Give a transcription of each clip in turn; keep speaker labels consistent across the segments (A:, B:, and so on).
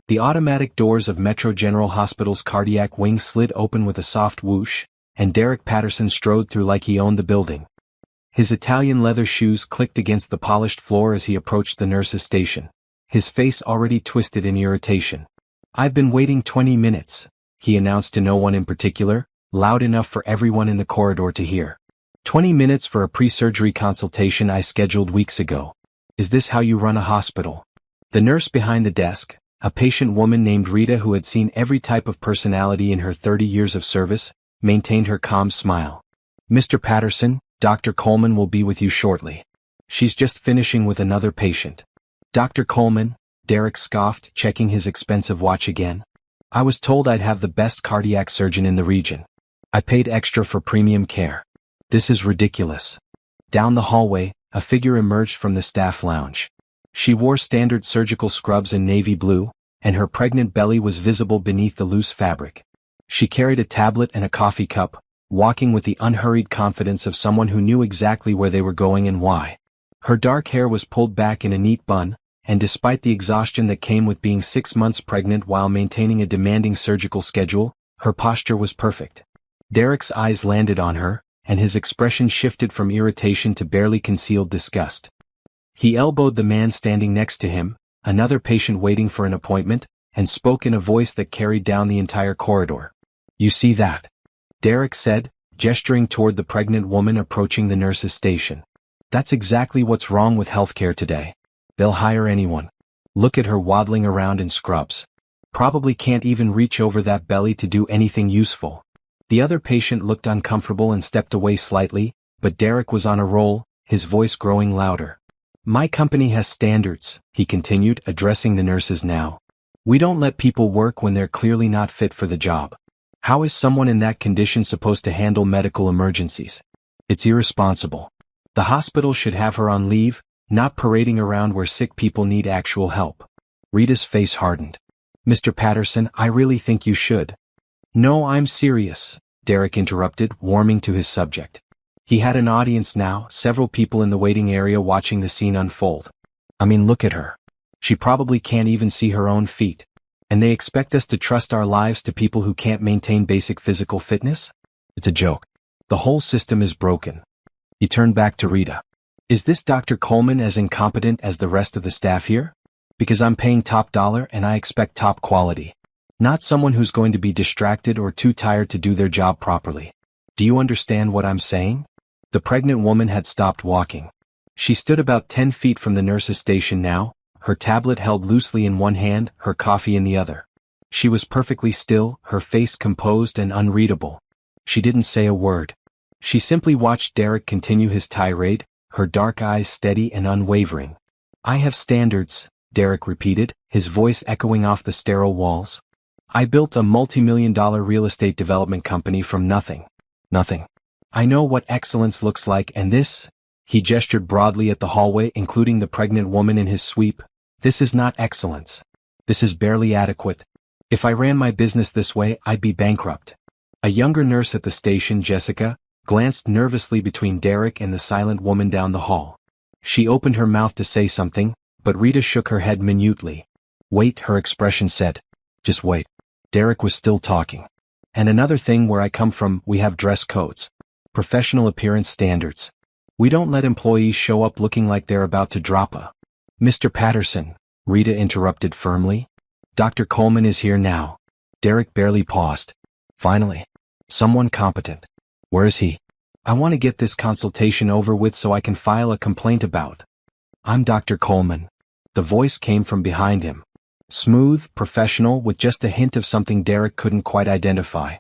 A: The automatic doors of Metro General Hospital's cardiac wing slid open with a soft whoosh, and Derek Patterson strode through like he owned the building. His Italian leather shoes clicked against the polished floor as he approached the nurse's station, his face already twisted in irritation. "I've been waiting 20 minutes, he announced to no one in particular, loud enough for everyone in the corridor to hear. 20 minutes for a pre-surgery consultation I scheduled weeks ago. Is this how you run a hospital?" The nurse behind the desk, a patient woman named Rita who had seen every type of personality in her 30 years of service, maintained her calm smile. "Mr. Patterson, Dr. Coleman will be with you shortly. She's just finishing with another patient." "Dr. Coleman," Derek scoffed, checking his expensive watch again. "I was told I'd have the best cardiac surgeon in the region. I paid extra for premium care. This is ridiculous." Down the hallway, a figure emerged from the staff lounge. She wore standard surgical scrubs in navy blue, and her pregnant belly was visible beneath the loose fabric. She carried a tablet and a coffee cup, walking with the unhurried confidence of someone who knew exactly where they were going and why. Her dark hair was pulled back in a neat bun, and despite the exhaustion that came with being 6 months pregnant while maintaining a demanding surgical schedule, her posture was perfect. Derek's eyes landed on her, and his expression shifted from irritation to barely concealed disgust. He elbowed the man standing next to him, another patient waiting for an appointment, and spoke in a voice that carried down the entire corridor. "You see that?" Derek said, gesturing toward the pregnant woman approaching the nurse's station. "That's exactly what's wrong with healthcare today. They'll hire anyone. Look at her waddling around in scrubs. Probably can't even reach over that belly to do anything useful." The other patient looked uncomfortable and stepped away slightly, but Derek was on a roll, his voice growing louder. "My company has standards," he continued, addressing the nurses now. "We don't let people work when they're clearly not fit for the job. How is someone in that condition supposed to handle medical emergencies? It's irresponsible. The hospital should have her on leave, not parading around where sick people need actual help." Rita's face hardened. "Mr. Patterson, I really think you should." "No, I'm serious," Derek interrupted, warming to his subject. He had an audience now, several people in the waiting area watching the scene unfold. "I mean, look at her. She probably can't even see her own feet. And they expect us to trust our lives to people who can't maintain basic physical fitness? It's a joke. The whole system is broken." He turned back to Rita. "Is this Dr. Coleman as incompetent as the rest of the staff here? Because I'm paying top dollar and I expect top quality. Not someone who's going to be distracted or too tired to do their job properly. Do you understand what I'm saying?" The pregnant woman had stopped walking. She stood about 10 feet from the nurse's station now, her tablet held loosely in one hand, her coffee in the other. She was perfectly still, her face composed and unreadable. She didn't say a word. She simply watched Derek continue his tirade, her dark eyes steady and unwavering. "I have standards," Derek repeated, his voice echoing off the sterile walls. "I built a multi-million-dollar real estate development company from nothing. Nothing. I know what excellence looks like, and this," he gestured broadly at the hallway including the pregnant woman in his sweep, "this is not excellence. This is barely adequate. If I ran my business this way, I'd be bankrupt." A younger nurse at the station, Jessica, glanced nervously between Derek and the silent woman down the hall. She opened her mouth to say something, but Rita shook her head minutely. "Wait," her expression said. "Just wait." Derek was still talking. "And another thing, where I come from, we have dress codes. Professional appearance standards. We don't let employees show up looking like they're about to drop a—" "Mr. Patterson," Rita interrupted firmly. "Dr. Coleman is here now." Derek barely paused. "Finally. Someone competent. Where is he? I want to get this consultation over with so I can file a complaint about." "I'm Dr. Coleman." The voice came from behind him. Smooth, professional, with just a hint of something Derek couldn't quite identify.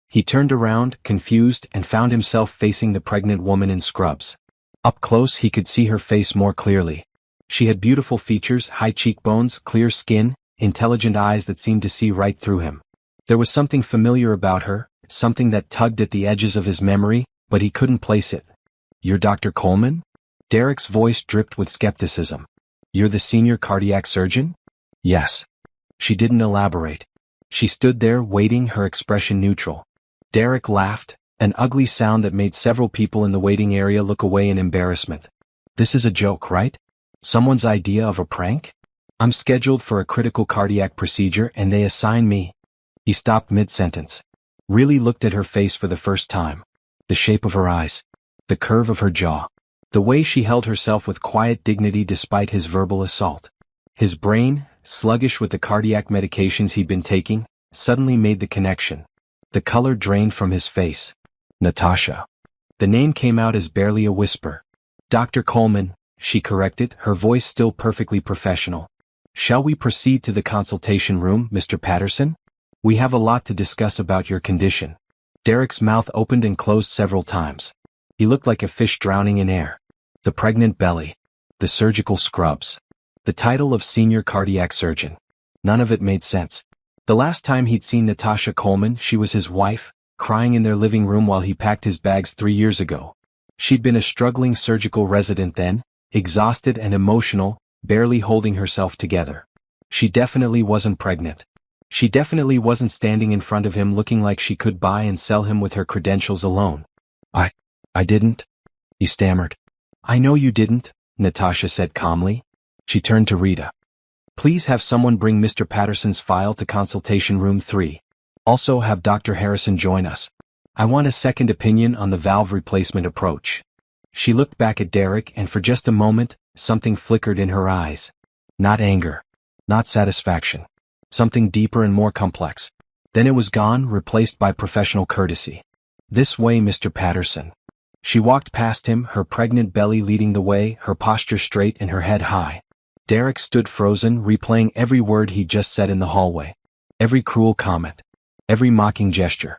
A: He turned around, confused, and found himself facing the pregnant woman in scrubs. Up close he could see her face more clearly. She had beautiful features, high cheekbones, clear skin, intelligent eyes that seemed to see right through him. There was something familiar about her, something that tugged at the edges of his memory, but he couldn't place it. "You're Dr. Coleman?" Derek's voice dripped with skepticism. "You're the senior cardiac surgeon?" "Yes." She didn't elaborate. She stood there waiting, her expression neutral. Derek laughed, an ugly sound that made several people in the waiting area look away in embarrassment. "This is a joke, right? Someone's idea of a prank?" I'm scheduled for a critical cardiac procedure and they assign me. He stopped mid-sentence. Really looked at her face for the first time. The shape of her eyes. The curve of her jaw. The way she held herself with quiet dignity despite his verbal assault. His brain, sluggish with the cardiac medications he'd been taking, suddenly made the connection. The color drained from his face. Natasha. The name came out as barely a whisper. Dr. Coleman, she corrected, her voice still perfectly professional. Shall we proceed to the consultation room, Mr. Patterson? We have a lot to discuss about your condition. Derek's mouth opened and closed several times. He looked like a fish drowning in air. The pregnant belly. The surgical scrubs. The title of senior cardiac surgeon. None of it made sense. The last time he'd seen Natasha Coleman, she was his wife, crying in their living room while he packed his bags 3 years ago. She'd been a struggling surgical resident then, exhausted and emotional, barely holding herself together. She definitely wasn't pregnant. She definitely wasn't standing in front of him looking like she could buy and sell him with her credentials alone. I didn't. He stammered. I know you didn't, Natasha said calmly. She turned to Rita. Please have someone bring Mr. Patterson's file to consultation room 3. Also have Dr. Harrison join us. I want a second opinion on the valve replacement approach. She looked back at Derek and for just a moment, something flickered in her eyes. Not anger. Not satisfaction. Something deeper and more complex. Then it was gone, replaced by professional courtesy. This way, Mr. Patterson. She walked past him, her pregnant belly leading the way, her posture straight and her head high. Derek stood frozen, replaying every word he'd just said in the hallway. Every cruel comment. Every mocking gesture.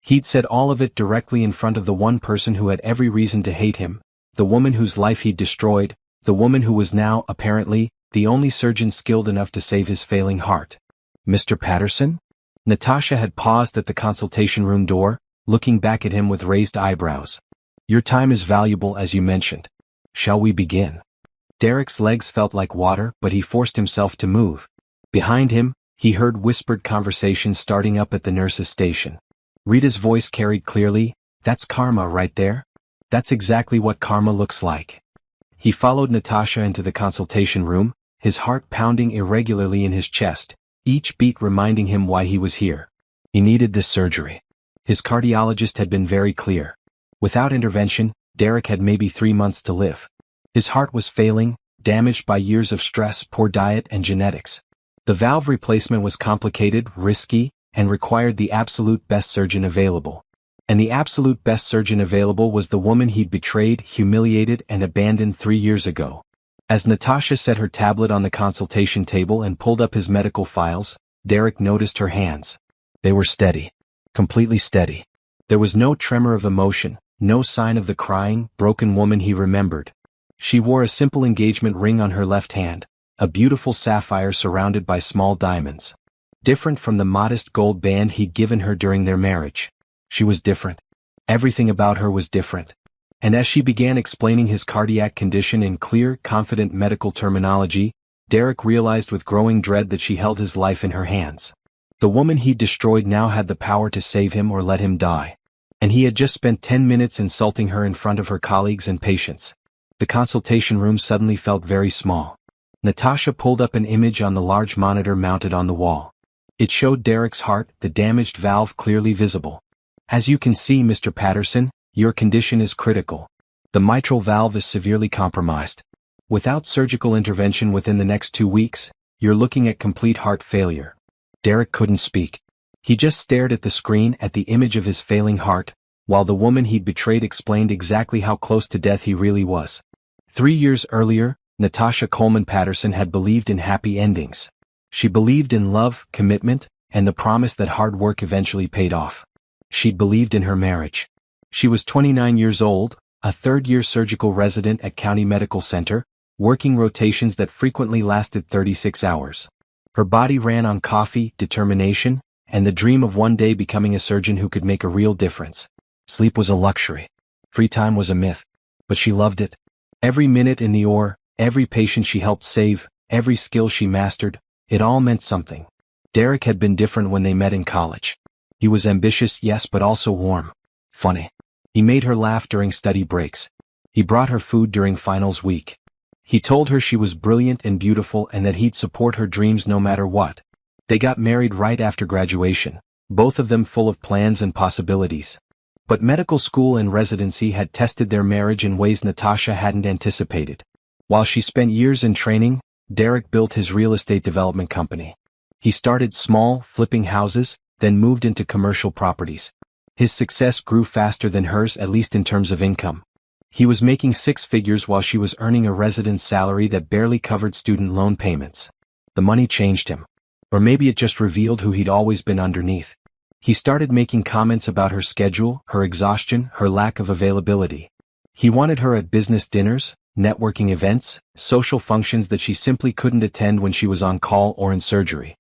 A: He'd said all of it directly in front of the one person who had every reason to hate him, the woman whose life he'd destroyed, the woman who was now, apparently, the only surgeon skilled enough to save his failing heart. Mr. Patterson? Natasha had paused at the consultation room door, looking back at him with raised eyebrows. Your time is valuable as you mentioned. Shall we begin? Derek's legs felt like water, but he forced himself to move. Behind him, he heard whispered conversations starting up at the nurse's station. Rita's voice carried clearly, that's Karma right there. That's exactly what Karma looks like. He followed Natasha into the consultation room, his heart pounding irregularly in his chest, each beat reminding him why he was here. He needed this surgery. His cardiologist had been very clear. Without intervention, Derek had maybe 3 months to live. His heart was failing, damaged by years of stress, poor diet, and genetics. The valve replacement was complicated, risky, and required the absolute best surgeon available. And the absolute best surgeon available was the woman he'd betrayed, humiliated, and abandoned 3 years ago. As Natasha set her tablet on the consultation table and pulled up his medical files, Derek noticed her hands. They were steady. Completely steady. There was no tremor of emotion, no sign of the crying, broken woman he remembered. She wore a simple engagement ring on her left hand, a beautiful sapphire surrounded by small diamonds. Different from the modest gold band he'd given her during their marriage. She was different. Everything about her was different. And as she began explaining his cardiac condition in clear, confident medical terminology, Derek realized with growing dread that she held his life in her hands. The woman he'd destroyed now had the power to save him or let him die. And he had just spent 10 minutes insulting her in front of her colleagues and patients. The consultation room suddenly felt very small. Natasha pulled up an image on the large monitor mounted on the wall. It showed Derek's heart, the damaged valve clearly visible. As you can see, Mr. Patterson, your condition is critical. The mitral valve is severely compromised. Without surgical intervention within the next 2 weeks, you're looking at complete heart failure. Derek couldn't speak. He just stared at the screen at the image of his failing heart, while the woman he'd betrayed explained exactly how close to death he really was. 3 years earlier, Natasha Coleman Patterson had believed in happy endings. She believed in love, commitment, and the promise that hard work eventually paid off. She'd believed in her marriage. She was 29 years old, a third-year surgical resident at County Medical Center, working rotations that frequently lasted 36 hours. Her body ran on coffee, determination, and the dream of one day becoming a surgeon who could make a real difference. Sleep was a luxury. Free time was a myth. But she loved it. Every minute in the OR, every patient she helped save, every skill she mastered, it all meant something. Derek had been different when they met in college. He was ambitious, yes, but also warm. Funny. He made her laugh during study breaks. He brought her food during finals week. He told her she was brilliant and beautiful and that he'd support her dreams no matter what. They got married right after graduation, both of them full of plans and possibilities. But medical school and residency had tested their marriage in ways Natasha hadn't anticipated. While she spent years in training, Derek built his real estate development company. He started small, flipping houses, then moved into commercial properties. His success grew faster than hers, at least in terms of income. He was making six figures while she was earning a residence salary that barely covered student loan payments. The money changed him. Or maybe it just revealed who he'd always been underneath. He started making comments about her schedule, her exhaustion, her lack of availability. He wanted her at business dinners, networking events, social functions that she simply couldn't attend when she was on call or in surgery.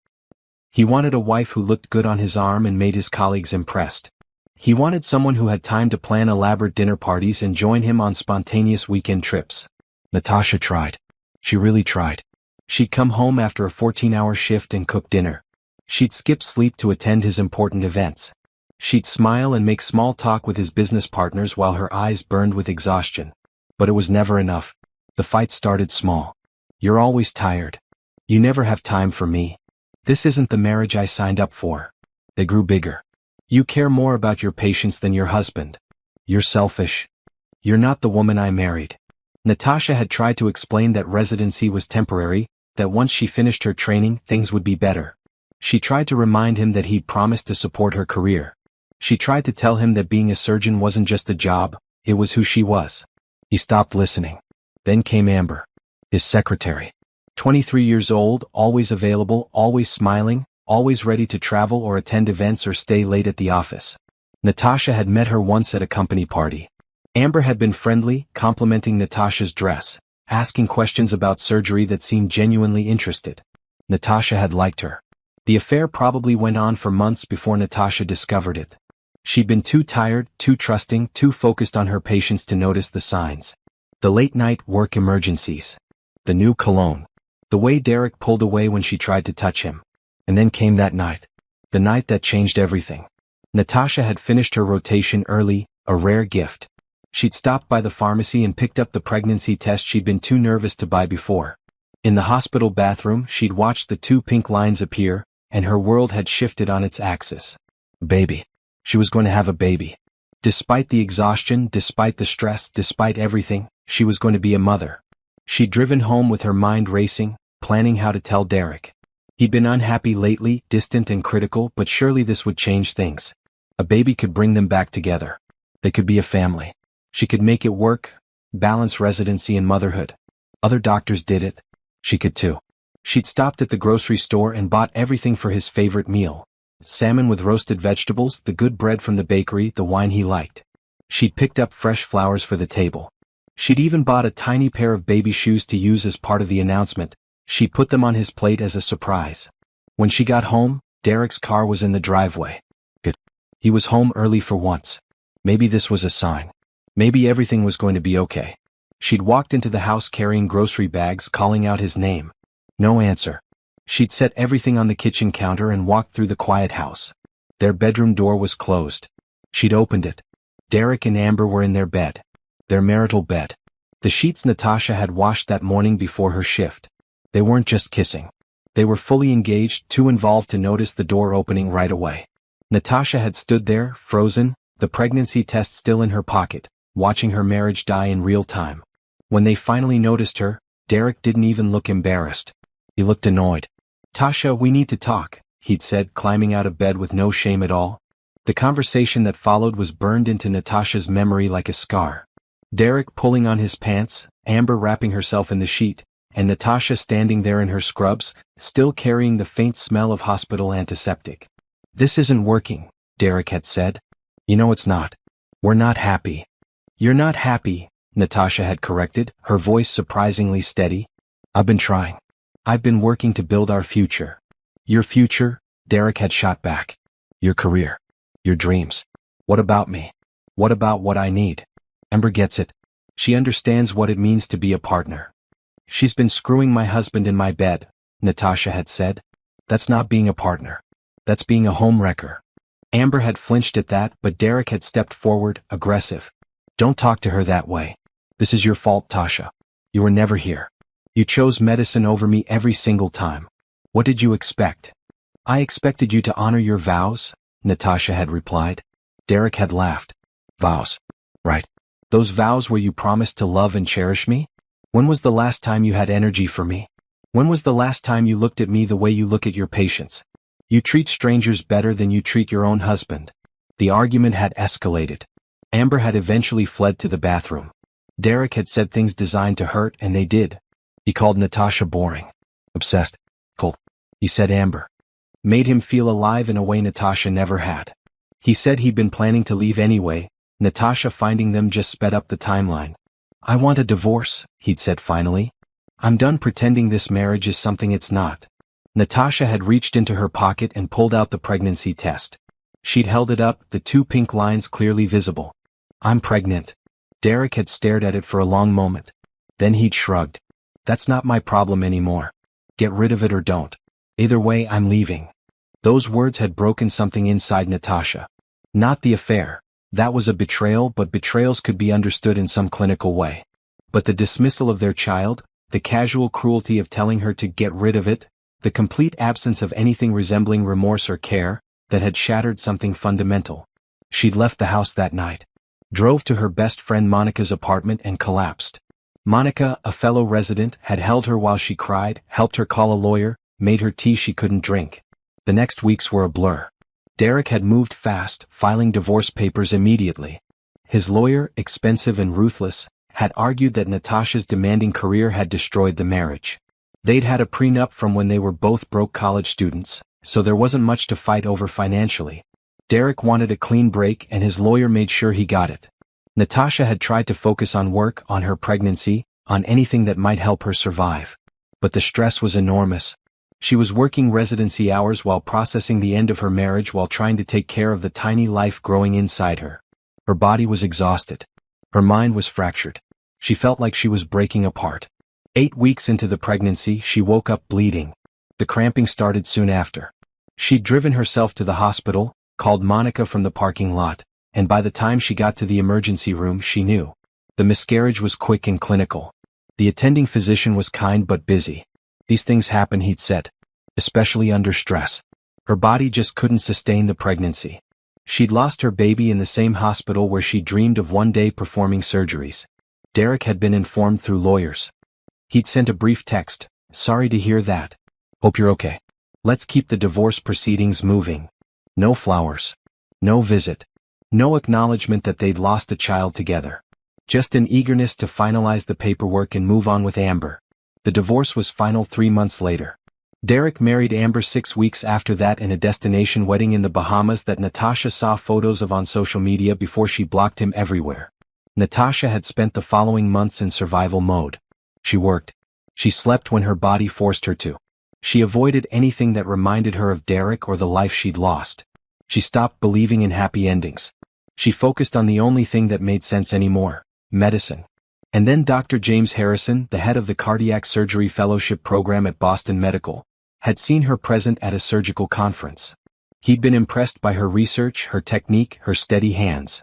A: He wanted a wife who looked good on his arm and made his colleagues impressed. He wanted someone who had time to plan elaborate dinner parties and join him on spontaneous weekend trips. Natasha tried. She really tried. She'd come home after a 14-hour shift and cook dinner. She'd skip sleep to attend his important events. She'd smile and make small talk with his business partners while her eyes burned with exhaustion. But it was never enough. The fight started small. You're always tired. You never have time for me. This isn't the marriage I signed up for. They grew bigger. You care more about your patients than your husband. You're selfish. You're not the woman I married. Natasha had tried to explain that residency was temporary, that once she finished her training, things would be better. She tried to remind him that he'd promised to support her career. She tried to tell him that being a surgeon wasn't just a job, it was who she was. He stopped listening. Then came Amber, his secretary. 23 years old, always available, always smiling, always ready to travel or attend events or stay late at the office. Natasha had met her once at a company party. Amber had been friendly, complimenting Natasha's dress, asking questions about surgery that seemed genuinely interested. Natasha had liked her. The affair probably went on for months before Natasha discovered it. She'd been too tired, too trusting, too focused on her patients to notice the signs. The late-night work emergencies. The new cologne. The way Derek pulled away when she tried to touch him. And then came that night. The night that changed everything. Natasha had finished her rotation early, a rare gift. She'd stopped by the pharmacy and picked up the pregnancy test she'd been too nervous to buy before. In the hospital bathroom, she'd watched the two pink lines appear, and her world had shifted on its axis. Baby. She was going to have a baby. Despite the exhaustion, despite the stress, despite everything, she was going to be a mother. She'd driven home with her mind racing, planning how to tell Derek. He'd been unhappy lately, distant and critical, but surely this would change things. A baby could bring them back together. They could be a family. She could make it work, balance residency and motherhood. Other doctors did it. She could too. She'd stopped at the grocery store and bought everything for his favorite meal. Salmon with roasted vegetables, the good bread from the bakery, the wine he liked. She'd picked up fresh flowers for the table. She'd even bought a tiny pair of baby shoes to use as part of the announcement. She put them on his plate as a surprise. When she got home, Derek's car was in the driveway. Good. He was home early for once. Maybe this was a sign. Maybe everything was going to be okay. She'd walked into the house carrying grocery bags, calling out his name. No answer. She'd set everything on the kitchen counter and walked through the quiet house. Their bedroom door was closed. She'd opened it. Derek and Amber were in their bed. Their marital bed. The sheets Natasha had washed that morning before her shift. They weren't just kissing. They were fully engaged, too involved to notice the door opening right away. Natasha had stood there, frozen, the pregnancy test still in her pocket, watching her marriage die in real time. When they finally noticed her, Derek didn't even look embarrassed. He looked annoyed. "Tasha, we need to talk," he'd said, climbing out of bed with no shame at all. The conversation that followed was burned into Natasha's memory like a scar. Derek pulling on his pants, Amber wrapping herself in the sheet, and Natasha standing there in her scrubs, still carrying the faint smell of hospital antiseptic. "This isn't working," Derek had said. "You know it's not. We're not happy." "You're not happy," Natasha had corrected, her voice surprisingly steady. "I've been trying. I've been working to build our future." "Your future?" Derek had shot back. "Your career. Your dreams. What about me? What about what I need?" Amber gets it. She understands what it means to be a partner. "She's been screwing my husband in my bed," Natasha had said. "That's not being a partner. That's being a homewrecker." Amber had flinched at that, but Derek had stepped forward, aggressive. "Don't talk to her that way. This is your fault, Tasha. You were never here. You chose medicine over me every single time. What did you expect? I expected you to honor your vows, Natasha had replied. Derek had laughed. Vows. Right. Those vows where you promised to love and cherish me? When was the last time you had energy for me? When was the last time you looked at me the way you look at your patients? You treat strangers better than you treat your own husband. The argument had escalated. Amber had eventually fled to the bathroom. Derek had said things designed to hurt, and they did. He called Natasha boring. Obsessed. Cold. He said Amber made him feel alive in a way Natasha never had. He said he'd been planning to leave anyway. Natasha finding them just sped up the timeline. I want a divorce, he'd said finally. I'm done pretending this marriage is something it's not. Natasha had reached into her pocket and pulled out the pregnancy test. She'd held it up, the 2 pink lines clearly visible. I'm pregnant. Derek had stared at it for a long moment. Then he'd shrugged. That's not my problem anymore. Get rid of it or don't. Either way, I'm leaving. Those words had broken something inside Natasha. Not the affair. That was a betrayal, but betrayals could be understood in some clinical way. But the dismissal of their child, the casual cruelty of telling her to get rid of it, the complete absence of anything resembling remorse or care, that had shattered something fundamental. She'd left the house that night. Drove to her best friend Monica's apartment and collapsed. Monica, a fellow resident, had held her while she cried, helped her call a lawyer, made her tea she couldn't drink. The next weeks were a blur. Derek had moved fast, filing divorce papers immediately. His lawyer, expensive and ruthless, had argued that Natasha's demanding career had destroyed the marriage. They'd had a prenup from when they were both broke college students, so there wasn't much to fight over financially. Derek wanted a clean break and his lawyer made sure he got it. Natasha had tried to focus on work, on her pregnancy, on anything that might help her survive. But the stress was enormous. She was working residency hours while processing the end of her marriage while trying to take care of the tiny life growing inside her. Her body was exhausted. Her mind was fractured. She felt like she was breaking apart. 8 weeks into the pregnancy, she woke up bleeding. The cramping started soon after. She'd driven herself to the hospital, called Monica from the parking lot, and by the time she got to the emergency room, she knew. The miscarriage was quick and clinical. The attending physician was kind but busy. These things happen, he'd said. Especially under stress. Her body just couldn't sustain the pregnancy. She'd lost her baby in the same hospital where she dreamed of one day performing surgeries. Derek had been informed through lawyers. He'd sent a brief text, sorry to hear that. Hope you're okay. Let's keep the divorce proceedings moving. No flowers. No visit. No acknowledgement that they'd lost a child together. Just an eagerness to finalize the paperwork and move on with Amber. The divorce was final 3 months later. Derek married Amber 6 weeks after that in a destination wedding in the Bahamas that Natasha saw photos of on social media before she blocked him everywhere. Natasha had spent the following months in survival mode. She worked. She slept when her body forced her to. She avoided anything that reminded her of Derek or the life she'd lost. She stopped believing in happy endings. She focused on the only thing that made sense anymore, medicine. And then Dr. James Harrison, the head of the Cardiac Surgery Fellowship Program at Boston Medical, had seen her present at a surgical conference. He'd been impressed by her research, her technique, her steady hands.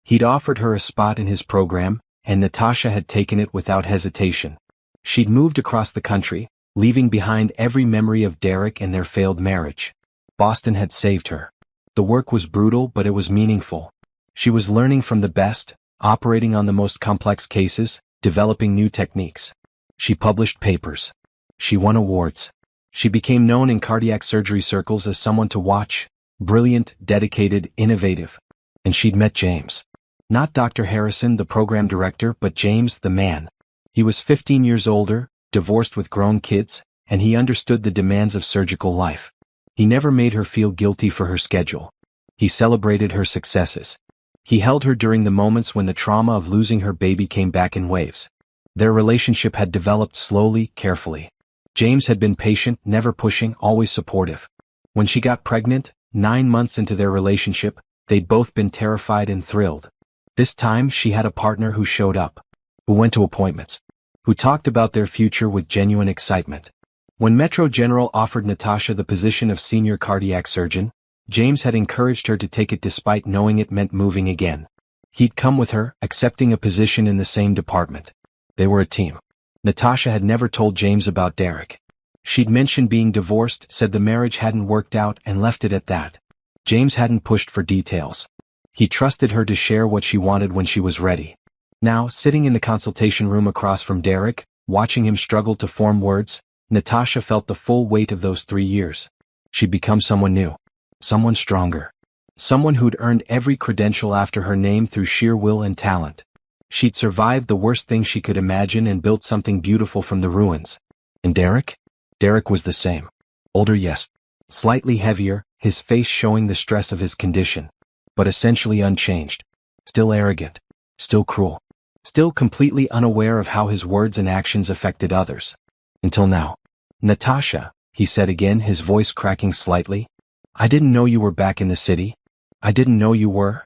A: He'd offered her a spot in his program, and Natasha had taken it without hesitation. She'd moved across the country, leaving behind every memory of Derek and their failed marriage. Boston had saved her. The work was brutal, but it was meaningful. She was learning from the best, operating on the most complex cases, developing new techniques. She published papers. She won awards. She became known in cardiac surgery circles as someone to watch, brilliant, dedicated, innovative. And she'd met James. Not Dr. Harrison, the program director, but James, the man. He was 15 years older, divorced with grown kids, and he understood the demands of surgical life. He never made her feel guilty for her schedule. He celebrated her successes. He held her during the moments when the trauma of losing her baby came back in waves. Their relationship had developed slowly, carefully. James had been patient, never pushing, always supportive. When she got pregnant, 9 months into their relationship, they'd both been terrified and thrilled. This time she had a partner who showed up, who went to appointments, who talked about their future with genuine excitement. When Metro General offered Natasha the position of senior cardiac surgeon, James had encouraged her to take it despite knowing it meant moving again. He'd come with her, accepting a position in the same department. They were a team. Natasha had never told James about Derek. She'd mentioned being divorced, said the marriage hadn't worked out, and left it at that. James hadn't pushed for details. He trusted her to share what she wanted when she was ready. Now, sitting in the consultation room across from Derek, watching him struggle to form words, Natasha felt the full weight of those 3 years. She'd become someone new. Someone stronger. Someone who'd earned every credential after her name through sheer will and talent. She'd survived the worst thing she could imagine and built something beautiful from the ruins. And Derek? Derek was the same. Older, yes. Slightly heavier, his face showing the stress of his condition. But essentially unchanged. Still arrogant. Still cruel. Still completely unaware of how his words and actions affected others. Until now. Natasha, he said again, his voice cracking slightly. I didn't know you were back in the city. I didn't know you were.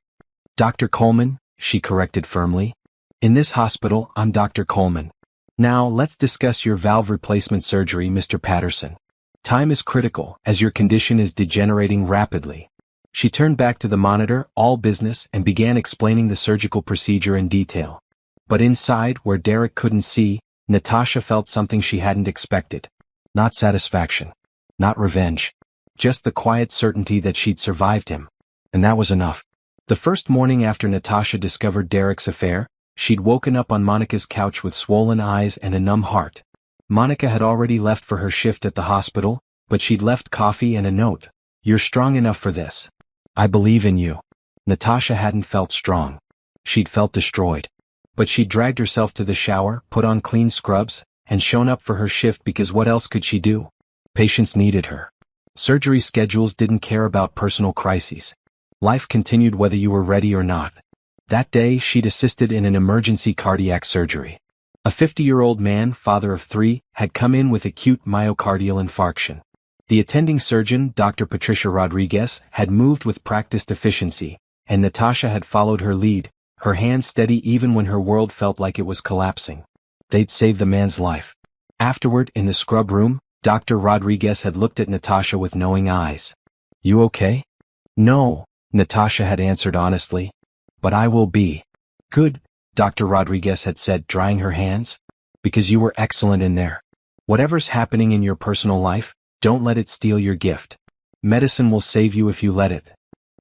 A: Dr. Coleman, she corrected firmly. In this hospital, I'm Dr. Coleman. Now, let's discuss your valve replacement surgery, Mr. Patterson. Time is critical, as your condition is degenerating rapidly. She turned back to the monitor, all business, and began explaining the surgical procedure in detail. But inside, where Derek couldn't see, Natasha felt something she hadn't expected. Not satisfaction. Not revenge. Just the quiet certainty that she'd survived him. And that was enough. The first morning after Natasha discovered Derek's affair, she'd woken up on Monica's couch with swollen eyes and a numb heart. Monica had already left for her shift at the hospital, but she'd left coffee and a note. You're strong enough for this. I believe in you. Natasha hadn't felt strong. She'd felt destroyed. But she'd dragged herself to the shower, put on clean scrubs, and shown up for her shift because what else could she do? Patients needed her. Surgery schedules didn't care about personal crises. Life continued whether you were ready or not. That day, she'd assisted in an emergency cardiac surgery. A 50-year-old man, father of 3, had come in with acute myocardial infarction. The attending surgeon, Dr. Patricia Rodriguez, had moved with practiced efficiency, and Natasha had followed her lead, her hands steady even when her world felt like it was collapsing. They'd saved the man's life. Afterward, in the scrub room, Dr. Rodriguez had looked at Natasha with knowing eyes. You okay? No, Natasha had answered honestly. But I will be. Good, Dr. Rodriguez had said, drying her hands. Because you were excellent in there. Whatever's happening in your personal life, don't let it steal your gift. Medicine will save you if you let it.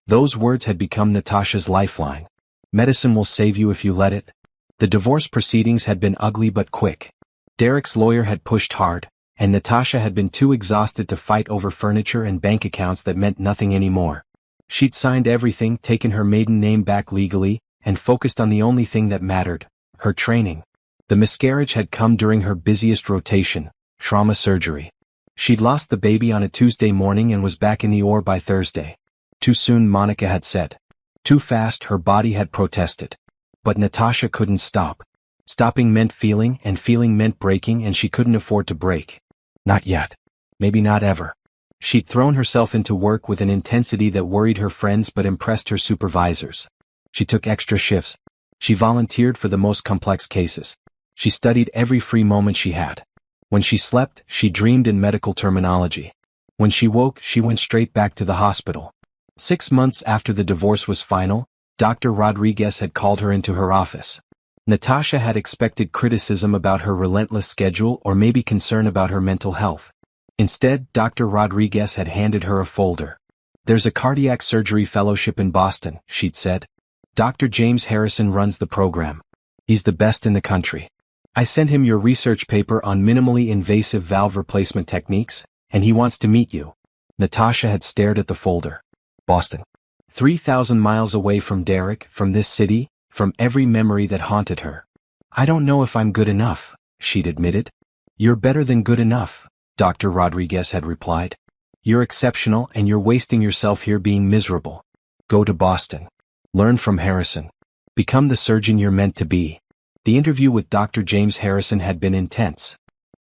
A: Those words had become Natasha's lifeline. Medicine will save you if you let it. The divorce proceedings had been ugly but quick. Derek's lawyer had pushed hard, and Natasha had been too exhausted to fight over furniture and bank accounts that meant nothing anymore. She'd signed everything, taken her maiden name back legally, and focused on the only thing that mattered, her training. The miscarriage had come during her busiest rotation, trauma surgery. She'd lost the baby on a Tuesday morning and was back in the OR by Thursday. Too soon, Monica had said. Too fast, her body had protested. But Natasha couldn't stop. Stopping meant feeling, and feeling meant breaking, and she couldn't afford to break. Not yet. Maybe not ever. She'd thrown herself into work with an intensity that worried her friends but impressed her supervisors. She took extra shifts. She volunteered for the most complex cases. She studied every free moment she had. When she slept, she dreamed in medical terminology. When she woke, she went straight back to the hospital. 6 months after the divorce was final, Dr. Rodriguez had called her into her office. Natasha had expected criticism about her relentless schedule or maybe concern about her mental health. Instead, Dr. Rodriguez had handed her a folder. There's a cardiac surgery fellowship in Boston, she'd said. Dr. James Harrison runs the program. He's the best in the country. I sent him your research paper on minimally invasive valve replacement techniques, and he wants to meet you. Natasha had stared at the folder. Boston. 3,000 miles away from Derek, from this city, from every memory that haunted her. I don't know if I'm good enough, she'd admitted. You're better than good enough, Dr. Rodriguez had replied. You're exceptional and you're wasting yourself here being miserable. Go to Boston. Learn from Harrison. Become the surgeon you're meant to be. The interview with Dr. James Harrison had been intense.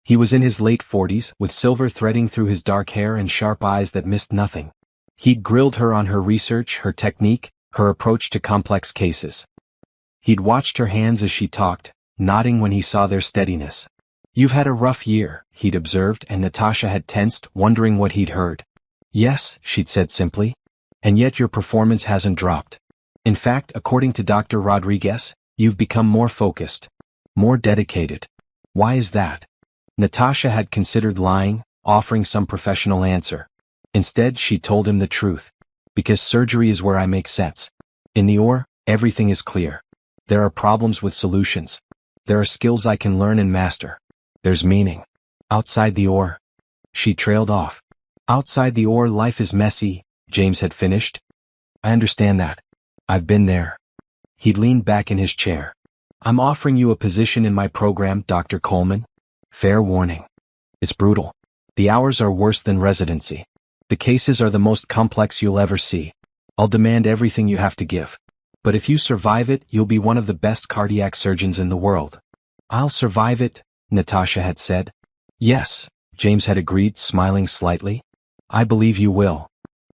A: He was in his late 40s, with silver threading through his dark hair and sharp eyes that missed nothing. He'd grilled her on her research, her technique, her approach to complex cases. He'd watched her hands as she talked, nodding when he saw their steadiness. You've had a rough year, he'd observed, and Natasha had tensed, wondering what he'd heard. Yes, she'd said simply. And yet your performance hasn't dropped. In fact, according to Dr. Rodriguez, you've become more focused, more dedicated, Why is that? Natasha had considered lying, offering some professional answer. Instead, she told him the truth. Because surgery is where I make sense. In the OR, everything is clear. There are problems with solutions. There are skills I can learn and master. There's meaning. Outside the OR. She trailed off. Outside the OR, life is messy, James had finished. I understand that. I've been there. He'd leaned back in his chair. I'm offering you a position in my program, Dr. Coleman. Fair warning. It's brutal. The hours are worse than residency. The cases are the most complex you'll ever see. I'll demand everything you have to give. But if you survive it, you'll be one of the best cardiac surgeons in the world. I'll survive it, Natasha had said. Yes, James had agreed, smiling slightly. I believe you will.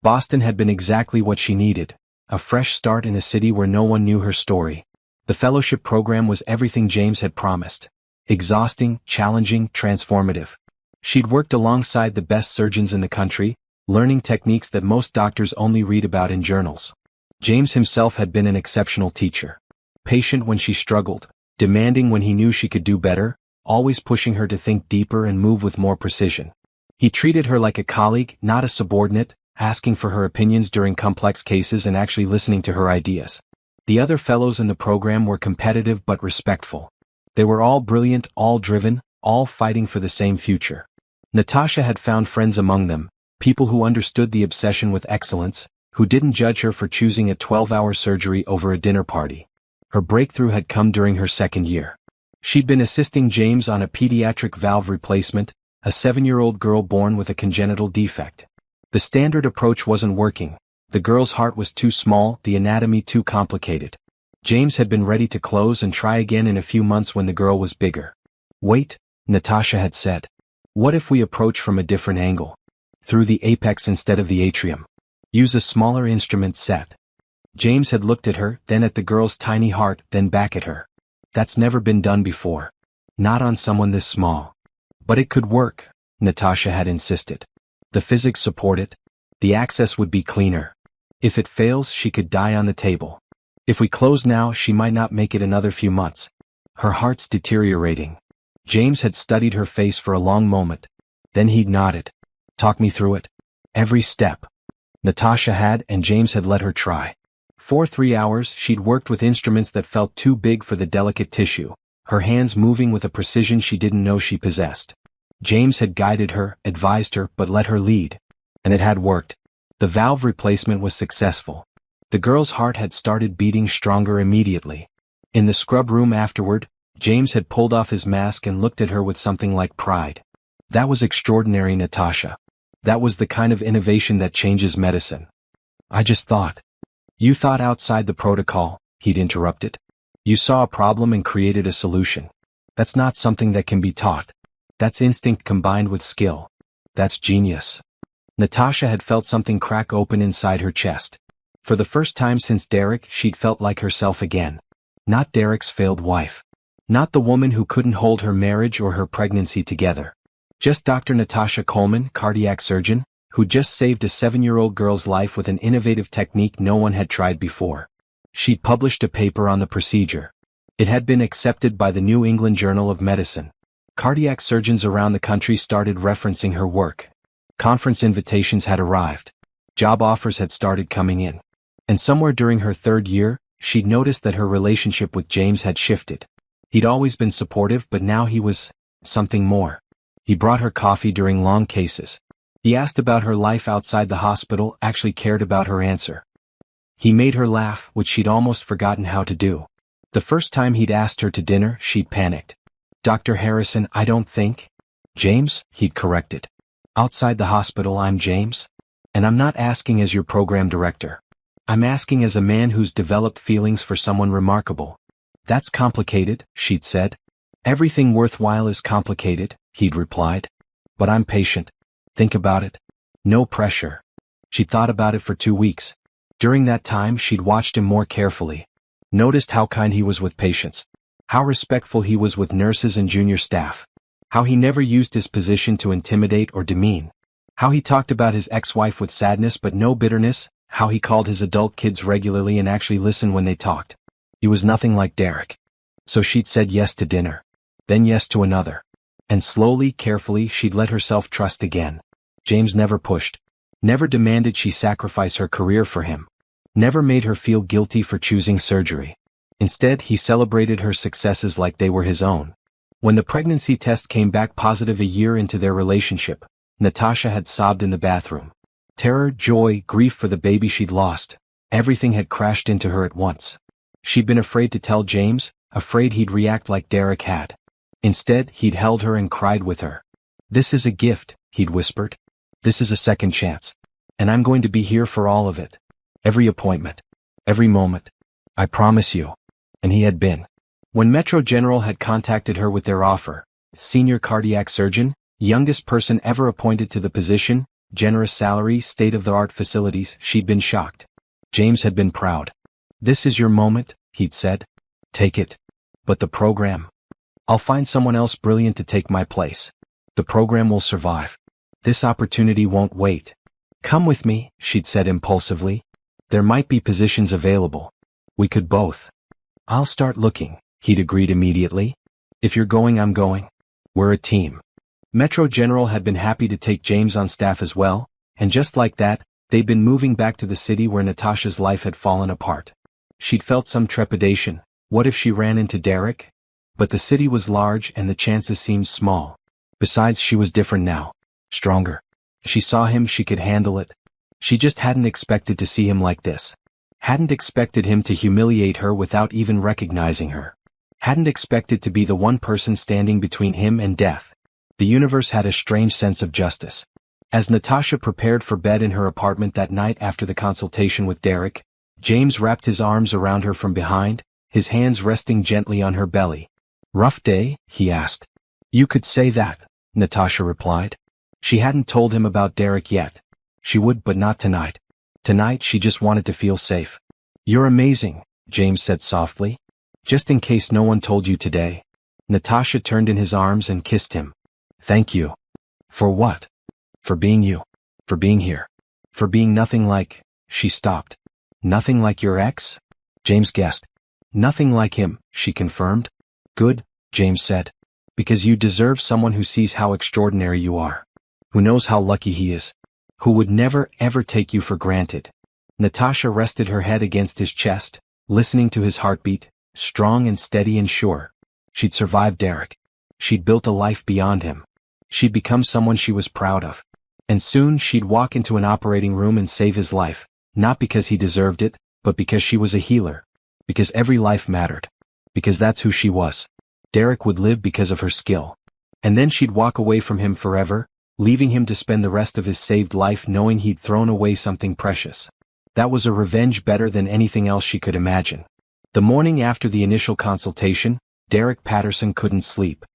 A: Boston had been exactly what she needed. A fresh start in a city where no one knew her story. The fellowship program was everything James had promised. Exhausting, challenging, transformative. She'd worked alongside the best surgeons in the country, learning techniques that most doctors only read about in journals. James himself had been an exceptional teacher. Patient when she struggled, demanding when he knew she could do better, always pushing her to think deeper and move with more precision. He treated her like a colleague, not a subordinate, asking for her opinions during complex cases and actually listening to her ideas. The other fellows in the program were competitive but respectful. They were all brilliant, all driven, all fighting for the same future. Natasha had found friends among them, people who understood the obsession with excellence, who didn't judge her for choosing a 12-hour surgery over a dinner party. Her breakthrough had come during her second year. She'd been assisting James on a pediatric valve replacement, a 7-year-old girl born with a congenital defect. The standard approach wasn't working. The girl's heart was too small, the anatomy too complicated. James had been ready to close and try again in a few months when the girl was bigger. Wait, Natasha had said. What if we approach from a different angle? Through the apex instead of the atrium. Use a smaller instrument set. James had looked at her, then at the girl's tiny heart, then back at her. That's never been done before. Not on someone this small. But it could work, Natasha had insisted. The physics support it. The access would be cleaner. If it fails, she could die on the table. If we close now, she might not make it another few months. Her heart's deteriorating. James had studied her face for a long moment. Then he'd nodded. Talk me through it. Every step. Natasha had, and James had let her try. For 3 hours, she'd worked with instruments that felt too big for the delicate tissue, her hands moving with a precision she didn't know she possessed. James had guided her, advised her, but let her lead. And it had worked. The valve replacement was successful. The girl's heart had started beating stronger immediately. In the scrub room afterward, James had pulled off his mask and looked at her with something like pride. That was extraordinary, Natasha. That was the kind of innovation that changes medicine. I just thought. You thought outside the protocol, he'd interrupted. You saw a problem and created a solution. That's not something that can be taught. That's instinct combined with skill. That's genius. Natasha had felt something crack open inside her chest. For the first time since Derek, she'd felt like herself again. Not Derek's failed wife. Not the woman who couldn't hold her marriage or her pregnancy together. Just Dr. Natasha Coleman, cardiac surgeon, who just saved a 7-year-old girl's life with an innovative technique no one had tried before. She'd published a paper on the procedure. It had been accepted by the New England Journal of Medicine. Cardiac surgeons around the country started referencing her work. Conference invitations had arrived. Job offers had started coming in. And somewhere during her 3rd year, she'd noticed that her relationship with James had shifted. He'd always been supportive, but now he was something more. He brought her coffee during long cases. He asked about her life outside the hospital, actually cared about her answer. He made her laugh, which she'd almost forgotten how to do. The first time he'd asked her to dinner, she'd panicked. Dr. Harrison, I don't think. James, he'd corrected. Outside the hospital, I'm James. And I'm not asking as your program director. I'm asking as a man who's developed feelings for someone remarkable. That's complicated, she'd said. Everything worthwhile is complicated, he'd replied. But I'm patient. Think about it. No pressure. She'd thought about it for 2 weeks. During that time, she'd watched him more carefully. Noticed how kind he was with patients. How respectful he was with nurses and junior staff. How he never used his position to intimidate or demean. How he talked about his ex-wife with sadness but no bitterness. How he called his adult kids regularly and actually listened when they talked. He was nothing like Derek. So she'd said yes to dinner. then yes to another. And slowly, carefully, she'd let herself trust again. James never pushed. Never demanded she sacrifice her career for him. Never made her feel guilty for choosing surgery. Instead, he celebrated her successes like they were his own. When the pregnancy test came back positive a year into their relationship, Natasha had sobbed in the bathroom. Terror, joy, grief for the baby she'd lost. Everything had crashed into her at once. She'd been afraid to tell James, afraid he'd react like Derek had. Instead, he'd held her and cried with her. "This is a gift," he'd whispered. "This is a second chance. And I'm going to be here for all of it. Every appointment. Every moment. I promise you." And he had been. When Metro General had contacted her with their offer, senior cardiac surgeon, youngest person ever appointed to the position, generous salary, state-of-the-art facilities, she'd been shocked. James had been proud. "This is your moment," he'd said. "Take it." "But the program? I'll find someone else brilliant to take my place. The program will survive. This opportunity won't wait. Come with me," she'd said impulsively. "There might be positions available. We could both." "I'll start looking," he'd agreed immediately. "If you're going, I'm going. We're a team." Metro General had been happy to take James on staff as well, and just like that, they'd been moving back to the city where Natasha's life had fallen apart. She'd felt some trepidation. What if she ran into Derek? But the city was large and the chances seemed small. Besides, she was different now. Stronger. She saw him, she could handle it. She just hadn't expected to see him like this. Hadn't expected him to humiliate her without even recognizing her. Hadn't expected to be the one person standing between him and death. The universe had a strange sense of justice. As Natasha prepared for bed in her apartment that night after the consultation with Derek, James wrapped his arms around her from behind, his hands resting gently on her belly. "Rough day?" he asked. "You could say that," Natasha replied. She hadn't told him about Derek yet. She would, but not tonight. Tonight she just wanted to feel safe. "You're amazing," James said softly. "Just in case no one told you today." Natasha turned in his arms and kissed him. "Thank you." "For what?" "For being you. For being here. For being nothing like—" She stopped. "Nothing like your ex?" James guessed. "Nothing like him," she confirmed. "Good," James said. "Because you deserve someone who sees how extraordinary you are. Who knows how lucky he is. Who would never, ever take you for granted." Natasha rested her head against his chest, listening to his heartbeat, strong and steady and sure. She'd survived Derek. She'd built a life beyond him. She'd become someone she was proud of. And soon she'd walk into an operating room and save his life, not because he deserved it, but because she was a healer. Because every life mattered. Because that's who she was. Derek would live because of her skill. And then she'd walk away from him forever, leaving him to spend the rest of his saved life knowing he'd thrown away something precious. That was a revenge better than anything else she could imagine. The morning after the initial consultation, Derek Patterson couldn't sleep.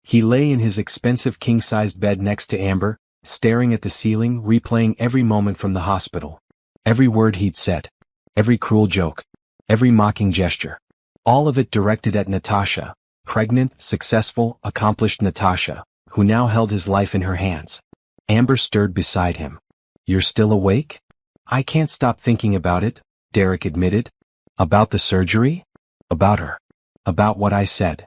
A: He lay in his expensive king-sized bed next to Amber, staring at the ceiling, replaying every moment from the hospital. Every word he'd said. Every cruel joke. Every mocking gesture. All of it directed at Natasha, pregnant, successful, accomplished Natasha, who now held his life in her hands. Amber stirred beside him. "You're still awake?" "I can't stop thinking about it," Derek admitted. "About the surgery?" "About her. About what I said."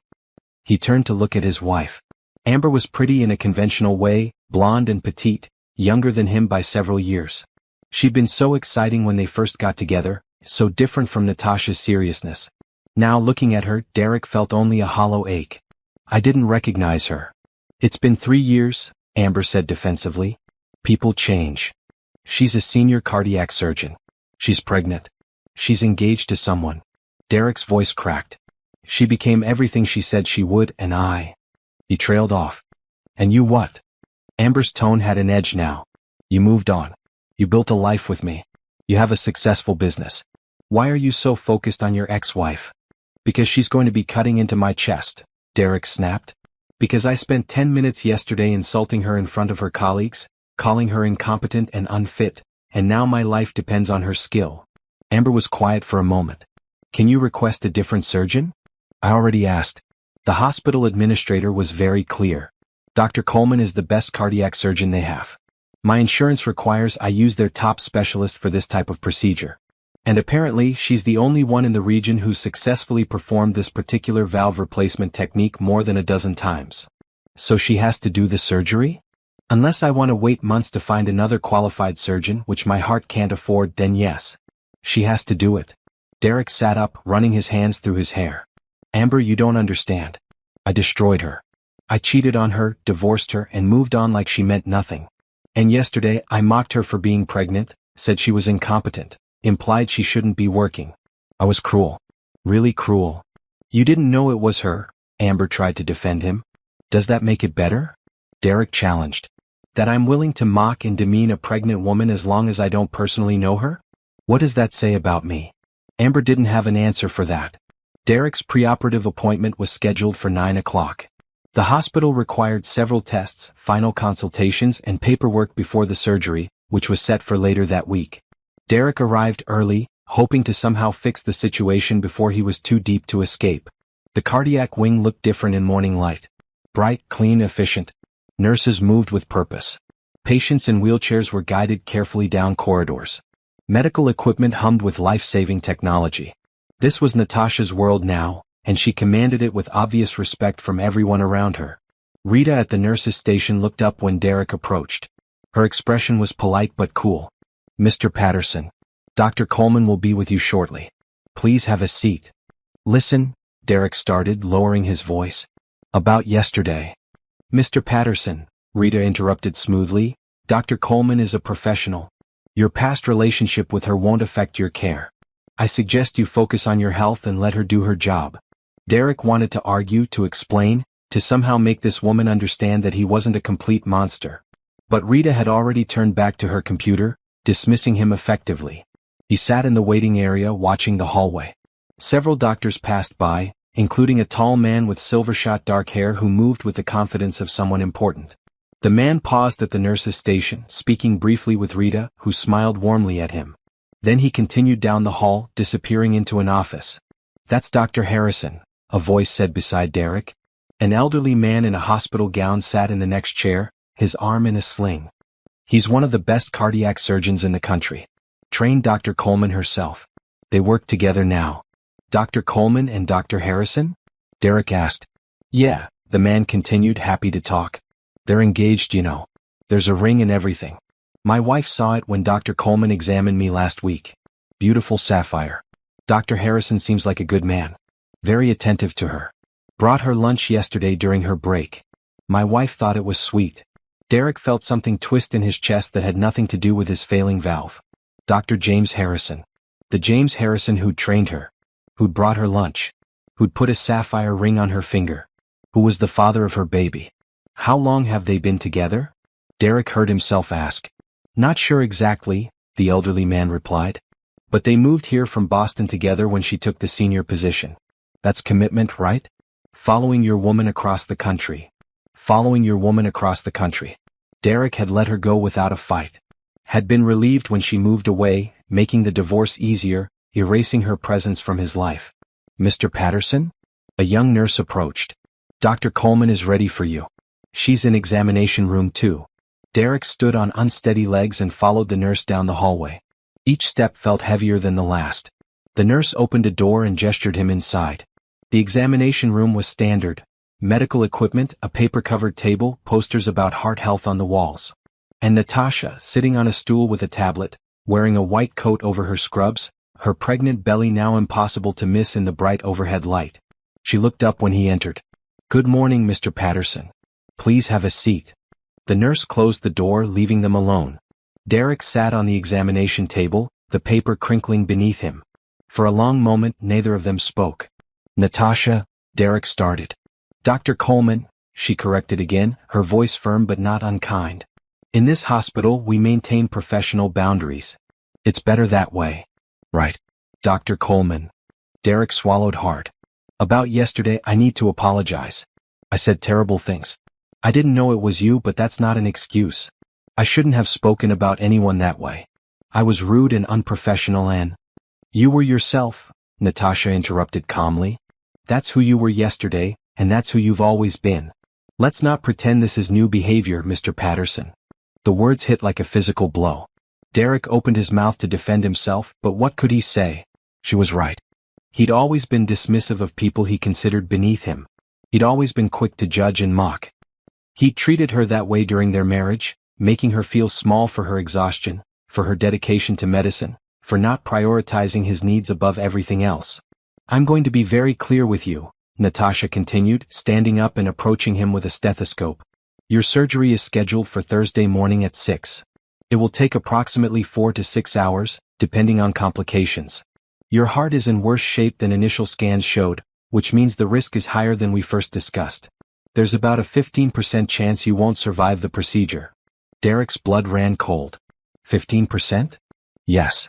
A: He turned to look at his wife. Amber was pretty in a conventional way, blonde and petite, younger than him by several years. She'd been so exciting when they first got together, so different from Natasha's seriousness. Now looking at her, Derek felt only a hollow ache. "I didn't recognize her." "It's been 3 years," Amber said defensively. "People change. She's a senior cardiac surgeon. She's pregnant. She's engaged to someone." Derek's voice cracked. "She became everything she said she would, and He trailed off. "And you what?" Amber's tone had an edge now. "You moved on. You built a life with me. You have a successful business. Why are you so focused on your ex-wife?" "Because she's going to be cutting into my chest," Derek snapped. "Because I spent 10 minutes yesterday insulting her in front of her colleagues, calling her incompetent and unfit, and now my life depends on her skill." Amber was quiet for a moment. "Can you request a different surgeon?" "I already asked." The hospital administrator was very clear. "Dr. Coleman is the best cardiac surgeon they have. My insurance requires I use their top specialist for this type of procedure." And apparently she's the only one in the region who's successfully performed this particular valve replacement technique more than a dozen times. So she has to do the surgery? Unless I want to wait months to find another qualified surgeon, which my heart can't afford, then yes. She has to do it. Derek sat up, running his hands through his hair. Amber, you don't understand. I destroyed her. I cheated on her, divorced her, and moved on like she meant nothing. And yesterday, I mocked her for being pregnant, said she was incompetent, implied she shouldn't be working. I was cruel. Really cruel. You didn't know it was her, Amber tried to defend him. Does that make it better? Derek challenged. That I'm willing to mock and demean a pregnant woman as long as I don't personally know her? What does that say about me? Amber didn't have an answer for that. Derek's preoperative appointment was scheduled for 9 o'clock. The hospital required several tests, final consultations, and paperwork before the surgery, which was set for later that week. Derek arrived early, hoping to somehow fix the situation before he was too deep to escape. The cardiac wing looked different in morning light. Bright, clean, efficient. Nurses moved with purpose. Patients in wheelchairs were guided carefully down corridors. Medical equipment hummed with life-saving technology. This was Natasha's world now, and she commanded it with obvious respect from everyone around her. Rita at the nurse's station looked up when Derek approached. Her expression was polite but cool. Mr. Patterson, Dr. Coleman will be with you shortly. Please have a seat. Listen, Derek started, lowering his voice. About yesterday. Mr. Patterson, Rita interrupted smoothly, Dr. Coleman is a professional. Your past relationship with her won't affect your care. I suggest you focus on your health and let her do her job. Derek wanted to argue, to explain, to somehow make this woman understand that he wasn't a complete monster. But Rita had already turned back to her computer, dismissing him effectively. He sat in the waiting area watching the hallway. Several doctors passed by, including a tall man with silver-shot dark hair who moved with the confidence of someone important. The man paused at the nurse's station, speaking briefly with Rita, who smiled warmly at him. Then he continued down the hall, disappearing into an office. That's Dr. Harrison, a voice said beside Derek. An elderly man in a hospital gown sat in the next chair, his arm in a sling. He's one of the best cardiac surgeons in the country. Trained Dr. Coleman herself. They work together now. Dr. Coleman and Dr. Harrison? Derek asked. Yeah, the man continued, happy to talk. They're engaged, you know. There's a ring and everything. My wife saw it when Dr. Coleman examined me last week. Beautiful sapphire. Dr. Harrison seems like a good man. Very attentive to her. Brought her lunch yesterday during her break. My wife thought it was sweet. Derek felt something twist in his chest that had nothing to do with his failing valve. Dr. James Harrison. The James Harrison who'd trained her. Who'd brought her lunch. Who'd put a sapphire ring on her finger. Who was the father of her baby. How long have they been together? Derek heard himself ask. Not sure exactly, the elderly man replied. But they moved here from Boston together when she took the senior position. That's commitment, right? Following your woman across the country. Following your woman across the country. Derek had let her go without a fight. Had been relieved when she moved away, making the divorce easier, erasing her presence from his life. Mr. Patterson? A young nurse approached. Dr. Coleman is ready for you. She's in examination room 2. Derek stood on unsteady legs and followed the nurse down the hallway. Each step felt heavier than the last. The nurse opened a door and gestured him inside. The examination room was standard. Medical equipment, a paper-covered table, posters about heart health on the walls. And Natasha, sitting on a stool with a tablet, wearing a white coat over her scrubs, her pregnant belly now impossible to miss in the bright overhead light. She looked up when he entered. Good morning, Mr. Patterson. Please have a seat. The nurse closed the door, leaving them alone. Derek sat on the examination table, the paper crinkling beneath him. For a long moment, neither of them spoke. Natasha, Derek started. Dr. Coleman, she corrected again, her voice firm but not unkind. In this hospital, we maintain professional boundaries. It's better that way. Right. Dr. Coleman. Derek swallowed hard. About yesterday, I need to apologize. I said terrible things. I didn't know it was you, but that's not an excuse. I shouldn't have spoken about anyone that way. I was rude and unprofessional and... You were yourself, Natasha interrupted calmly. That's who you were yesterday, and that's who you've always been. Let's not pretend this is new behavior, Mr. Patterson. The words hit like a physical blow. Derek opened his mouth to defend himself, but what could he say? She was right. He'd always been dismissive of people he considered beneath him. He'd always been quick to judge and mock. He treated her that way during their marriage, making her feel small for her exhaustion, for her dedication to medicine, for not prioritizing his needs above everything else. I'm going to be very clear with you, Natasha continued, standing up and approaching him with a stethoscope. Your surgery is scheduled for Thursday morning at 6. It will take approximately 4 to 6 hours, depending on complications. Your heart is in worse shape than initial scans showed, which means the risk is higher than we first discussed. There's about a 15% chance you won't survive the procedure. Derek's blood ran cold. 15%? Yes.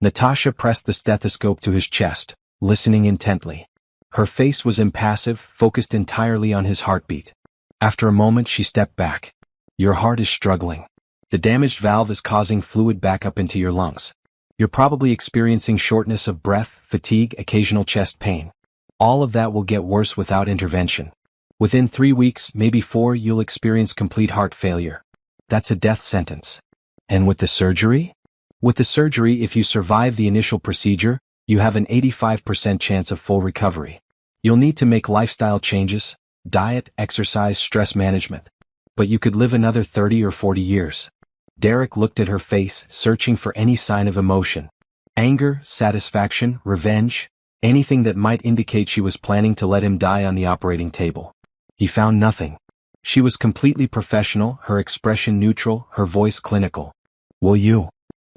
A: Natasha pressed the stethoscope to his chest, listening intently. Her face was impassive, focused entirely on his heartbeat. After a moment she stepped back. Your heart is struggling. The damaged valve is causing fluid backup into your lungs. You're probably experiencing shortness of breath, fatigue, occasional chest pain. All of that will get worse without intervention. Within 3 weeks, maybe 4, you'll experience complete heart failure. That's a death sentence. And with the surgery? With the surgery, if you survive the initial procedure, you have an 85% chance of full recovery. You'll need to make lifestyle changes, diet, exercise, stress management. But you could live another 30 or 40 years. Derek looked at her face, searching for any sign of emotion. Anger, satisfaction, revenge, anything that might indicate she was planning to let him die on the operating table. He found nothing. She was completely professional, her expression neutral, her voice clinical. Will you?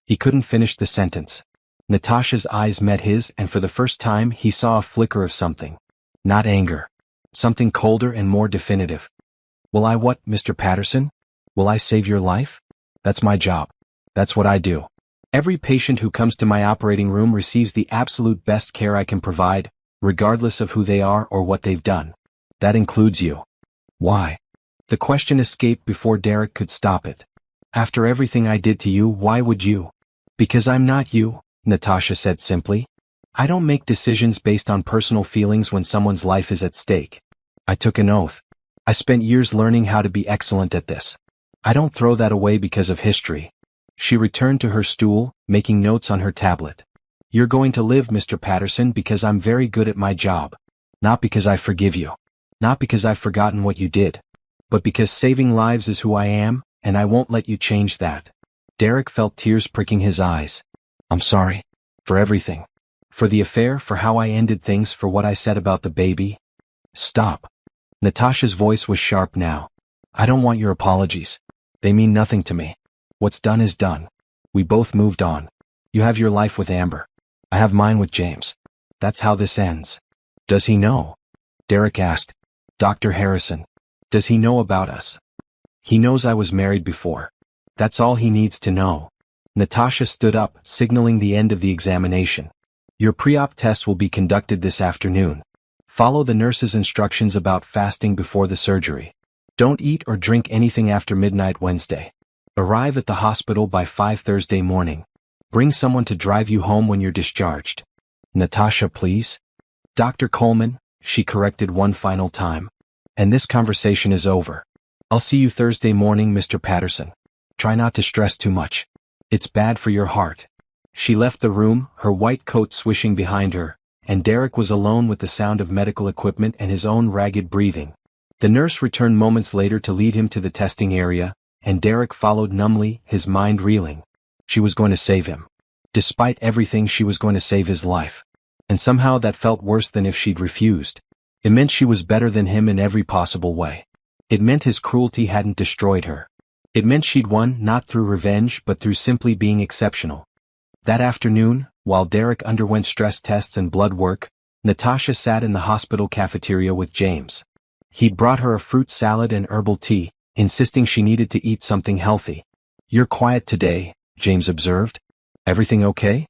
A: He couldn't finish the sentence. Natasha's eyes met his, and for the first time he saw a flicker of something. Not anger. Something colder and more definitive. Will I what, Mr. Patterson? Will I save your life? That's my job. That's what I do. Every patient who comes to my operating room receives the absolute best care I can provide, regardless of who they are or what they've done. That includes you. Why? The question escaped before Derek could stop it. After everything I did to you, why would you? Because I'm not you, Natasha said simply. I don't make decisions based on personal feelings when someone's life is at stake. I took an oath. I spent years learning how to be excellent at this. I don't throw that away because of history. She returned to her stool, making notes on her tablet. You're going to live, Mr. Patterson, because I'm very good at my job. Not because I forgive you. Not because I've forgotten what you did. But because saving lives is who I am, and I won't let you change that. Derek felt tears pricking his eyes. I'm sorry. For everything. For the affair, for how I ended things, for what I said about the baby. Stop. Natasha's voice was sharp now. I don't want your apologies. They mean nothing to me. What's done is done. We both moved on. You have your life with Amber. I have mine with James. That's how this ends. Does he know? Derek asked. Dr. Harrison. Does he know about us? He knows I was married before. That's all he needs to know. Natasha stood up, signaling the end of the examination. Your pre-op test will be conducted this afternoon. Follow the nurse's instructions about fasting before the surgery. Don't eat or drink anything after midnight Wednesday. Arrive at the hospital by 5 Thursday morning. Bring someone to drive you home when you're discharged. Natasha, please. Dr. Coleman, she corrected one final time. And this conversation is over. I'll see you Thursday morning, Mr. Patterson. Try not to stress too much. It's bad for your heart. She left the room, her white coat swishing behind her, and Derek was alone with the sound of medical equipment and his own ragged breathing. The nurse returned moments later to lead him to the testing area, and Derek followed numbly, his mind reeling. She was going to save him. Despite everything, she was going to save his life. And somehow that felt worse than if she'd refused. It meant she was better than him in every possible way. It meant his cruelty hadn't destroyed her. It meant she'd won not through revenge but through simply being exceptional. That afternoon, while Derek underwent stress tests and blood work, Natasha sat in the hospital cafeteria with James. He'd brought her a fruit salad and herbal tea, insisting she needed to eat something healthy. You're quiet today, James observed. Everything okay?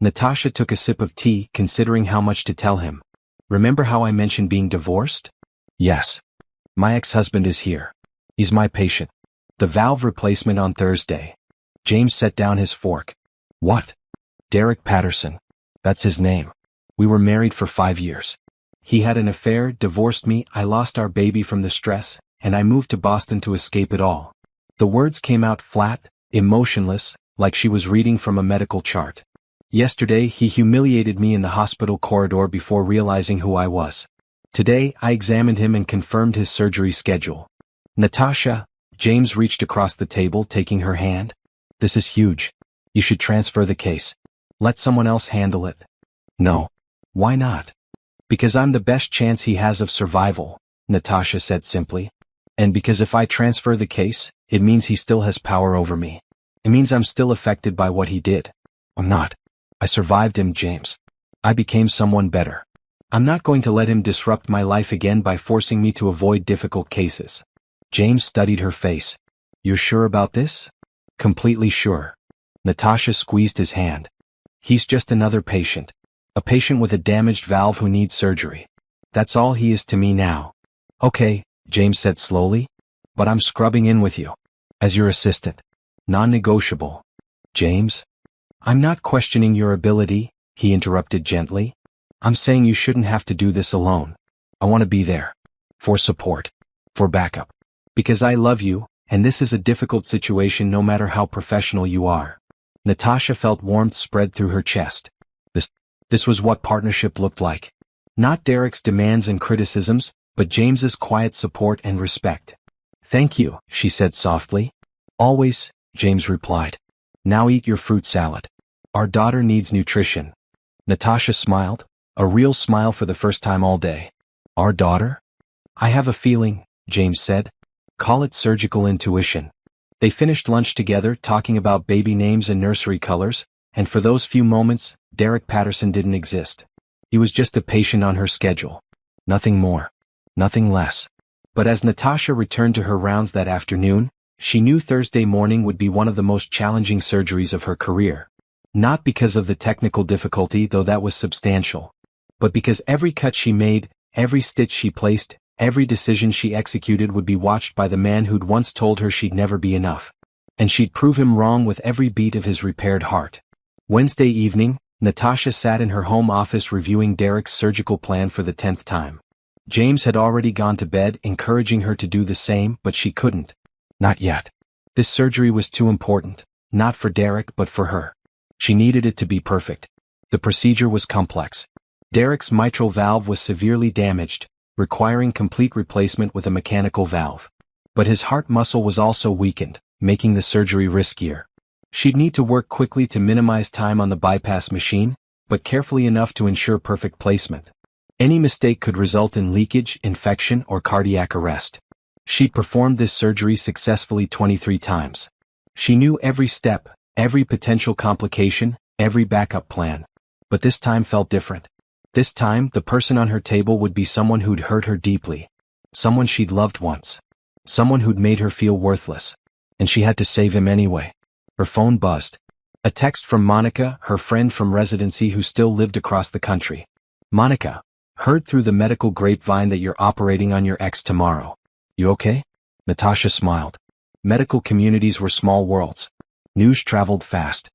A: Natasha took a sip of tea, considering how much to tell him. Remember how I mentioned being divorced? Yes. My ex-husband is here. He's my patient. The valve replacement on Thursday. James set down his fork. What? Derek Patterson. That's his name. We were married for 5 years. He had an affair, divorced me, I lost our baby from the stress, and I moved to Boston to escape it all. The words came out flat, emotionless, like she was reading from a medical chart. Yesterday, he humiliated me in the hospital corridor before realizing who I was. Today, I examined him and confirmed his surgery schedule. Natasha, James reached across the table, taking her hand. This is huge. You should transfer the case. Let someone else handle it. No. Why not? Because I'm the best chance he has of survival, Natasha said simply. And because if I transfer the case, it means he still has power over me. It means I'm still affected by what he did. I'm not. I survived him, James. I became someone better. I'm not going to let him disrupt my life again by forcing me to avoid difficult cases. James studied her face. You're sure about this? Completely sure. Natasha squeezed his hand. He's just another patient. A patient with a damaged valve who needs surgery. That's all he is to me now. Okay, James said slowly. But I'm scrubbing in with you. As your assistant. Non-negotiable. James? I'm not questioning your ability, he interrupted gently. I'm saying you shouldn't have to do this alone. I want to be there. For support. For backup. Because I love you, and this is a difficult situation no matter how professional you are. Natasha felt warmth spread through her chest. This was what partnership looked like. Not Derek's demands and criticisms, but James's quiet support and respect. Thank you, she said softly. Always, James replied. Now eat your fruit salad. Our daughter needs nutrition. Natasha smiled, a real smile for the first time all day. Our daughter? I have a feeling, James said. Call it surgical intuition. They finished lunch together, talking about baby names and nursery colors, and for those few moments, Derek Patterson didn't exist. He was just a patient on her schedule. Nothing more. Nothing less. But as Natasha returned to her rounds that afternoon, she knew Thursday morning would be one of the most challenging surgeries of her career. Not because of the technical difficulty, though that was substantial, but because every cut she made, every stitch she placed, every decision she executed would be watched by the man who'd once told her she'd never be enough. And she'd prove him wrong with every beat of his repaired heart. Wednesday evening, Natasha sat in her home office reviewing Derek's surgical plan for the 10th time. James had already gone to bed, encouraging her to do the same, but she couldn't. Not yet. This surgery was too important, not for Derek but for her. She needed it to be perfect. The procedure was complex. Derek's mitral valve was severely damaged, requiring complete replacement with a mechanical valve. But his heart muscle was also weakened, making the surgery riskier. She'd need to work quickly to minimize time on the bypass machine, but carefully enough to ensure perfect placement. Any mistake could result in leakage, infection, or cardiac arrest. She'd performed this surgery successfully 23 times. She knew every step, every potential complication, every backup plan. But this time felt different. This time, the person on her table would be someone who'd hurt her deeply. Someone she'd loved once. Someone who'd made her feel worthless. And she had to save him anyway. Her phone buzzed. A text from Monica, her friend from residency who still lived across the country. Monica, heard through the medical grapevine that you're operating on your ex tomorrow. You okay? Natasha smiled. Medical communities were small worlds. News traveled fast.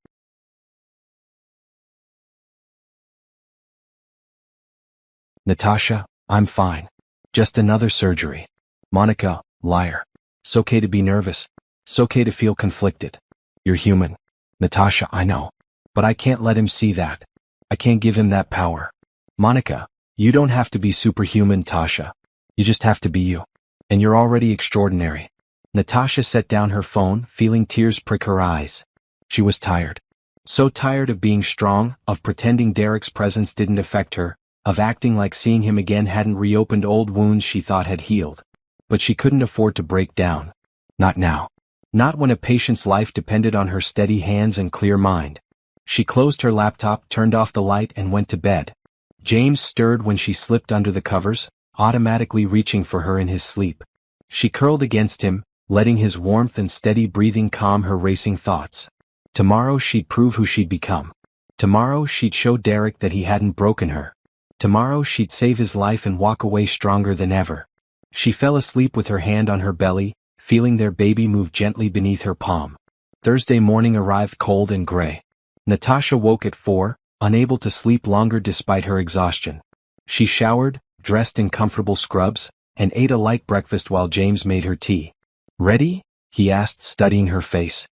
A: Natasha, I'm fine. Just another surgery. Monica, liar. It's okay to be nervous. It's okay to feel conflicted. You're human. Natasha, I know. But I can't let him see that. I can't give him that power. Monica, you don't have to be superhuman, Tasha. You just have to be you. And you're already extraordinary. Natasha set down her phone, feeling tears prick her eyes. She was tired. So tired of being strong, of pretending Derek's presence didn't affect her, of acting like seeing him again hadn't reopened old wounds she thought had healed. But she couldn't afford to break down. Not now. Not when a patient's life depended on her steady hands and clear mind. She closed her laptop, turned off the light, and went to bed. James stirred when she slipped under the covers, automatically reaching for her in his sleep. She curled against him, letting his warmth and steady breathing calm her racing thoughts. Tomorrow she'd prove who she'd become. Tomorrow she'd show Derek that he hadn't broken her. Tomorrow she'd save his life and walk away stronger than ever. She fell asleep with her hand on her belly, feeling their baby move gently beneath her palm. Thursday morning arrived cold and gray. Natasha woke at 4, unable to sleep longer despite her exhaustion. She showered, dressed in comfortable scrubs, and ate a light breakfast while James made her tea. Ready? He asked, studying her face.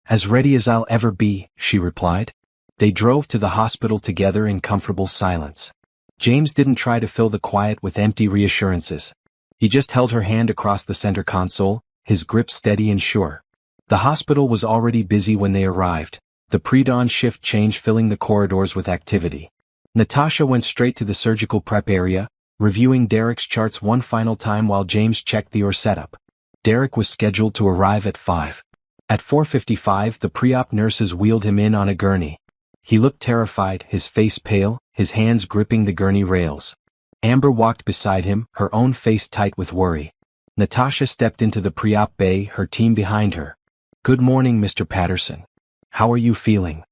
A: As ready as I'll ever be, she replied. They drove to the hospital together in comfortable silence. James didn't try to fill the quiet with empty reassurances. He just held her hand across the center console, his grip steady and sure. The hospital was already busy when they arrived, the pre-dawn shift change filling the corridors with activity. Natasha went straight to the surgical prep area, reviewing Derek's charts one final time while James checked the OR setup. Derek was scheduled to arrive at 5. At 4:55, the pre-op nurses wheeled him in on a gurney. He looked terrified, his face pale, his hands gripping the gurney rails. Amber walked beside him, her own face tight with worry. Natasha stepped into the pre-op bay, her team behind her. "Good morning, Mr. Patterson. How are you feeling?"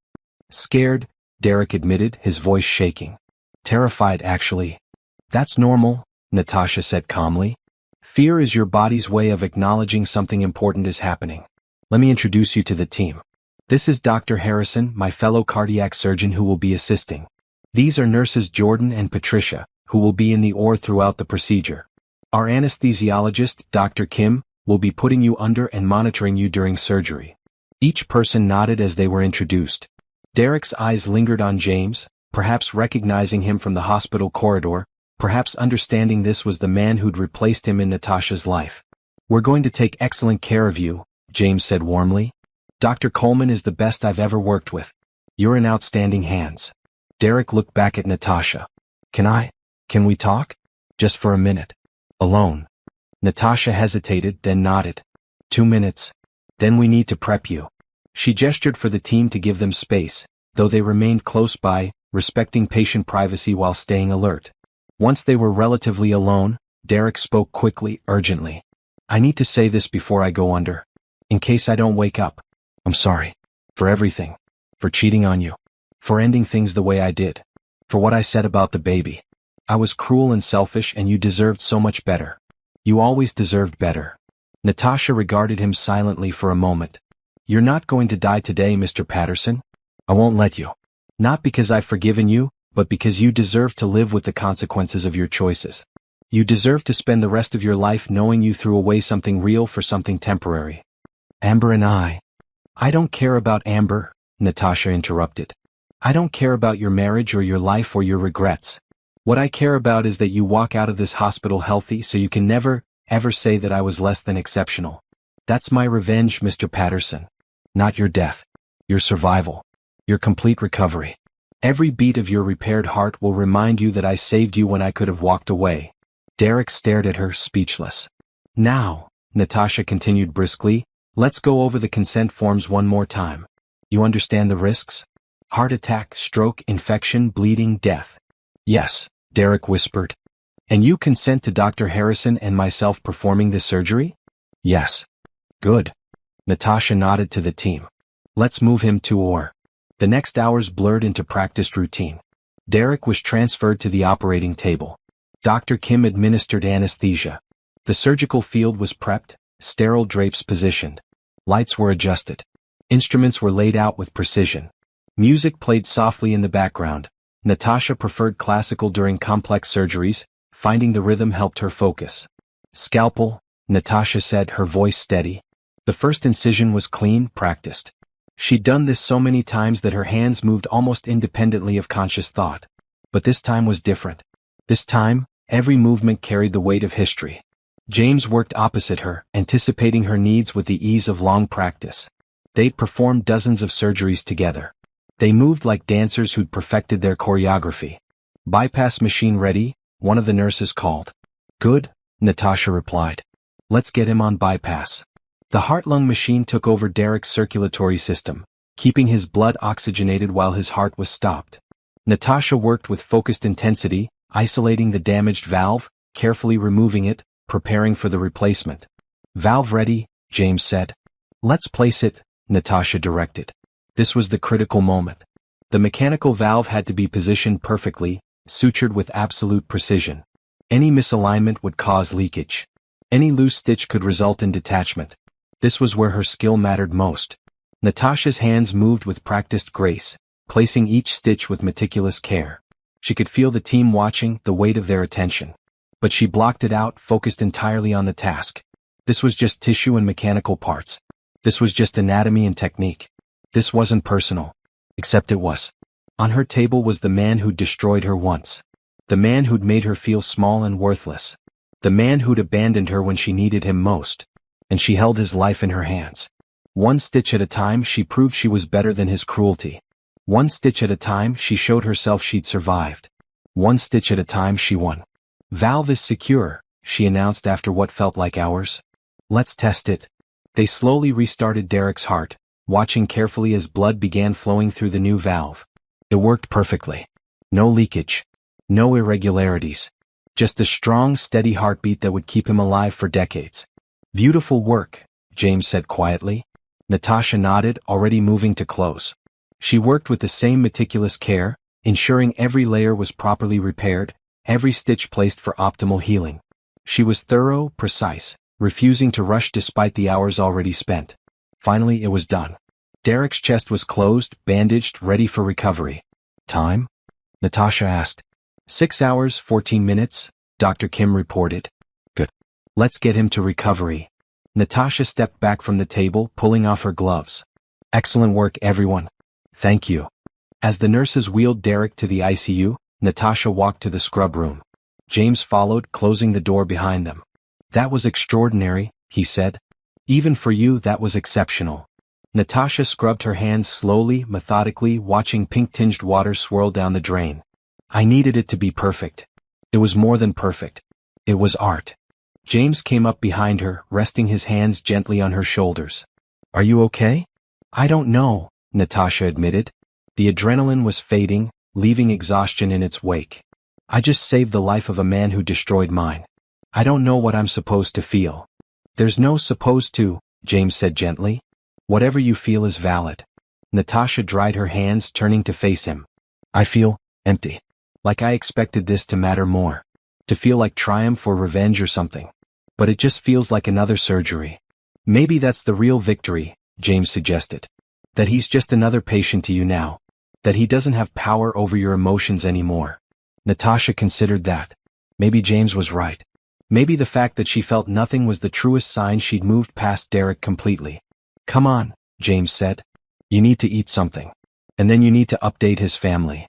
A: "Scared," Derek admitted, his voice shaking. "Terrified, actually." "That's normal," Natasha said calmly. "Fear is your body's way of acknowledging something important is happening. Let me introduce you to the team. This is Dr. Harrison, my fellow cardiac surgeon who will be assisting. These are nurses Jordan and Patricia, who will be in the OR throughout the procedure. Our anesthesiologist, Dr. Kim, will be putting you under and monitoring you during surgery." Each person nodded as they were introduced. Derek's eyes lingered on James, perhaps recognizing him from the hospital corridor, perhaps understanding this was the man who'd replaced him in Natasha's life. "We're going to take excellent care of you," James said warmly. "Dr. Coleman is the best I've ever worked with. You're in outstanding hands." Derek looked back at Natasha. Can we talk? Just for a minute. Alone." Natasha hesitated, then nodded. 2 minutes. Then we need to prep you." She gestured for the team to give them space, though they remained close by, respecting patient privacy while staying alert. Once they were relatively alone, Derek spoke quickly, urgently. "I need to say this before I go under. In case I don't wake up. I'm sorry. For everything. For cheating on you. For ending things the way I did. For what I said about the baby. I was cruel and selfish and you deserved so much better. You always deserved better." Natasha regarded him silently for a moment. "You're not going to die today, Mr. Patterson. I won't let you. Not because I've forgiven you, but because you deserve to live with the consequences of your choices. You deserve to spend the rest of your life knowing you threw away something real for something temporary." "Amber and I don't care about Amber," Natasha interrupted. "I don't care about your marriage or your life or your regrets. What I care about is that you walk out of this hospital healthy so you can never, ever say that I was less than exceptional. That's my revenge, Mr. Patterson. Not your death. Your survival. Your complete recovery. Every beat of your repaired heart will remind you that I saved you when I could have walked away." Derek stared at her, speechless. "Now," Natasha continued briskly, "let's go over the consent forms one more time. You understand the risks? Heart attack, stroke, infection, bleeding, death." "Yes," Derek whispered. "And you consent to Dr. Harrison and myself performing this surgery?" "Yes." "Good." Natasha nodded to the team. "Let's move him to OR." The next hours blurred into practiced routine. Derek was transferred to the operating table. Dr. Kim administered anesthesia. The surgical field was prepped, sterile drapes positioned. Lights were adjusted. Instruments were laid out with precision. Music played softly in the background. Natasha preferred classical during complex surgeries, finding the rhythm helped her focus. "Scalpel," Natasha said, her voice steady. The first incision was clean, practiced. She'd done this so many times that her hands moved almost independently of conscious thought. But this time was different. This time, every movement carried the weight of history. James worked opposite her, anticipating her needs with the ease of long practice. They'd performed dozens of surgeries together. They moved like dancers who'd perfected their choreography. "Bypass machine ready," one of the nurses called. "Good," Natasha replied. "Let's get him on bypass." The heart-lung machine took over Derek's circulatory system, keeping his blood oxygenated while his heart was stopped. Natasha worked with focused intensity, isolating the damaged valve, carefully removing it, preparing for the replacement. "Valve ready," James said. "Let's place it," Natasha directed. This was the critical moment. The mechanical valve had to be positioned perfectly, sutured with absolute precision. Any misalignment would cause leakage. Any loose stitch could result in detachment. This was where her skill mattered most. Natasha's hands moved with practiced grace, placing each stitch with meticulous care. She could feel the team watching, the weight of their attention. But she blocked it out, focused entirely on the task. This was just tissue and mechanical parts. This was just anatomy and technique. This wasn't personal. Except it was. On her table was the man who'd destroyed her once. The man who'd made her feel small and worthless. The man who'd abandoned her when she needed him most. And she held his life in her hands. One stitch at a time she proved she was better than his cruelty. One stitch at a time she showed herself she'd survived. One stitch at a time she won. "Valve is secure," she announced after what felt like hours. "Let's test it." They slowly restarted Derek's heart, watching carefully as blood began flowing through the new valve. It worked perfectly. No leakage. No irregularities. Just a strong, steady heartbeat that would keep him alive for decades. "Beautiful work," James said quietly. Natasha nodded, already moving to close. She worked with the same meticulous care, ensuring every layer was properly repaired, every stitch placed for optimal healing. She was thorough, precise, refusing to rush despite the hours already spent. Finally, it was done. Derek's chest was closed, bandaged, ready for recovery. "Time?" Natasha asked. 6 hours, 14 minutes, Dr. Kim reported. "Good. Let's get him to recovery." Natasha stepped back from the table, pulling off her gloves. "Excellent work, everyone. Thank you." As the nurses wheeled Derek to the ICU, Natasha walked to the scrub room. James followed, closing the door behind them. "That was extraordinary," he said. "Even for you, that was exceptional." Natasha scrubbed her hands slowly, methodically, watching pink-tinged water swirl down the drain. "I needed it to be perfect. It was more than perfect. It was art." James came up behind her, resting his hands gently on her shoulders. "Are you okay?" "I don't know," Natasha admitted. The adrenaline was fading, leaving exhaustion in its wake. "I just saved the life of a man who destroyed mine. I don't know what I'm supposed to feel." "There's no supposed to," James said gently. "Whatever you feel is valid." Natasha dried her hands, turning to face him. "I feel empty. Like I expected this to matter more. To feel like triumph or revenge or something. But it just feels like another surgery." "Maybe that's the real victory," James suggested. "That he's just another patient to you now. That he doesn't have power over your emotions anymore." Natasha considered that. Maybe James was right. Maybe the fact that she felt nothing was the truest sign she'd moved past Derek completely. "Come on," James said. "You need to eat something. And then you need to update his family."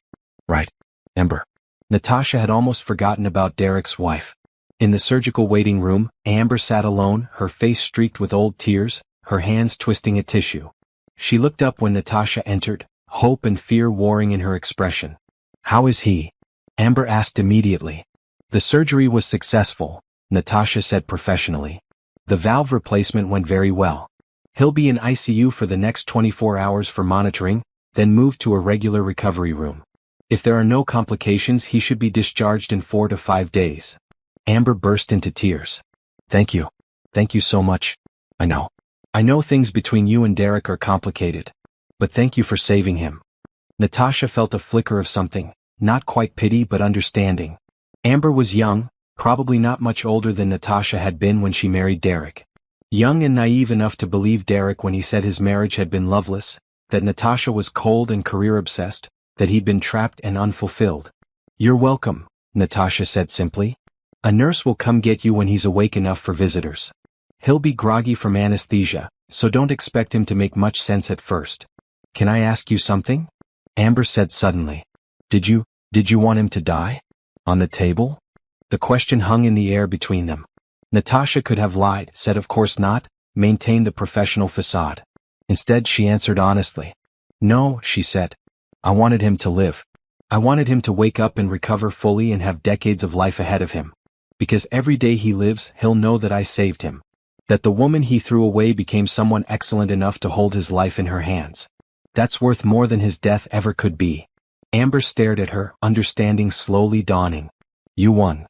A: "Right, Amber." Natasha had almost forgotten about Derek's wife. In the surgical waiting room, Amber sat alone, her face streaked with old tears, her hands twisting a tissue. She looked up when Natasha entered, hope and fear warring in her expression. "How is he?" Amber asked immediately. "The surgery was successful," Natasha said professionally. "The valve replacement went very well. He'll be in ICU for the next 24 hours for monitoring, then moved to a regular recovery room. If there are no complications, he should be discharged in 4 to 5 days." Amber burst into tears. "Thank you. Thank you so much. I know. I know things between you and Derek are complicated. But thank you for saving him." Natasha felt a flicker of something, not quite pity but understanding. Amber was young, probably not much older than Natasha had been when she married Derek. Young and naive enough to believe Derek when he said his marriage had been loveless, that Natasha was cold and career-obsessed, that he'd been trapped and unfulfilled. "You're welcome," Natasha said simply. "A nurse will come get you when he's awake enough for visitors. He'll be groggy from anesthesia, so don't expect him to make much sense at first." "Can I ask you something?" Amber said suddenly. Did you want him to die? On the table?" The question hung in the air between them. Natasha could have lied, said of course not, maintained the professional facade. Instead she answered honestly. "No," she said. "I wanted him to live. I wanted him to wake up and recover fully and have decades of life ahead of him. Because every day he lives, he'll know that I saved him. That the woman he threw away became someone excellent enough to hold his life in her hands. That's worth more than his death ever could be." Amber stared at her, understanding slowly dawning. "You won."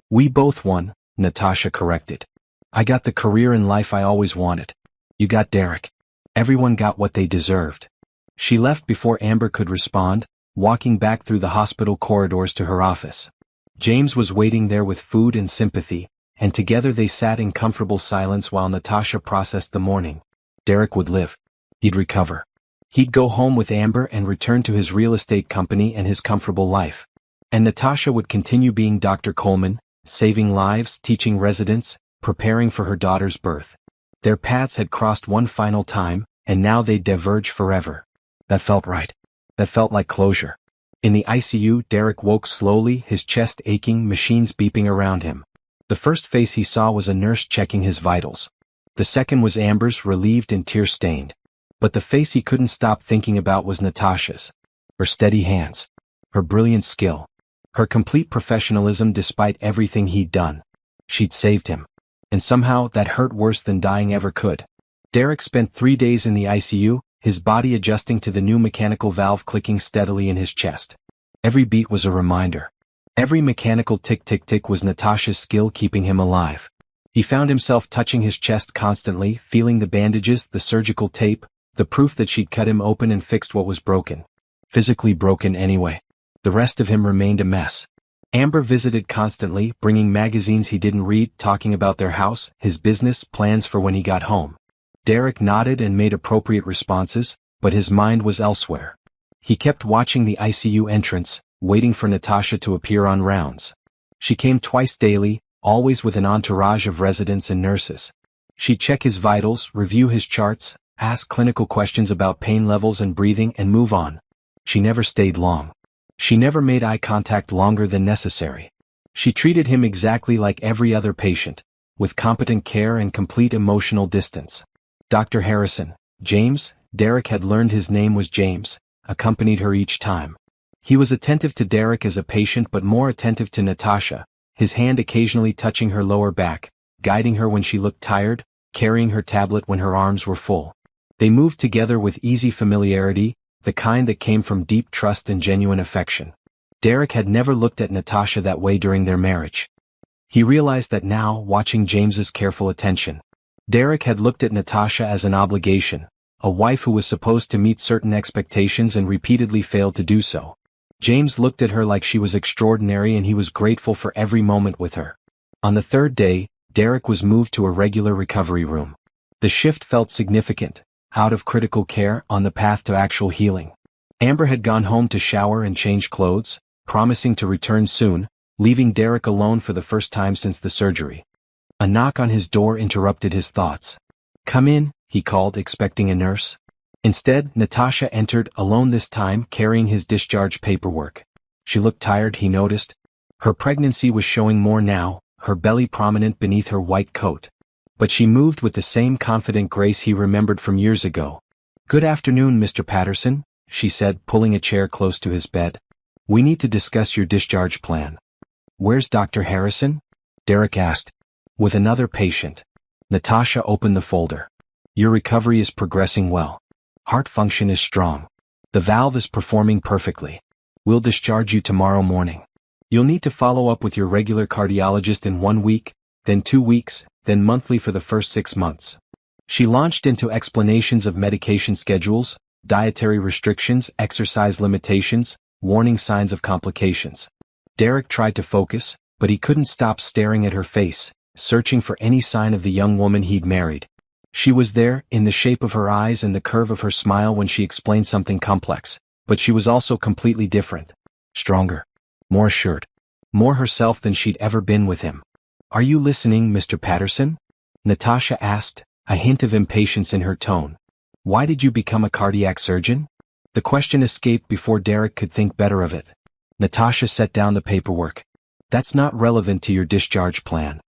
A: "We both won," Natasha corrected. "I got the career and life I always wanted. You got Derek. Everyone got what they deserved." She left before Amber could respond, walking back through the hospital corridors to her office. James was waiting there with food and sympathy, and together they sat in comfortable silence while Natasha processed the morning. Derek would live. He'd recover. He'd go home with Amber and return to his real estate company and his comfortable life. And Natasha would continue being Dr. Coleman, saving lives, teaching residents, preparing for her daughter's birth. Their paths had crossed one final time, and now they'd diverge forever. That felt right. That felt like closure. In the ICU, Derek woke slowly, his chest aching, machines beeping around him. The first face he saw was a nurse checking his vitals. The second was Amber's, relieved and tear-stained. But the face he couldn't stop thinking about was Natasha's. Her steady hands. Her brilliant skill. Her complete professionalism despite everything he'd done. She'd saved him. And somehow, that hurt worse than dying ever could. Derek spent 3 days in the ICU, his body adjusting to the new mechanical valve clicking steadily in his chest. Every beat was a reminder. Every mechanical tick-tick-tick was Natasha's skill keeping him alive. He found himself touching his chest constantly, feeling the bandages, the surgical tape, the proof that she'd cut him open and fixed what was broken. Physically broken anyway. The rest of him remained a mess. Amber visited constantly, bringing magazines he didn't read, talking about their house, his business, plans for when he got home. Derek nodded and made appropriate responses, but his mind was elsewhere. He kept watching the ICU entrance, waiting for Natasha to appear on rounds. She came twice daily, always with an entourage of residents and nurses. She'd check his vitals, review his charts, ask clinical questions about pain levels and breathing, and move on. She never stayed long. She never made eye contact longer than necessary. She treated him exactly like every other patient, with competent care and complete emotional distance. Dr. Harrison, James, Derek had learned his name was James, accompanied her each time. He was attentive to Derek as a patient but more attentive to Natasha, his hand occasionally touching her lower back, guiding her when she looked tired, carrying her tablet when her arms were full. They moved together with easy familiarity, the kind that came from deep trust and genuine affection. Derek had never looked at Natasha that way during their marriage. He realized that now, watching James's careful attention. Derek had looked at Natasha as an obligation, a wife who was supposed to meet certain expectations and repeatedly failed to do so. James looked at her like she was extraordinary and he was grateful for every moment with her. On the third day, Derek was moved to a regular recovery room. The shift felt significant, out of critical care, on the path to actual healing. Amber had gone home to shower and change clothes, promising to return soon, leaving Derek alone for the first time since the surgery. A knock on his door interrupted his thoughts. "Come in," he called, expecting a nurse. Instead, Natasha entered, alone this time, carrying his discharge paperwork. She looked tired, he noticed. Her pregnancy was showing more now, her belly prominent beneath her white coat. But she moved with the same confident grace he remembered from years ago. "Good afternoon, Mr. Patterson," she said, pulling a chair close to his bed. "We need to discuss your discharge plan." "Where's Dr. Harrison?" Derek asked. "With another patient." Natasha opened the folder. "Your recovery is progressing well. Heart function is strong. The valve is performing perfectly. We'll discharge you tomorrow morning. You'll need to follow up with your regular cardiologist in 1 week, then 2 weeks, then monthly for the first 6 months." She launched into explanations of medication schedules, dietary restrictions, exercise limitations, warning signs of complications. Derek tried to focus, but he couldn't stop staring at her face, searching for any sign of the young woman he'd married. She was there, in the shape of her eyes and the curve of her smile when she explained something complex, but she was also completely different. Stronger. More assured. More herself than she'd ever been with him. "Are you listening, Mr. Patterson?" Natasha asked, a hint of impatience in her tone. "Why did you become a cardiac surgeon?" The question escaped before Derek could think better of it. Natasha set down the paperwork. "That's not relevant to your discharge plan.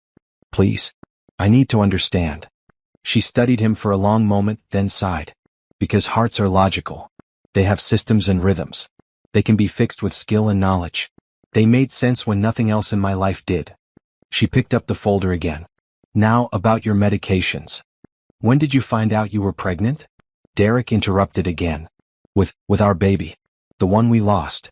A: Please. I need to understand." She studied him for a long moment, then sighed. "Because hearts are logical. They have systems and rhythms. They can be fixed with skill and knowledge. They made sense when nothing else in my life did." She picked up the folder again. "Now, about your medications. When did you find out you were pregnant?" Derek interrupted again. With our baby. The one we lost."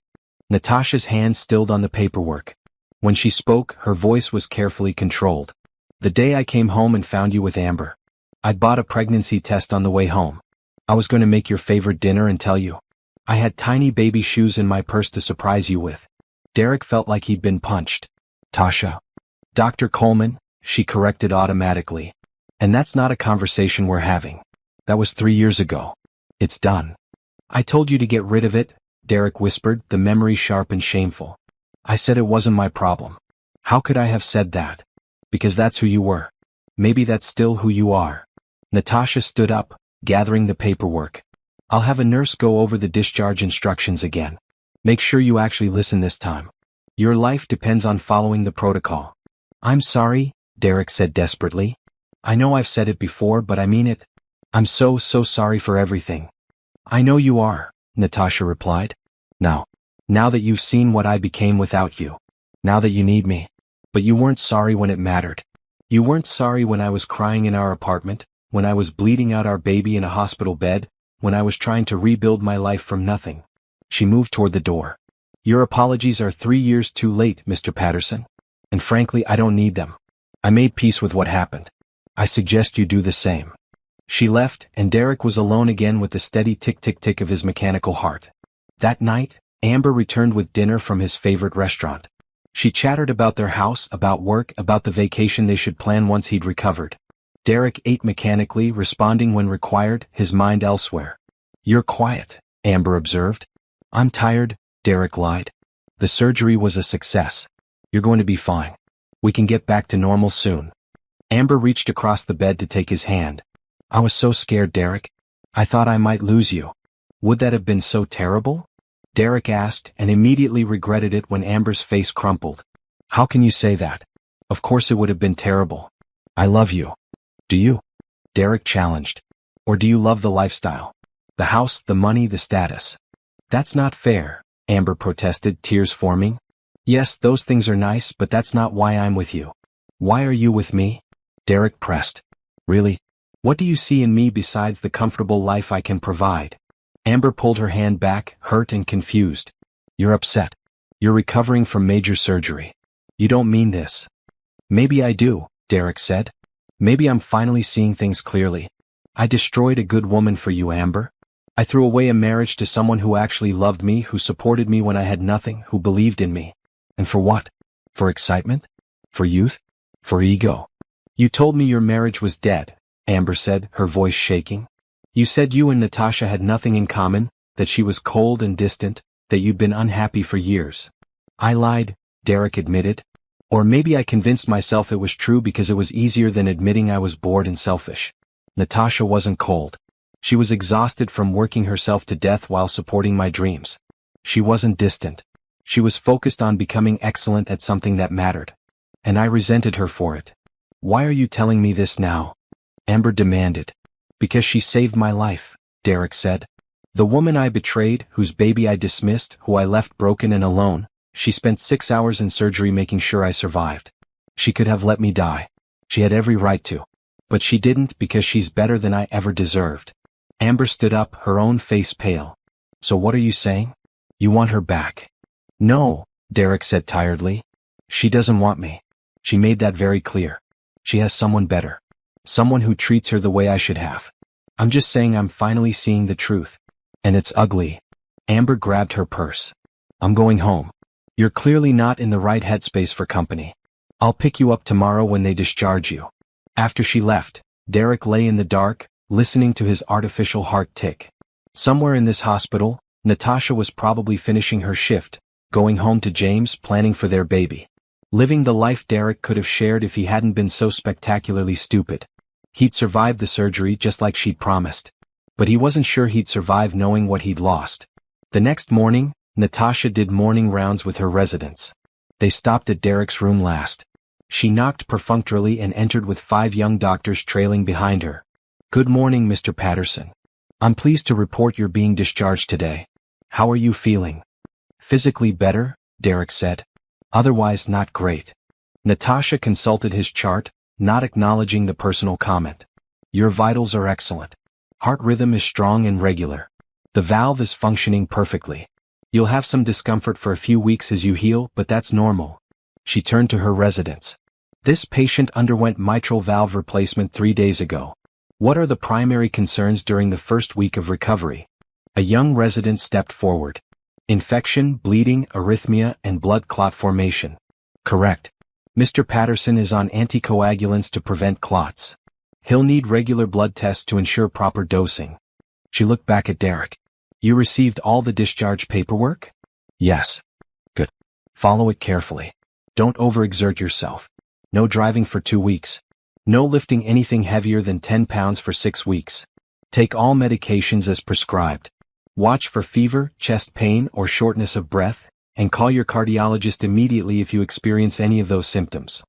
A: Natasha's hand stilled on the paperwork. When she spoke, her voice was carefully controlled. "The day I came home and found you with Amber. I'd bought a pregnancy test on the way home. I was going to make your favorite dinner and tell you. I had tiny baby shoes in my purse to surprise you with." Derek felt like he'd been punched. "Tasha. Dr. Coleman," she corrected automatically. "And that's not a conversation we're having. That was 3 years ago. It's done." "I told you to get rid of it," Derek whispered, the memory sharp and shameful. "I said it wasn't my problem." "How could I have said that?" "Because that's who you were. Maybe that's still who you are." Natasha stood up, gathering the paperwork. I'll have a nurse go over the discharge instructions again. Make sure you actually listen this time. Your life depends on following the protocol. I'm sorry, Derek said desperately. I know I've said it before, but I mean it. I'm so sorry for everything. I know you are, Natasha replied. Now that you've seen what I became without you. Now that you need me. But you weren't sorry when it mattered. You weren't sorry when I was crying in our apartment, when I was bleeding out our baby in a hospital bed, when I was trying to rebuild my life from nothing. She moved toward the door. Your apologies are 3 years too late, Mr. Patterson. And frankly, I don't need them. I made peace with what happened. I suggest you do the same. She left, and Derek was alone again with the steady tick-tick-tick of his mechanical heart. That night, Amber returned with dinner from his favorite restaurant. She chattered about their house, about work, about the vacation they should plan once he'd recovered. Derek ate mechanically, responding when required, his mind elsewhere. You're quiet, Amber observed. I'm tired, Derek lied. The surgery was a success. You're going to be fine. We can get back to normal soon. Amber reached across the bed to take his hand. I was so scared, Derek. I thought I might lose you. Would that have been so terrible? Derek asked, and immediately regretted it when Amber's face crumpled. How can you say that? Of course it would have been terrible. I love you. Do you? Derek challenged. Or do you love the lifestyle? The house, the money, the status? That's not fair, Amber protested, tears forming. Yes, those things are nice, but that's not why I'm with you. Why are you with me? Derek pressed. Really? What do you see in me besides the comfortable life I can provide? Amber pulled her hand back, hurt and confused. You're upset. You're recovering from major surgery. You don't mean this. Maybe I do, Derek said. Maybe I'm finally seeing things clearly. I destroyed a good woman for you, Amber. I threw away a marriage to someone who actually loved me, who supported me when I had nothing, who believed in me. And for what? For excitement? For youth? For ego? You told me your marriage was dead, Amber said, her voice shaking. You said you and Natasha had nothing in common, that she was cold and distant, that you'd been unhappy for years. I lied, Derek admitted. Or maybe I convinced myself it was true because it was easier than admitting I was bored and selfish. Natasha wasn't cold. She was exhausted from working herself to death while supporting my dreams. She wasn't distant. She was focused on becoming excellent at something that mattered. And I resented her for it. Why are you telling me this now? Amber demanded. Because she saved my life, Derek said. The woman I betrayed, whose baby I dismissed, who I left broken and alone, she spent 6 hours in surgery making sure I survived. She could have let me die. She had every right to. But she didn't because she's better than I ever deserved. Amber stood up, her own face pale. So what are you saying? You want her back? No, Derek said tiredly. She doesn't want me. She made that very clear. She has someone better. Someone who treats her the way I should have. I'm just saying I'm finally seeing the truth. And it's ugly. Amber grabbed her purse. I'm going home. You're clearly not in the right headspace for company. I'll pick you up tomorrow when they discharge you. After she left, Derek lay in the dark, listening to his artificial heart tick. Somewhere in this hospital, Natasha was probably finishing her shift, going home to James, planning for their baby. Living the life Derek could have shared if he hadn't been so spectacularly stupid. He'd survived the surgery just like she'd promised. But he wasn't sure he'd survive knowing what he'd lost. The next morning, Natasha did morning rounds with her residents. They stopped at Derek's room last. She knocked perfunctorily and entered with 5 young doctors trailing behind her. Good morning, Mr. Patterson. I'm pleased to report you're being discharged today. How are you feeling? Physically better, Derek said. Otherwise not great. Natasha consulted his chart, not acknowledging the personal comment. Your vitals are excellent. Heart rhythm is strong and regular. The valve is functioning perfectly. You'll have some discomfort for a few weeks as you heal, but that's normal. She turned to her residents. This patient underwent mitral valve replacement 3 days ago. What are the primary concerns during the first week of recovery? A young resident stepped forward. Infection, bleeding, arrhythmia, and blood clot formation. Correct. Mr. Patterson is on anticoagulants to prevent clots. He'll need regular blood tests to ensure proper dosing. She looked back at Derek. You received all the discharge paperwork? Yes. Good. Follow it carefully. Don't overexert yourself. No driving for 2 weeks. No lifting anything heavier than 10 pounds for 6 weeks. Take all medications as prescribed. Watch for fever, chest pain, or shortness of breath, and call your cardiologist immediately if you experience any of those symptoms.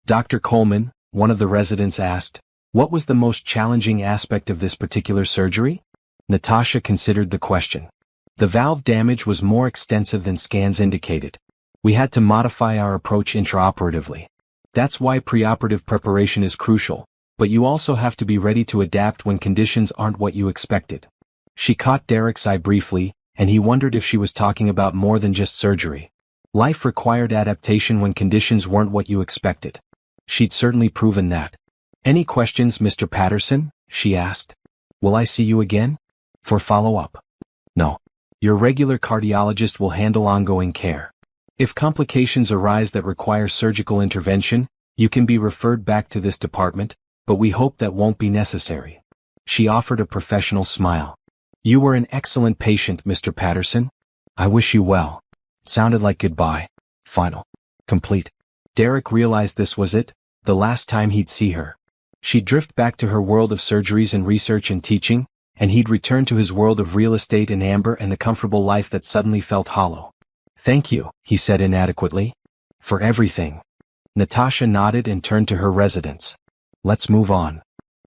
A: Dr. Coleman, one of the residents asked, what was the most challenging aspect of this particular surgery? Natasha considered the question. The valve damage was more extensive than scans indicated. We had to modify our approach intraoperatively. That's why preoperative preparation is crucial, but you also have to be ready to adapt when conditions aren't what you expected. She caught Derek's eye briefly, and he wondered if she was talking about more than just surgery. Life required adaptation when conditions weren't what you expected. She'd certainly proven that. Any questions, Mr. Patterson? She asked. Will I see you again? For follow-up? No. Your regular cardiologist will handle ongoing care. If complications arise that require surgical intervention, you can be referred back to this department, but we hope that won't be necessary. She offered a professional smile. You were an excellent patient, Mr. Patterson. I wish you well. Sounded like goodbye. Final. Complete. Derek realized this was it, the last time he'd see her. She'd drift back to her world of surgeries and research and teaching, and he'd return to his world of real estate and Amber and the comfortable life that suddenly felt hollow. Thank you, he said inadequately. For everything. Natasha nodded and turned to her residents. Let's move on.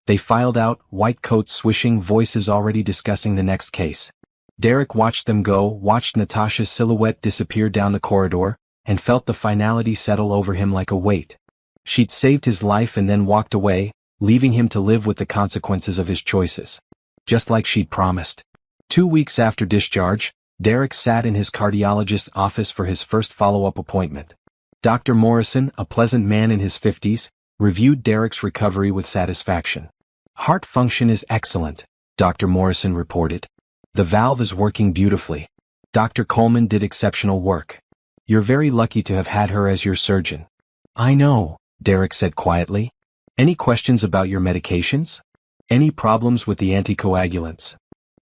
A: They filed out, white coats swishing, voices already discussing the next case. Derek watched them go, watched Natasha's silhouette disappear down the corridor, and felt the finality settle over him like a weight. She'd saved his life and then walked away, leaving him to live with the consequences of his choices. Just like she'd promised. 2 weeks after discharge, Derek sat in his cardiologist's office for his first follow-up appointment. Dr. Morrison, a pleasant man in his 50s, reviewed Derek's recovery with satisfaction. Heart function is excellent, Dr. Morrison reported. The valve is working beautifully. Dr. Coleman did exceptional work. You're very lucky to have had her as your surgeon. I know, Derek said quietly. Any questions about your medications? Any problems with the anticoagulants?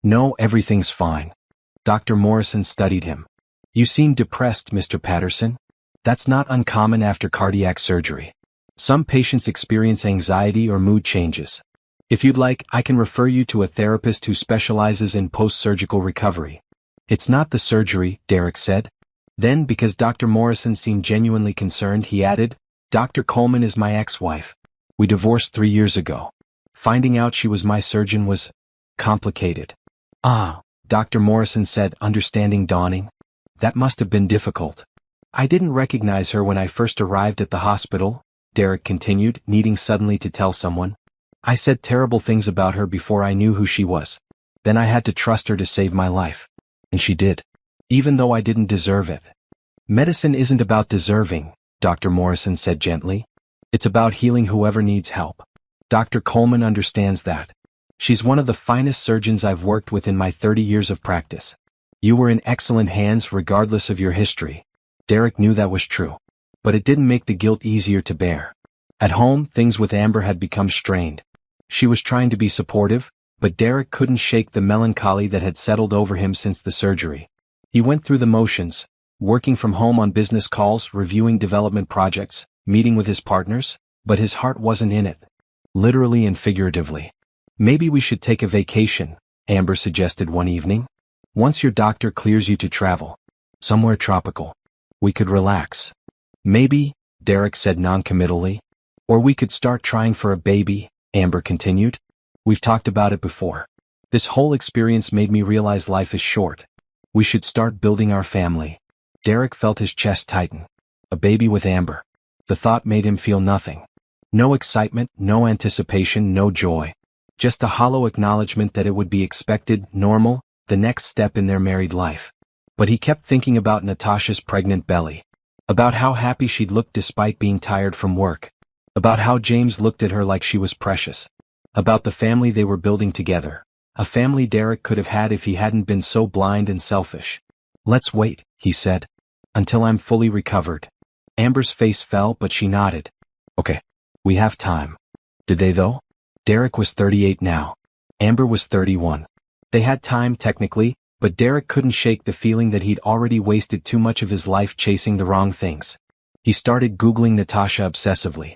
A: No, everything's fine. Dr. Morrison studied him. You seem depressed, Mr. Patterson. That's not uncommon after cardiac surgery. Some patients experience anxiety or mood changes. If you'd like, I can refer you to a therapist who specializes in post-surgical recovery. It's not the surgery, Derek said. Then, because Dr. Morrison seemed genuinely concerned, he added, Dr. Coleman is my ex-wife. We divorced 3 years ago. Finding out she was my surgeon was complicated. Ah, Dr. Morrison said, understanding dawning. That must have been difficult. I didn't recognize her when I first arrived at the hospital, Derek continued, needing suddenly to tell someone. I said terrible things about her before I knew who she was. Then I had to trust her to save my life. And she did. Even though I didn't deserve it. Medicine isn't about deserving, Dr. Morrison said gently. It's about healing whoever needs help. Dr. Coleman understands that. She's one of the finest surgeons I've worked with in my 30 years of practice. You were in excellent hands regardless of your history. Derek knew that was true. But it didn't make the guilt easier to bear. At home, things with Amber had become strained. She was trying to be supportive, but Derek couldn't shake the melancholy that had settled over him since the surgery. He went through the motions, working from home on business calls, reviewing development projects, meeting with his partners, but his heart wasn't in it. Literally and figuratively. Maybe we should take a vacation, Amber suggested one evening. Once your doctor clears you to travel. Somewhere tropical. We could relax. Maybe, Derek said noncommittally. Or we could start trying for a baby, Amber continued. We've talked about it before. This whole experience made me realize life is short. We should start building our family. Derek felt his chest tighten. A baby with Amber. The thought made him feel nothing. No excitement, no anticipation, no joy. Just a hollow acknowledgement that it would be expected, normal, the next step in their married life. But he kept thinking about Natasha's pregnant belly. About how happy she'd looked despite being tired from work. About how James looked at her like she was precious. About the family they were building together. A family Derek could have had if he hadn't been so blind and selfish. Let's wait, he said. Until I'm fully recovered. Amber's face fell, but she nodded. Okay. We have time. Did they though? Derek was 38 now. Amber was 31. They had time technically, but Derek couldn't shake the feeling that he'd already wasted too much of his life chasing the wrong things. He started Googling Natasha obsessively.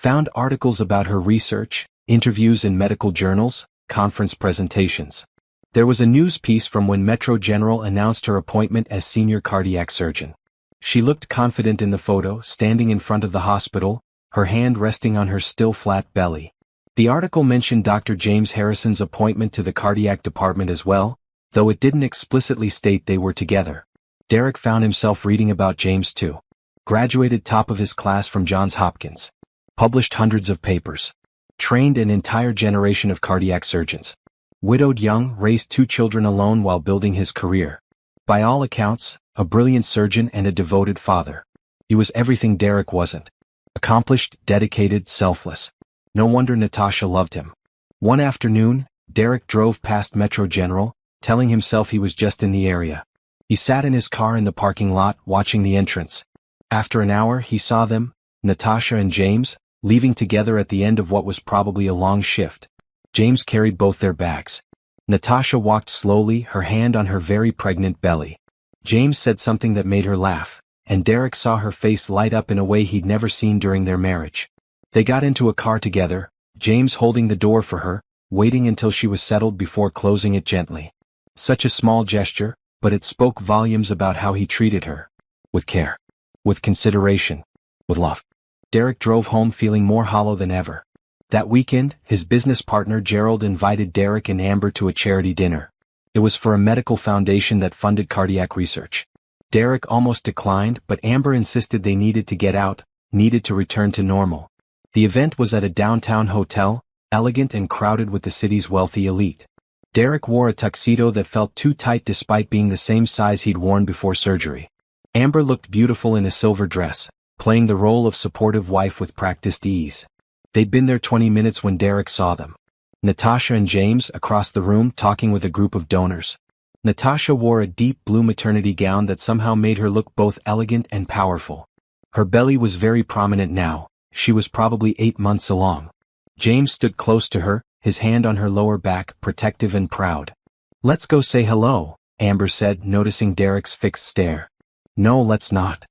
A: Found articles about her research, interviews in medical journals, conference presentations. There was a news piece from when Metro General announced her appointment as senior cardiac surgeon. She looked confident in the photo, standing in front of the hospital, her hand resting on her still flat belly. The article mentioned Dr. James Harrison's appointment to the cardiac department as well, though it didn't explicitly state they were together. Derek found himself reading about James too. Graduated top of his class from Johns Hopkins. Published hundreds of papers. Trained an entire generation of cardiac surgeons. Widowed young, raised 2 children alone while building his career. By all accounts, a brilliant surgeon and a devoted father. He was everything Derek wasn't. Accomplished, dedicated, selfless. No wonder Natasha loved him. One afternoon, Derek drove past Metro General, telling himself he was just in the area. He sat in his car in the parking lot, watching the entrance. After an hour, he saw them, Natasha and James, leaving together at the end of what was probably a long shift. James carried both their bags. Natasha walked slowly, her hand on her very pregnant belly. James said something that made her laugh, and Derek saw her face light up in a way he'd never seen during their marriage. They got into a car together, James holding the door for her, waiting until she was settled before closing it gently. Such a small gesture, but it spoke volumes about how he treated her. With care. With consideration. With love. Derek drove home feeling more hollow than ever. That weekend, his business partner Gerald invited Derek and Amber to a charity dinner. It was for a medical foundation that funded cardiac research. Derek almost declined, but Amber insisted they needed to get out, needed to return to normal. The event was at a downtown hotel, elegant and crowded with the city's wealthy elite. Derek wore a tuxedo that felt too tight despite being the same size he'd worn before surgery. Amber looked beautiful in a silver dress, playing the role of supportive wife with practiced ease. They'd been there 20 minutes when Derek saw them. Natasha and James across the room talking with a group of donors. Natasha wore a deep blue maternity gown that somehow made her look both elegant and powerful. Her belly was very prominent now, she was probably 8 months along. James stood close to her, his hand on her lower back, protective and proud. "Let's go say hello," Amber said, noticing Derek's fixed stare. "No, let's not."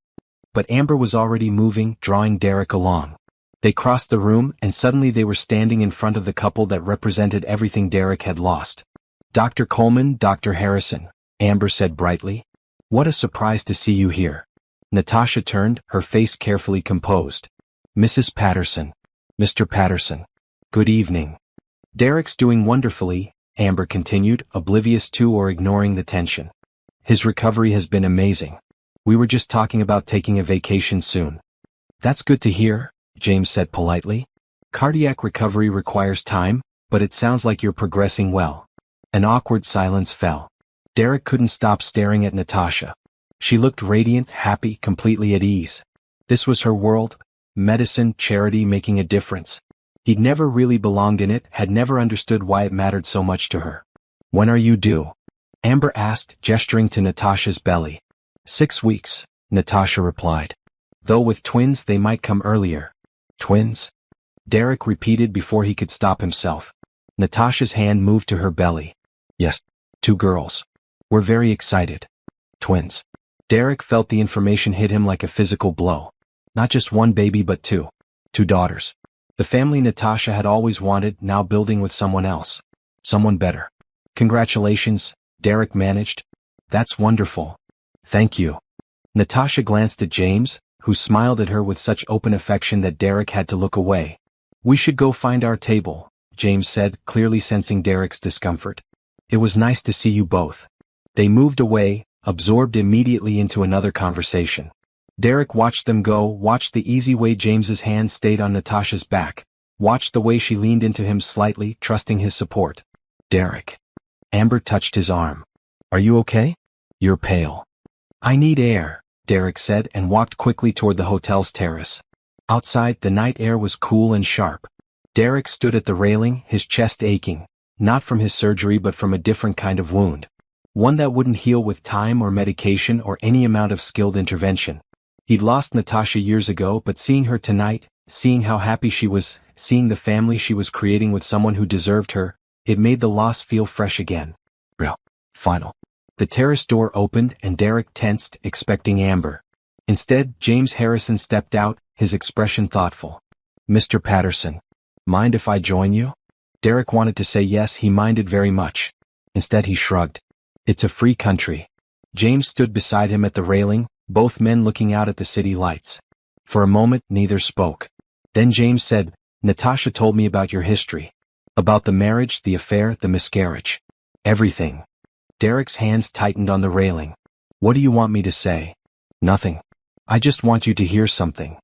A: But Amber was already moving, drawing Derek along. They crossed the room, and suddenly they were standing in front of the couple that represented everything Derek had lost. "Dr. Coleman, Dr. Harrison," Amber said brightly. "What a surprise to see you here." Natasha turned, her face carefully composed. "Mrs. Patterson. Mr. Patterson. Good evening." "Derek's doing wonderfully," Amber continued, oblivious to or ignoring the tension. "His recovery has been amazing. We were just talking about taking a vacation soon." "That's good to hear," James said politely. "Cardiac recovery requires time, but it sounds like you're progressing well." An awkward silence fell. Derek couldn't stop staring at Natasha. She looked radiant, happy, completely at ease. This was her world, medicine, charity making a difference. He'd never really belonged in it, had never understood why it mattered so much to her. "When are you due?" Amber asked, gesturing to Natasha's belly. 6 weeks, Natasha replied. "Though with twins they might come earlier." "Twins?" Derek repeated before he could stop himself. Natasha's hand moved to her belly. "Yes, 2 girls. We're very excited." "Twins." Derek felt the information hit him like a physical blow. Not just 1 baby but 2. 2 daughters. The family Natasha had always wanted, now building with someone else. Someone better. "Congratulations," Derek managed. "That's wonderful." "Thank you." Natasha glanced at James, who smiled at her with such open affection that Derek had to look away. "We should go find our table," James said, clearly sensing Derek's discomfort. "It was nice to see you both." They moved away, absorbed immediately into another conversation. Derek watched them go, watched the easy way James's hand stayed on Natasha's back, watched the way she leaned into him slightly, trusting his support. "Derek." Amber touched his arm. "Are you okay? You're pale." "I need air," Derek said and walked quickly toward the hotel's terrace. Outside, the night air was cool and sharp. Derek stood at the railing, his chest aching, not from his surgery but from a different kind of wound. One that wouldn't heal with time or medication or any amount of skilled intervention. He'd lost Natasha years ago, but seeing her tonight, seeing how happy she was, seeing the family she was creating with someone who deserved her, it made the loss feel fresh again. Real. Final. The terrace door opened and Derek tensed, expecting Amber. Instead, James Harrison stepped out, his expression thoughtful. Mr. Patterson, mind if I join you? Derek wanted to say yes, he minded very much. Instead he shrugged. It's a free country. James stood beside him at the railing, both men looking out at the city lights. For a moment neither spoke. Then James said, Natasha told me about your history. About the marriage, the affair, the miscarriage. Everything. Derek's hands tightened on the railing. What do you want me to say? Nothing. I just want you to hear something.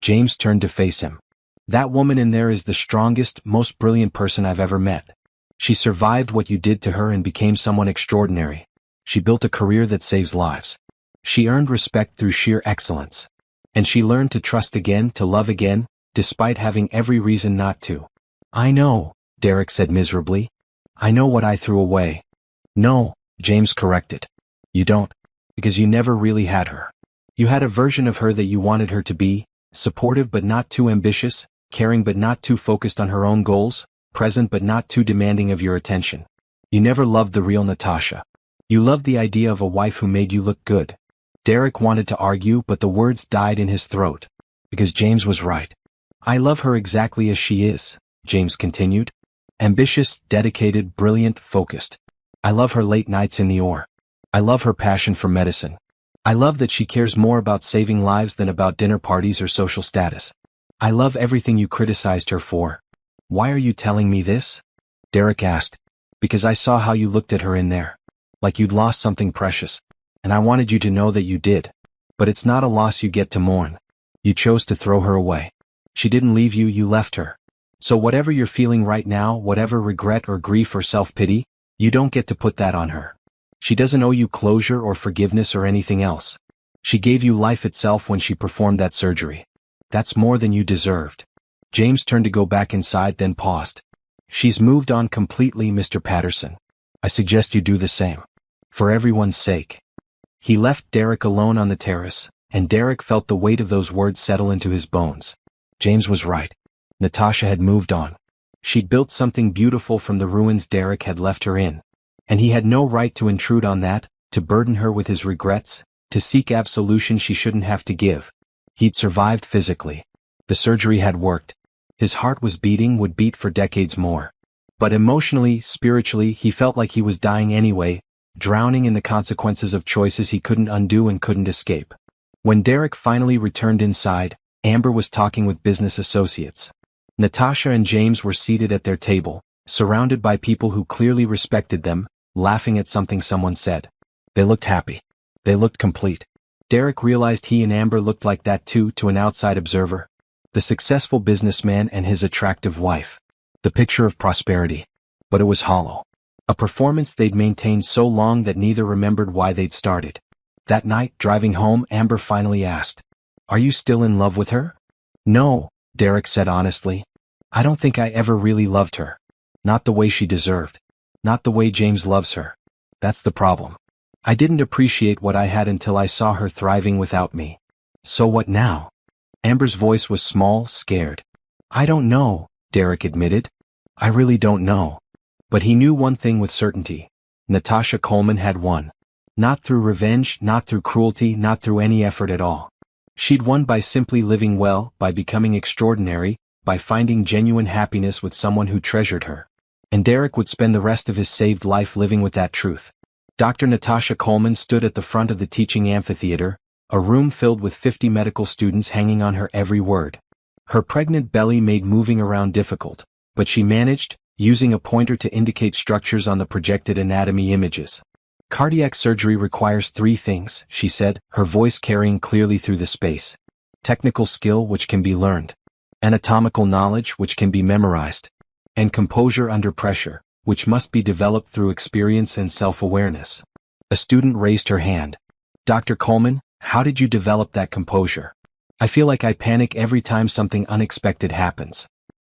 A: James turned to face him. That woman in there is the strongest, most brilliant person I've ever met. She survived what you did to her and became someone extraordinary. She built a career that saves lives. She earned respect through sheer excellence. And she learned to trust again, to love again, despite having every reason not to. I know, Derek said miserably. I know what I threw away. No, James corrected. You don't. Because you never really had her. You had a version of her that you wanted her to be, supportive but not too ambitious, caring but not too focused on her own goals, present but not too demanding of your attention. You never loved the real Natasha. You loved the idea of a wife who made you look good. Derek wanted to argue, but the words died in his throat. Because James was right. I love her exactly as she is, James continued. Ambitious, dedicated, brilliant, focused. I love her late nights in the OR. I love her passion for medicine. I love that she cares more about saving lives than about dinner parties or social status. I love everything you criticized her for. Why are you telling me this? Derek asked. Because I saw how you looked at her in there. Like you'd lost something precious. And I wanted you to know that you did. But it's not a loss you get to mourn. You chose to throw her away. She didn't leave you, you left her. So whatever you're feeling right now, whatever regret or grief or self-pity, you don't get to put that on her. She doesn't owe you closure or forgiveness or anything else. She gave you life itself when she performed that surgery. That's more than you deserved. James turned to go back inside, then paused. She's moved on completely, Mr. Patterson. I suggest you do the same. For everyone's sake. He left Derek alone on the terrace, and Derek felt the weight of those words settle into his bones. James was right. Natasha had moved on. She'd built something beautiful from the ruins Derek had left her in. And he had no right to intrude on that, to burden her with his regrets, to seek absolution she shouldn't have to give. He'd survived physically. The surgery had worked. His heart was beating, would beat for decades more. But emotionally, spiritually, he felt like he was dying anyway, drowning in the consequences of choices he couldn't undo and couldn't escape. When Derek finally returned inside, Amber was talking with business associates. Natasha and James were seated at their table, surrounded by people who clearly respected them, laughing at something someone said. They looked happy. They looked complete. Derek realized he and Amber looked like that too to an outside observer. The successful businessman and his attractive wife. The picture of prosperity. But it was hollow. A performance they'd maintained so long that neither remembered why they'd started. That night, driving home, Amber finally asked, Are you still in love with her? No, Derek said honestly. I don't think I ever really loved her. Not the way she deserved. Not the way James loves her. That's the problem. I didn't appreciate what I had until I saw her thriving without me. So what now? Amber's voice was small, scared. I don't know, Derek admitted. I really don't know. But he knew one thing with certainty. Natasha Coleman had won. Not through revenge, not through cruelty, not through any effort at all. She'd won by simply living well, by becoming extraordinary, by finding genuine happiness with someone who treasured her. And Derek would spend the rest of his saved life living with that truth. Dr. Natasha Coleman stood at the front of the teaching amphitheater, a room filled with 50 medical students hanging on her every word. Her pregnant belly made moving around difficult, but she managed, using a pointer to indicate structures on the projected anatomy images. Cardiac surgery requires 3 things, she said, her voice carrying clearly through the space. Technical skill, which can be learned. Anatomical knowledge, which can be memorized. And composure under pressure, which must be developed through experience and self-awareness. A student raised her hand. Dr. Coleman, how did you develop that composure? I feel like I panic every time something unexpected happens.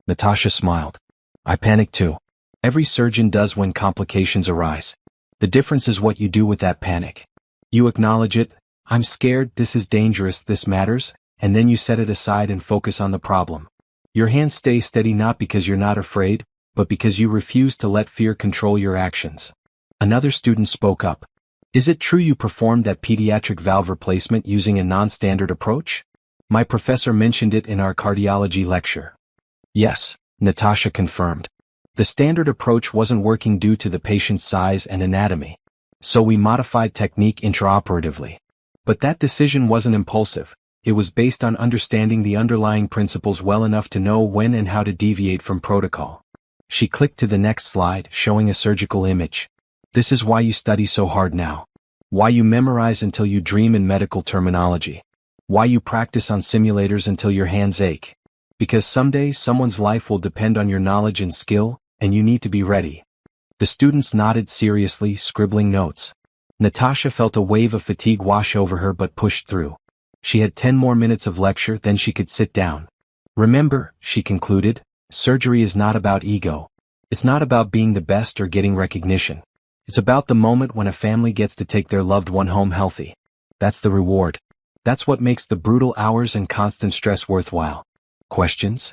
A: Natasha smiled. I panic too. Every surgeon does when complications arise. The difference is what you do with that panic. You acknowledge it, I'm scared, this is dangerous, this matters, and then you set it aside and focus on the problem. Your hands stay steady not because you're not afraid, but because you refuse to let fear control your actions. Another student spoke up. Is it true you performed that pediatric valve replacement using a non-standard approach? My professor mentioned it in our cardiology lecture. Yes, Natasha confirmed. The standard approach wasn't working due to the patient's size and anatomy. So we modified technique intraoperatively. But that decision wasn't impulsive. It was based on understanding the underlying principles well enough to know when and how to deviate from protocol. She clicked to the next slide, showing a surgical image. This is why you study so hard now. Why you memorize until you dream in medical terminology. Why you practice on simulators until your hands ache. Because someday someone's life will depend on your knowledge and skill, and you need to be ready. The students nodded seriously, scribbling notes. Natasha felt a wave of fatigue wash over her but pushed through. She had 10 more minutes of lecture, then she could sit down. Remember, she concluded, surgery is not about ego. It's not about being the best or getting recognition. It's about the moment when a family gets to take their loved one home healthy. That's the reward. That's what makes the brutal hours and constant stress worthwhile. Questions?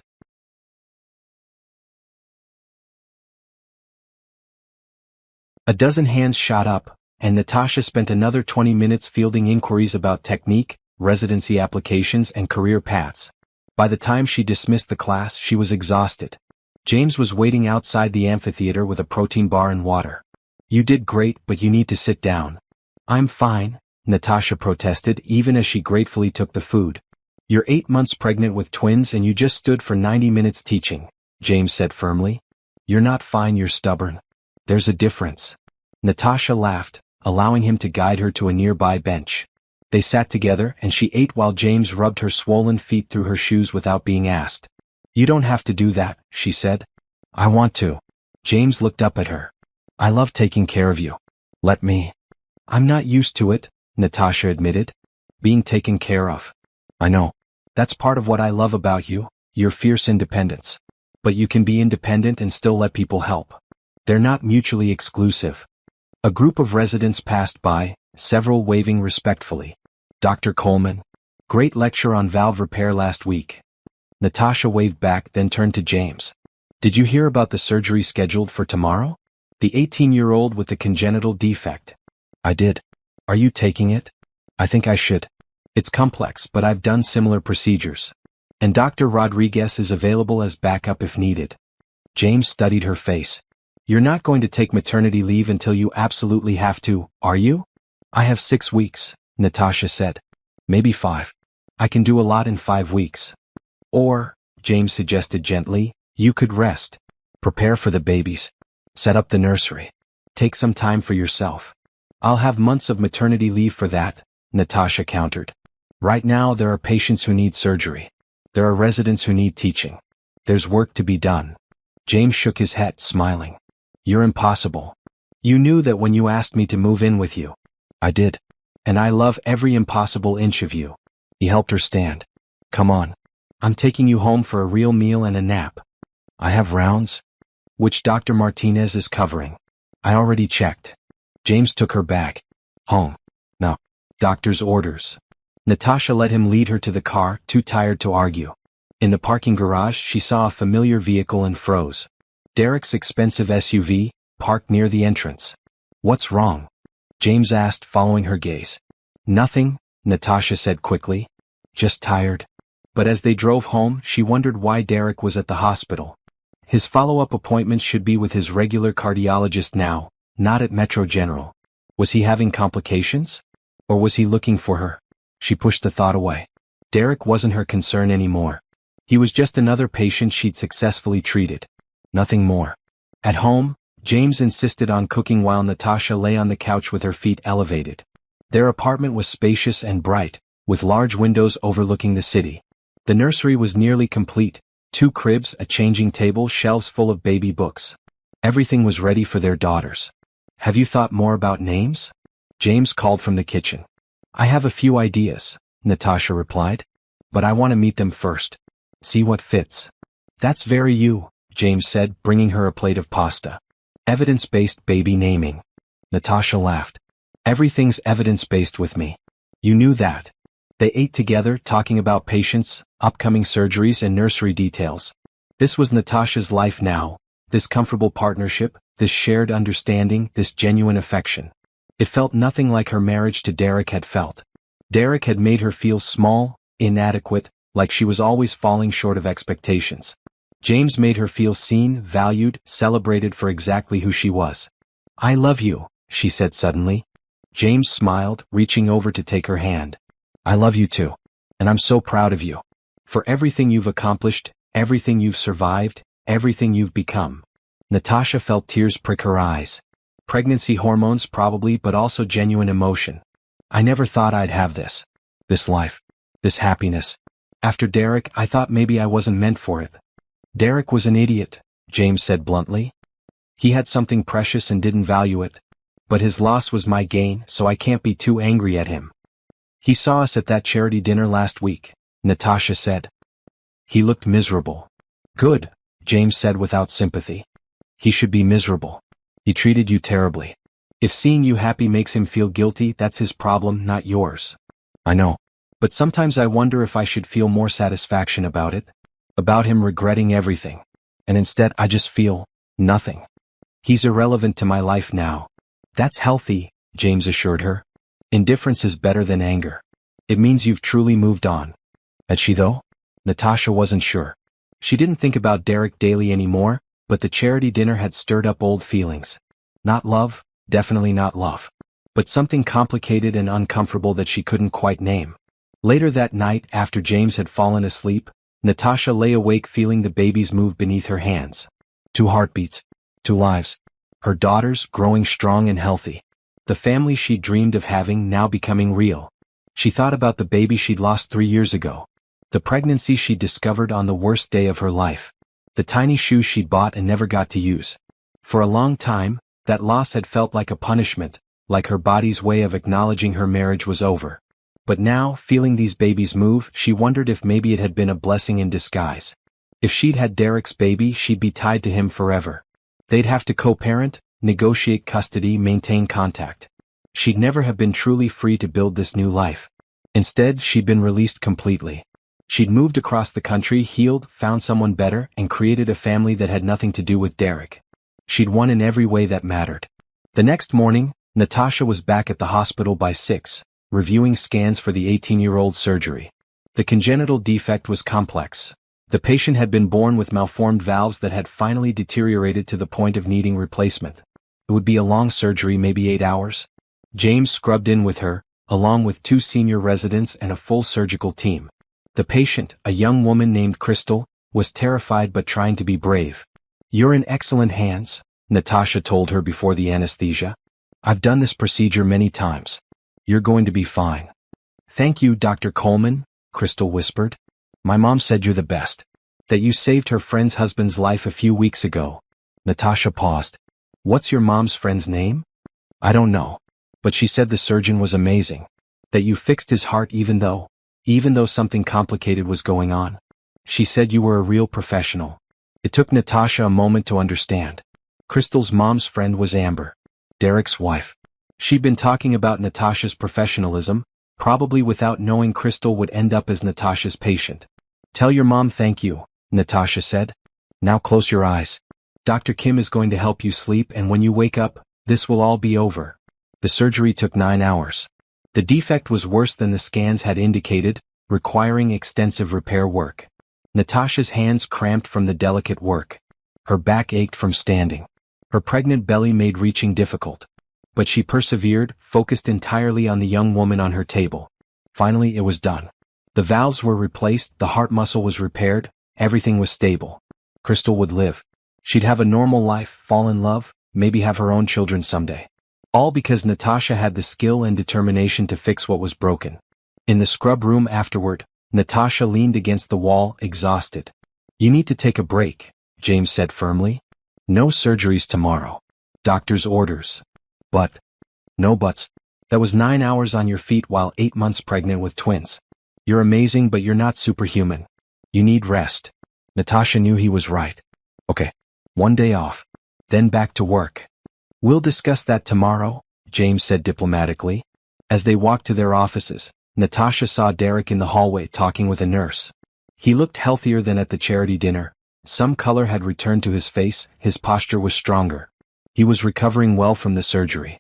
A: A dozen hands shot up, and Natasha spent another 20 minutes fielding inquiries about technique, residency applications, and career paths. By the time she dismissed the class, she was exhausted. James was waiting outside the amphitheater with a protein bar and water. You did great, but you need to sit down. I'm fine, Natasha protested, even as she gratefully took the food. You're 8 months pregnant with twins and you just stood for 90 minutes teaching, James said firmly. You're not fine, you're stubborn. There's a difference. Natasha laughed, allowing him to guide her to a nearby bench. They sat together and she ate while James rubbed her swollen feet through her shoes without being asked. You don't have to do that, she said. I want to. James looked up at her. I love taking care of you. Let me. I'm not used to it, Natasha admitted. Being taken care of. I know. That's part of what I love about you, your fierce independence. But you can be independent and still let people help. They're not mutually exclusive. A group of residents passed by, several waving respectfully. Dr. Coleman. Great lecture on valve repair last week. Natasha waved back, then turned to James. Did you hear about the surgery scheduled for tomorrow? The 18-year-old with the congenital defect. I did. Are you taking it? I think I should. It's complex, but I've done similar procedures. And Dr. Rodriguez is available as backup if needed. James studied her face. You're not going to take maternity leave until you absolutely have to, are you? I have 6 weeks, Natasha said. Maybe 5. I can do a lot in 5 weeks. Or, James suggested gently, you could rest. Prepare for the babies. Set up the nursery. Take some time for yourself. I'll have months of maternity leave for that, Natasha countered. Right now there are patients who need surgery. There are residents who need teaching. There's work to be done. James shook his head, smiling. You're impossible. You knew that when you asked me to move in with you. I did. And I love every impossible inch of you. He helped her stand. Come on. I'm taking you home for a real meal and a nap. I have rounds, which Dr. Martinez is covering. I already checked. James took her back. Home. No. Doctor's orders. Natasha let him lead her to the car, too tired to argue. In the parking garage, she saw a familiar vehicle and froze. Derek's expensive SUV, parked near the entrance. What's wrong? James asked, following her gaze. Nothing, Natasha said quickly. Just tired. But as they drove home, she wondered why Derek was at the hospital. His follow-up appointments should be with his regular cardiologist now, not at Metro General. Was he having complications? Or was he looking for her? She pushed the thought away. Derek wasn't her concern anymore. He was just another patient she'd successfully treated. Nothing more. At home, James insisted on cooking while Natasha lay on the couch with her feet elevated. Their apartment was spacious and bright, with large windows overlooking the city. The nursery was nearly complete, 2 cribs, a changing table, shelves full of baby books. Everything was ready for their daughters. Have you thought more about names? James called from the kitchen. I have a few ideas, Natasha replied. But I want to meet them first. See what fits. That's very you, James said, bringing her a plate of pasta. Evidence-based baby naming. Natasha laughed. Everything's evidence-based with me. You knew that. They ate together, talking about patients, upcoming surgeries, and nursery details. This was Natasha's life now, this comfortable partnership, this shared understanding, this genuine affection. It felt nothing like her marriage to Derek had felt. Derek had made her feel small, inadequate, like she was always falling short of expectations. James made her feel seen, valued, celebrated for exactly who she was. "I love you," she said suddenly. James smiled, reaching over to take her hand. "I love you too. And I'm so proud of you. For everything you've accomplished, everything you've survived, everything you've become." Natasha felt tears prick her eyes. Pregnancy hormones probably, but also genuine emotion. "I never thought I'd have this. This life. This happiness. After Derek, I thought maybe I wasn't meant for it." "Derek was an idiot," James said bluntly. "He had something precious and didn't value it. But his loss was my gain, so I can't be too angry at him." "He saw us at that charity dinner last week," Natasha said. "He looked miserable." "Good," James said without sympathy. "He should be miserable. He treated you terribly. If seeing you happy makes him feel guilty, that's his problem, not yours." "I know. But sometimes I wonder if I should feel more satisfaction about it. About him regretting everything. And instead I just feel nothing. He's irrelevant to my life now." "That's healthy," James assured her. "Indifference is better than anger. It means you've truly moved on." Had she though? Natasha wasn't sure. She didn't think about Derek daily anymore, but the charity dinner had stirred up old feelings. Not love, definitely not love. But something complicated and uncomfortable that she couldn't quite name. Later that night, after James had fallen asleep, Natasha lay awake feeling the babies move beneath her hands. 2 heartbeats. 2 lives. Her daughters growing strong and healthy. The family she dreamed of having now becoming real. She thought about the baby she'd lost 3 years ago. The pregnancy she'd discovered on the worst day of her life. The tiny shoes she'd bought and never got to use. For a long time, that loss had felt like a punishment, like her body's way of acknowledging her marriage was over. But now, feeling these babies move, she wondered if maybe it had been a blessing in disguise. If she'd had Derek's baby, she'd be tied to him forever. They'd have to co-parent, negotiate custody, maintain contact. She'd never have been truly free to build this new life. Instead, she'd been released completely. She'd moved across the country, healed, found someone better, and created a family that had nothing to do with Derek. She'd won in every way that mattered. The next morning, Natasha was back at the hospital by 6, reviewing scans for the 18-year-old surgery. The congenital defect was complex. The patient had been born with malformed valves that had finally deteriorated to the point of needing replacement. It would be a long surgery, maybe 8 hours. James scrubbed in with her, along with 2 senior residents and a full surgical team. The patient, a young woman named Crystal, was terrified but trying to be brave. "You're in excellent hands," Natasha told her before the anesthesia. "I've done this procedure many times. You're going to be fine." "Thank you, Dr. Coleman," Crystal whispered. "My mom said you're the best. That you saved her friend's husband's life a few weeks ago." Natasha paused. "What's your mom's friend's name?" "I don't know. But she said the surgeon was amazing. That you fixed his heart even though something complicated was going on. She said you were a real professional." It took Natasha a moment to understand. Crystal's mom's friend was Amber, Derek's wife. She'd been talking about Natasha's professionalism, probably without knowing Crystal would end up as Natasha's patient. "Tell your mom thank you," Natasha said. "Now close your eyes. Dr. Kim is going to help you sleep, and when you wake up, this will all be over." The surgery took 9 hours. The defect was worse than the scans had indicated, requiring extensive repair work. Natasha's hands cramped from the delicate work. Her back ached from standing. Her pregnant belly made reaching difficult. But she persevered, focused entirely on the young woman on her table. Finally it was done. The valves were replaced, the heart muscle was repaired, everything was stable. Crystal would live. She'd have a normal life, fall in love, maybe have her own children someday. All because Natasha had the skill and determination to fix what was broken. In the scrub room afterward, Natasha leaned against the wall, exhausted. "You need to take a break," James said firmly. "No surgeries tomorrow. Doctor's orders." "But." "No buts. That was 9 hours on your feet while 8 months pregnant with twins. You're amazing, but you're not superhuman. You need rest." Natasha knew he was right. "Okay. 1 day off. Then back to work." "We'll discuss that tomorrow," James said diplomatically. As they walked to their offices, Natasha saw Derek in the hallway talking with a nurse. He looked healthier than at the charity dinner. Some color had returned to his face, his posture was stronger. He was recovering well from the surgery.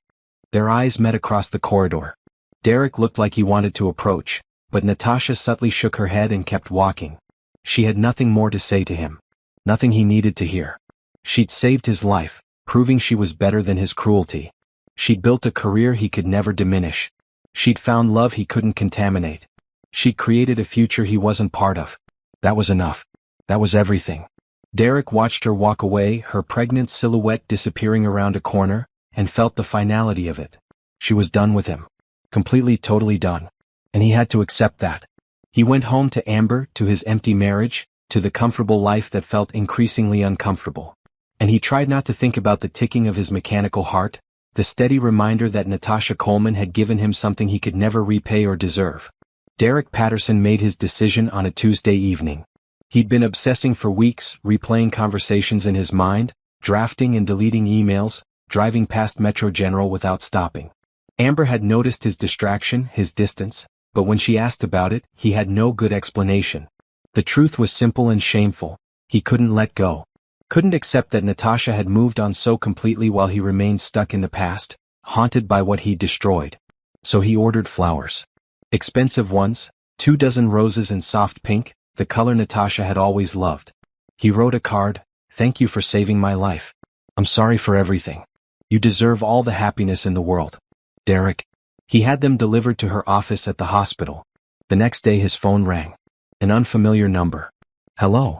A: Their eyes met across the corridor. Derek looked like he wanted to approach, but Natasha subtly shook her head and kept walking. She had nothing more to say to him. Nothing he needed to hear. She'd saved his life, proving she was better than his cruelty. She'd built a career he could never diminish. She'd found love he couldn't contaminate. She'd created a future he wasn't part of. That was enough. That was everything. Derek watched her walk away, her pregnant silhouette disappearing around a corner, and felt the finality of it. She was done with him. Completely, totally done. And he had to accept that. He went home to Amber, to his empty marriage, to the comfortable life that felt increasingly uncomfortable. And he tried not to think about the ticking of his mechanical heart, the steady reminder that Natasha Coleman had given him something he could never repay or deserve. Derek Patterson made his decision on a Tuesday evening. He'd been obsessing for weeks, replaying conversations in his mind, drafting and deleting emails, driving past Metro General without stopping. Amber had noticed his distraction, his distance, but when she asked about it, he had no good explanation. The truth was simple and shameful. He couldn't let go. Couldn't accept that Natasha had moved on so completely while he remained stuck in the past, haunted by what he'd destroyed. So he ordered flowers. Expensive ones, 24 roses in soft pink, the color Natasha had always loved. He wrote a card, "Thank you for saving my life. I'm sorry for everything. You deserve all the happiness in the world. Derek." He had them delivered to her office at the hospital. The next day his phone rang. An unfamiliar number. "Hello.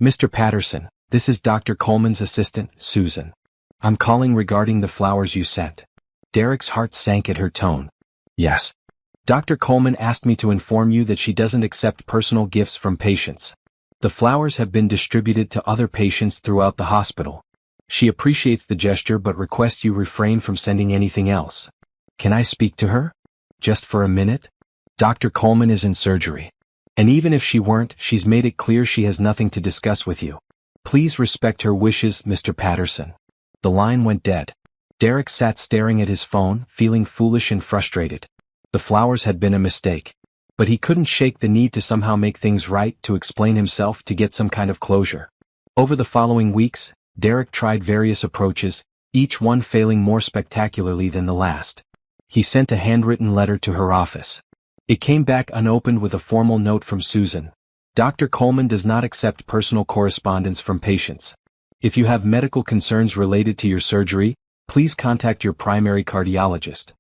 A: Mr. Patterson, this is Dr. Coleman's assistant, Susan. I'm calling regarding the flowers you sent." Derek's heart sank at her tone. "Yes. Dr. Coleman asked me to inform you that she doesn't accept personal gifts from patients. The flowers have been distributed to other patients throughout the hospital. She appreciates the gesture but requests you refrain from sending anything else. Can I speak to her? Just for a minute? Dr. Coleman is in surgery. And even if she weren't, she's made it clear she has nothing to discuss with you. Please respect her wishes, Mr. Patterson." The line went dead. Derek sat staring at his phone, feeling foolish and frustrated. The flowers had been a mistake. But he couldn't shake the need to somehow make things right, to explain himself, to get some kind of closure. Over the following weeks, Derek tried various approaches, each one failing more spectacularly than the last. He sent a handwritten letter to her office. It came back unopened with a formal note from Susan. "Dr. Coleman does not accept personal correspondence from patients. If you have medical concerns related to your surgery, please contact your primary cardiologist."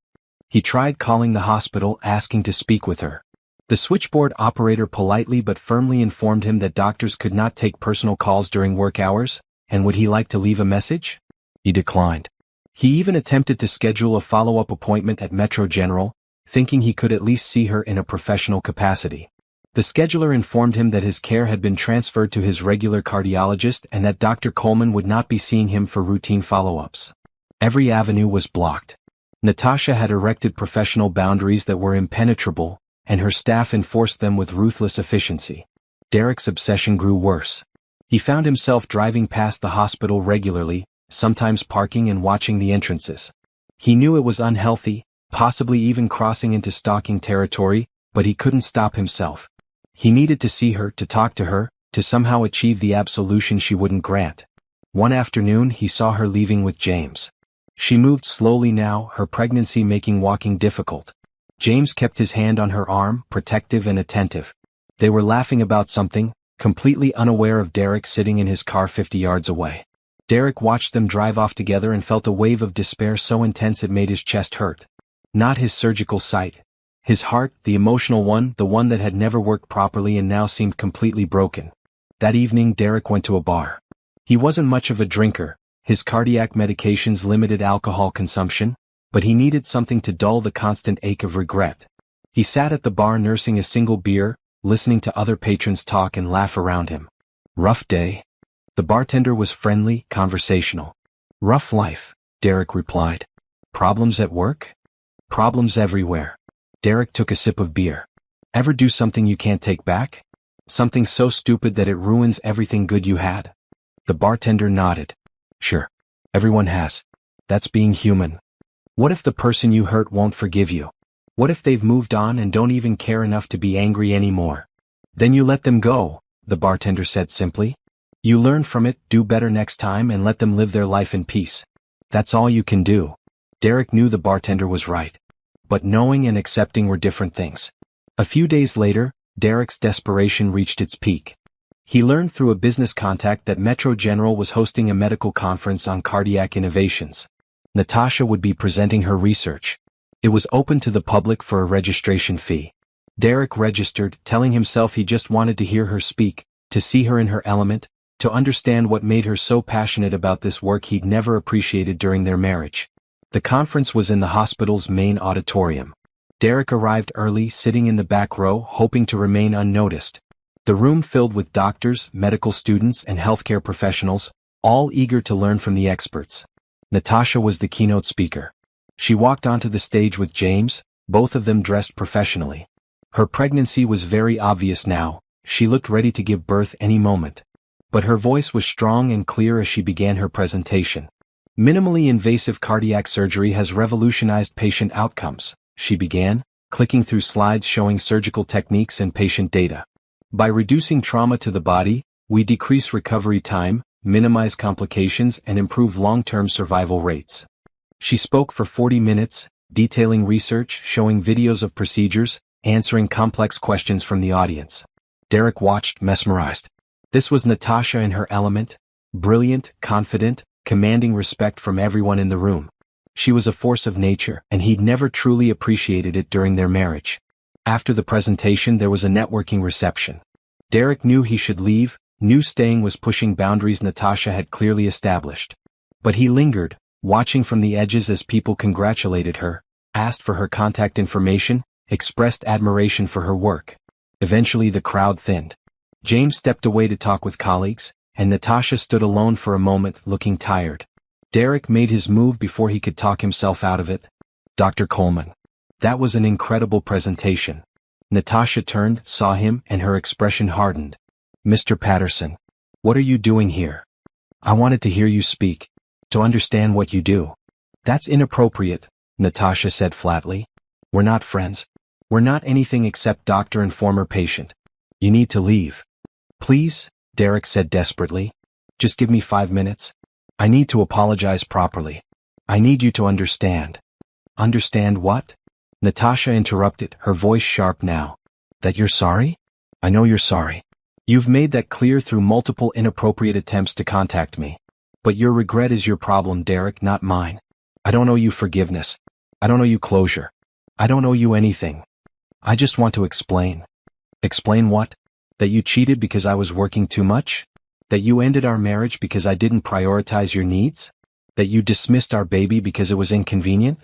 A: He tried calling the hospital, asking to speak with her. The switchboard operator politely but firmly informed him that doctors could not take personal calls during work hours, and would he like to leave a message? He declined. He even attempted to schedule a follow-up appointment at Metro General, thinking he could at least see her in a professional capacity. The scheduler informed him that his care had been transferred to his regular cardiologist and that Dr. Coleman would not be seeing him for routine follow-ups. Every avenue was blocked. Natasha had erected professional boundaries that were impenetrable, and her staff enforced them with ruthless efficiency. Derek's obsession grew worse. He found himself driving past the hospital regularly, sometimes parking and watching the entrances. He knew it was unhealthy, possibly even crossing into stalking territory, but he couldn't stop himself. He needed to see her, to talk to her, to somehow achieve the absolution she wouldn't grant. One afternoon he saw her leaving with James. She moved slowly now, her pregnancy making walking difficult. James kept his hand on her arm, protective and attentive. They were laughing about something, completely unaware of Derek sitting in his car 50 yards away. Derek watched them drive off together and felt a wave of despair so intense it made his chest hurt. Not his surgical sight. His heart, the emotional one, the one that had never worked properly and now seemed completely broken. That evening Derek went to a bar. He wasn't much of a drinker. His cardiac medications limited alcohol consumption, but he needed something to dull the constant ache of regret. He sat at the bar nursing a single beer, listening to other patrons talk and laugh around him. Rough day? The bartender was friendly, conversational. Rough life, Derek replied. Problems at work? Problems everywhere. Derek took a sip of beer. Ever do something you can't take back? Something so stupid that it ruins everything good you had? The bartender nodded. Sure. Everyone has. That's being human. What if the person you hurt won't forgive you? What if they've moved on and don't even care enough to be angry anymore? Then you let them go, the bartender said simply. You learn from it, do better next time and let them live their life in peace. That's all you can do. Derek knew the bartender was right. But knowing and accepting were different things. A few days later, Derek's desperation reached its peak. He learned through a business contact that Metro General was hosting a medical conference on cardiac innovations. Natasha would be presenting her research. It was open to the public for a registration fee. Derek registered, telling himself he just wanted to hear her speak, to see her in her element, to understand what made her so passionate about this work he'd never appreciated during their marriage. The conference was in the hospital's main auditorium. Derek arrived early, sitting in the back row, hoping to remain unnoticed. The room filled with doctors, medical students, and healthcare professionals, all eager to learn from the experts. Natasha was the keynote speaker. She walked onto the stage with James, both of them dressed professionally. Her pregnancy was very obvious now. She looked ready to give birth any moment. But her voice was strong and clear as she began her presentation. Minimally invasive cardiac surgery has revolutionized patient outcomes, she began, clicking through slides showing surgical techniques and patient data. By reducing trauma to the body, we decrease recovery time, minimize complications, and improve long-term survival rates. She spoke for 40 minutes, detailing research, showing videos of procedures, answering complex questions from the audience. Derek watched, mesmerized. This was Natasha in her element, brilliant, confident, commanding respect from everyone in the room. She was a force of nature, and he'd never truly appreciated it during their marriage. After the presentation there was a networking reception. Derek knew he should leave, knew staying was pushing boundaries Natasha had clearly established. But he lingered, watching from the edges as people congratulated her, asked for her contact information, expressed admiration for her work. Eventually the crowd thinned. James stepped away to talk with colleagues, and Natasha stood alone for a moment, looking tired. Derek made his move before he could talk himself out of it. Dr. Coleman. That was an incredible presentation. Natasha turned, saw him, and her expression hardened. Mr. Patterson. What are you doing here? I wanted to hear you speak. To understand what you do. That's inappropriate, Natasha said flatly. We're not friends. We're not anything except doctor and former patient. You need to leave. Please, Derek said desperately. Just give me 5 minutes. I need to apologize properly. I need you to understand. Understand what? Natasha interrupted, her voice sharp now. That you're sorry? I know you're sorry. You've made that clear through multiple inappropriate attempts to contact me. But your regret is your problem, Derek, not mine. I don't owe you forgiveness. I don't owe you closure. I don't owe you anything. I just want to explain. Explain what? That you cheated because I was working too much? That you ended our marriage because I didn't prioritize your needs? That you dismissed our baby because it was inconvenient?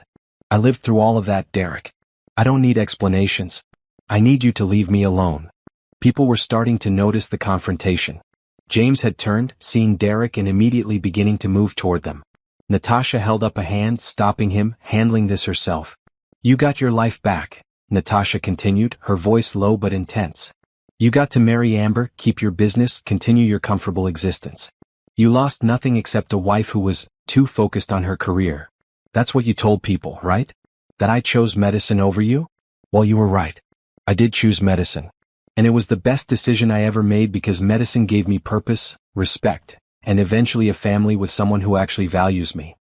A: I lived through all of that, Derek. I don't need explanations. I need you to leave me alone. People were starting to notice the confrontation. James had turned, seeing Derek, and immediately beginning to move toward them. Natasha held up a hand, stopping him, handling this herself. You got your life back, Natasha continued, her voice low but intense. You got to marry Amber, keep your business, continue your comfortable existence. You lost nothing except a wife who was too focused on her career. That's what you told people, right? That I chose medicine over you? Well, you were right. I did choose medicine. And it was the best decision I ever made because medicine gave me purpose, respect, and eventually a family with someone who actually values me.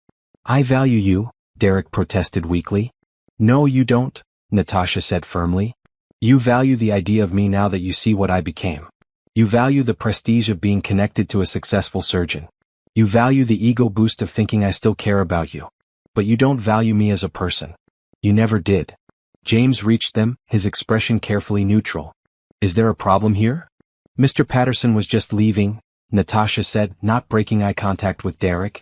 A: I value you, Derek protested weakly. No, you don't, Natasha said firmly. You value the idea of me now that you see what I became. You value the prestige of being connected to a successful surgeon. You value the ego boost of thinking I still care about you. But you don't value me as a person. You never did. James reached them, his expression carefully neutral. Is there a problem here? Mr. Patterson was just leaving, Natasha said, not breaking eye contact with Derek.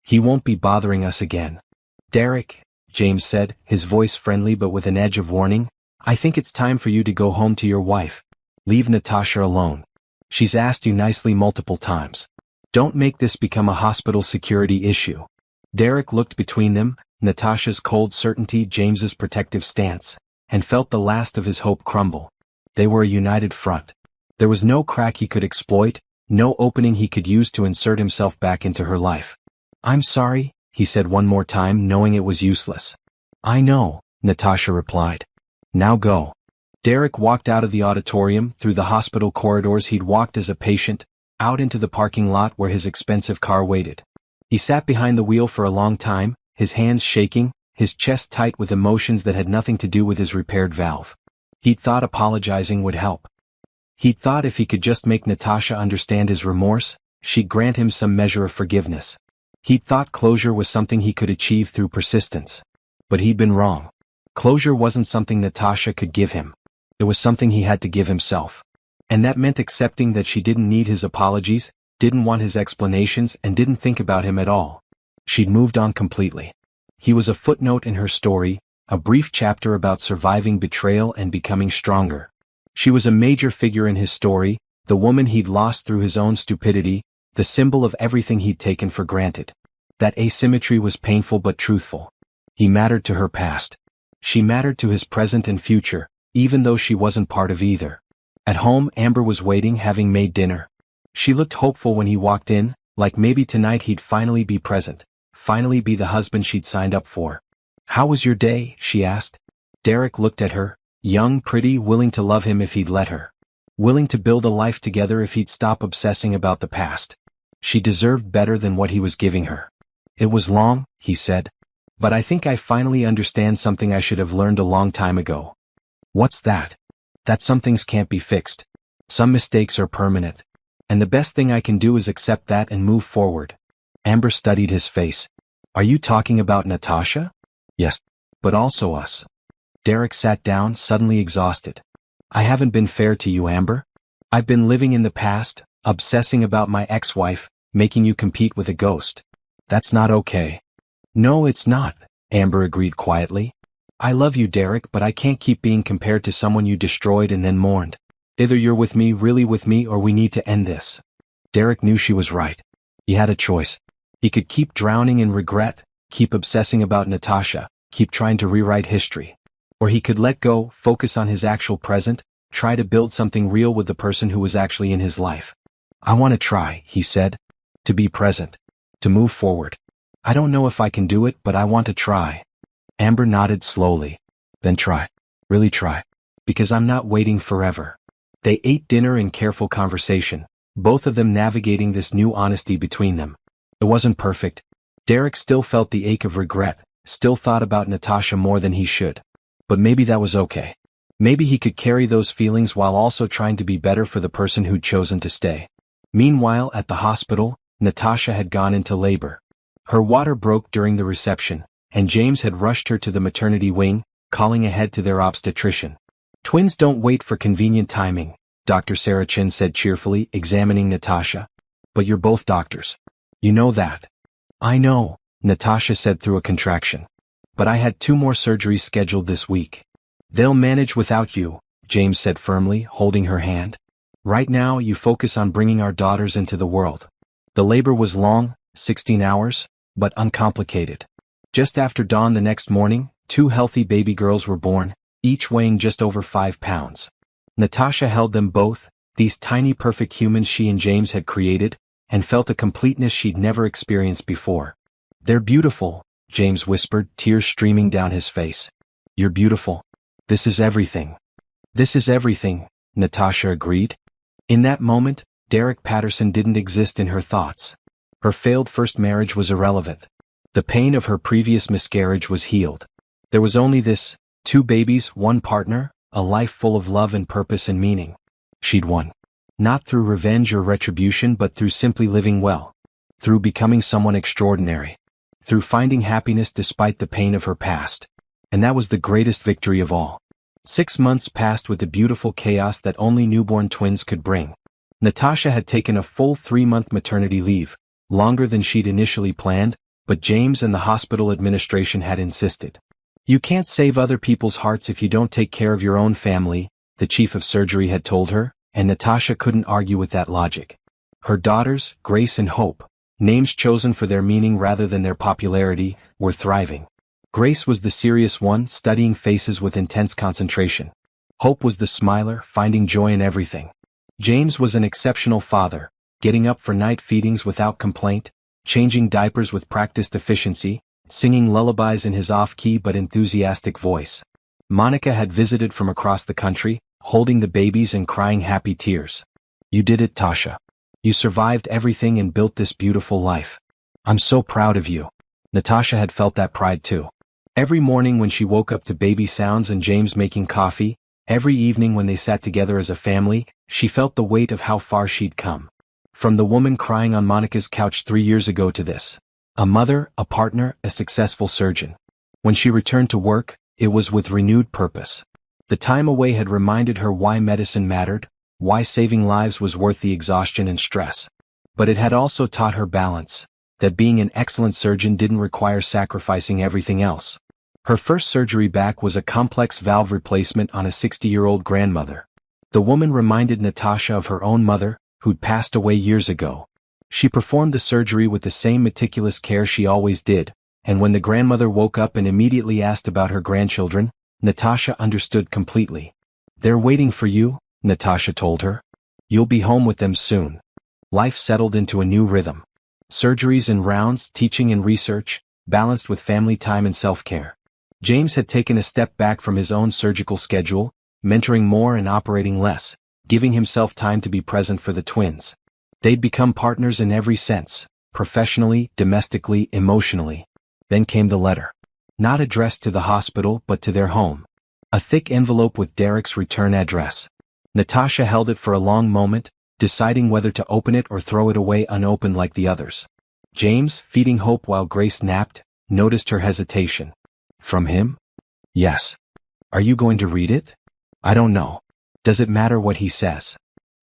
A: He won't be bothering us again. Derek, James said, his voice friendly but with an edge of warning, I think it's time for you to go home to your wife. Leave Natasha alone. She's asked you nicely multiple times. Don't make this become a hospital security issue. Derek looked between them, Natasha's cold certainty, James's protective stance, and felt the last of his hope crumble. They were a united front. There was no crack he could exploit, no opening he could use to insert himself back into her life. I'm sorry, he said one more time, knowing it was useless. I know, Natasha replied. Now go. Derek walked out of the auditorium, through the hospital corridors he'd walked as a patient, out into the parking lot where his expensive car waited. He sat behind the wheel for a long time, his hands shaking, his chest tight with emotions that had nothing to do with his repaired valve. He'd thought apologizing would help. He'd thought if he could just make Natasha understand his remorse, she'd grant him some measure of forgiveness. He'd thought closure was something he could achieve through persistence. But he'd been wrong. Closure wasn't something Natasha could give him. It was something he had to give himself. And that meant accepting that she didn't need his apologies, didn't want his explanations, and didn't think about him at all. She'd moved on completely. He was a footnote in her story, a brief chapter about surviving betrayal and becoming stronger. She was a major figure in his story, the woman he'd lost through his own stupidity, the symbol of everything he'd taken for granted. That asymmetry was painful but truthful. He mattered to her past. She mattered to his present and future, even though she wasn't part of either. At home, Amber was waiting, having made dinner. She looked hopeful when he walked in, like maybe tonight he'd finally be present, finally be the husband she'd signed up for. "How was your day?" she asked. Derek looked at her, young, pretty, willing to love him if he'd let her. Willing to build a life together if he'd stop obsessing about the past. She deserved better than what he was giving her. "It was long," he said. "But I think I finally understand something I should have learned a long time ago." "What's that?" "That some things can't be fixed. Some mistakes are permanent. And the best thing I can do is accept that and move forward." Amber studied his face. "Are you talking about Natasha?" "Yes. But also us." Derek sat down, suddenly exhausted. "I haven't been fair to you, Amber. I've been living in the past, obsessing about my ex-wife, making you compete with a ghost. That's not okay." "No, it's not," Amber agreed quietly. "I love you, Derek, but I can't keep being compared to someone you destroyed and then mourned. Either you're with me, really with me, or we need to end this." Derek knew she was right. He had a choice. He could keep drowning in regret, keep obsessing about Natasha, keep trying to rewrite history. Or he could let go, focus on his actual present, try to build something real with the person who was actually in his life. "I want to try," he said. "To be present. To move forward. I don't know if I can do it, but I want to try." Amber nodded slowly. "Then try. Really try. Because I'm not waiting forever." They ate dinner in careful conversation, both of them navigating this new honesty between them. It wasn't perfect. Derek still felt the ache of regret, still thought about Natasha more than he should. But maybe that was okay. Maybe he could carry those feelings while also trying to be better for the person who'd chosen to stay. Meanwhile, at the hospital, Natasha had gone into labor. Her water broke during the reception, and James had rushed her to the maternity wing, calling ahead to their obstetrician. "Twins don't wait for convenient timing," Dr. Sarachin said cheerfully, examining Natasha. "But you're both doctors. You know that." "I know," Natasha said through a contraction. "But I had 2 more surgeries scheduled this week." "They'll manage without you," James said firmly, holding her hand. "Right now you focus on bringing our daughters into the world." The labor was long, 16 hours, but uncomplicated. Just after dawn the next morning, 2 healthy baby girls were born, each weighing just over 5 pounds. Natasha held them both, these tiny perfect humans she and James had created, and felt a completeness she'd never experienced before. "They're beautiful," James whispered, tears streaming down his face. "You're beautiful. This is everything." "This is everything," Natasha agreed. In that moment, Derek Patterson didn't exist in her thoughts. Her failed first marriage was irrelevant. The pain of her previous miscarriage was healed. There was only this, 2 babies, 1 partner, a life full of love and purpose and meaning. She'd won. Not through revenge or retribution, but through simply living well. Through becoming someone extraordinary. Through finding happiness despite the pain of her past. And that was the greatest victory of all. 6 months passed with the beautiful chaos that only newborn twins could bring. Natasha had taken a full 3-month maternity leave, longer than she'd initially planned, but James and the hospital administration had insisted. "You can't save other people's hearts if you don't take care of your own family," the chief of surgery had told her, and Natasha couldn't argue with that logic. Her daughters, Grace and Hope, names chosen for their meaning rather than their popularity, were thriving. Grace was the serious one, studying faces with intense concentration. Hope was the smiler, finding joy in everything. James was an exceptional father, getting up for night feedings without complaint, changing diapers with practiced efficiency, singing lullabies in his off-key but enthusiastic voice. Monica had visited from across the country, holding the babies and crying happy tears. "You did it, Tasha. You survived everything and built this beautiful life. I'm so proud of you." Natasha had felt that pride too. Every morning when she woke up to baby sounds and James making coffee, Every evening when they sat together as a family, she felt the weight of how far she'd come. From the woman crying on Monica's couch 3 years ago to this. A mother, a partner, a successful surgeon. When she returned to work, it was with renewed purpose. The time away had reminded her why medicine mattered, why saving lives was worth the exhaustion and stress. But it had also taught her balance, that being an excellent surgeon didn't require sacrificing everything else. Her first surgery back was a complex valve replacement on a 60-year-old grandmother. The woman reminded Natasha of her own mother, who'd passed away years ago. She performed the surgery with the same meticulous care she always did, and when the grandmother woke up and immediately asked about her grandchildren, Natasha understood completely. "They're waiting for you," Natasha told her. "You'll be home with them soon." Life settled into a new rhythm. Surgeries and rounds, teaching and research, balanced with family time and self-care. James had taken a step back from his own surgical schedule, mentoring more and operating less, giving himself time to be present for the twins. They'd become partners in every sense, professionally, domestically, emotionally. Then came the letter. Not addressed to the hospital but to their home. A thick envelope with Derek's return address. Natasha held it for a long moment, deciding whether to open it or throw it away unopened like the others. James, feeding hope while Grace napped, noticed her hesitation. "From him?" "Yes." "Are you going to read it?" "I don't know." "Does it matter what he says?"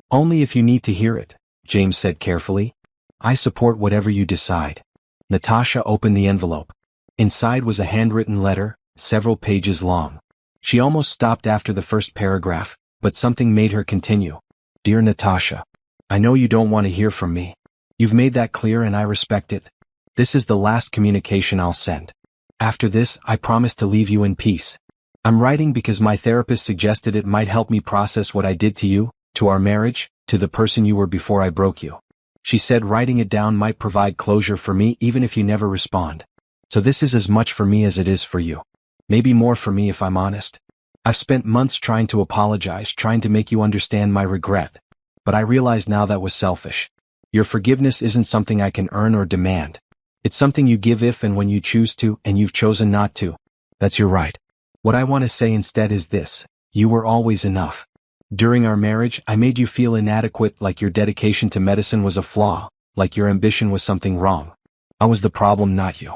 A: "Only if you need to hear it," James said carefully. "I support whatever you decide." Natasha opened the envelope. Inside was a handwritten letter, several pages long. She almost stopped after the first paragraph, but something made her continue. "Dear Natasha, I know you don't want to hear from me. You've made that clear and I respect it. This is the last communication I'll send. After this, I promise to leave you in peace. I'm writing because my therapist suggested it might help me process what I did to you, to our marriage, to the person you were before I broke you. She said writing it down might provide closure for me even if you never respond. So this is as much for me as it is for you. Maybe more for me if I'm honest. I've spent months trying to apologize, trying to make you understand my regret. But I realize now that was selfish. Your forgiveness isn't something I can earn or demand. It's something you give if and when you choose to, and you've chosen not to. That's your right. What I want to say instead is this: you were always enough. During our marriage, I made you feel inadequate, like your dedication to medicine was a flaw, like your ambition was something wrong. I was the problem, not you.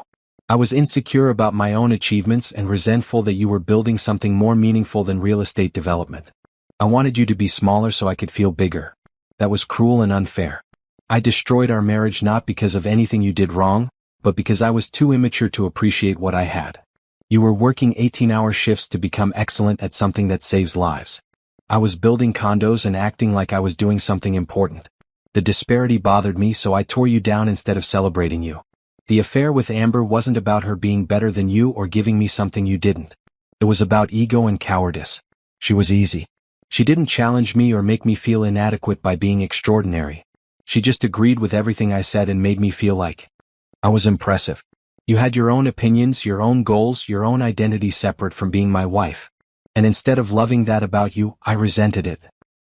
A: I was insecure about my own achievements and resentful that you were building something more meaningful than real estate development. I wanted you to be smaller so I could feel bigger. That was cruel and unfair. I destroyed our marriage not because of anything you did wrong, but because I was too immature to appreciate what I had. You were working 18-hour shifts to become excellent at something that saves lives. I was building condos and acting like I was doing something important. The disparity bothered me, so I tore you down instead of celebrating you. The affair with Amber wasn't about her being better than you or giving me something you didn't. It was about ego and cowardice. She was easy. She didn't challenge me or make me feel inadequate by being extraordinary. She just agreed with everything I said and made me feel like I was impressive. You had your own opinions, your own goals, your own identity separate from being my wife. And instead of loving that about you, I resented it.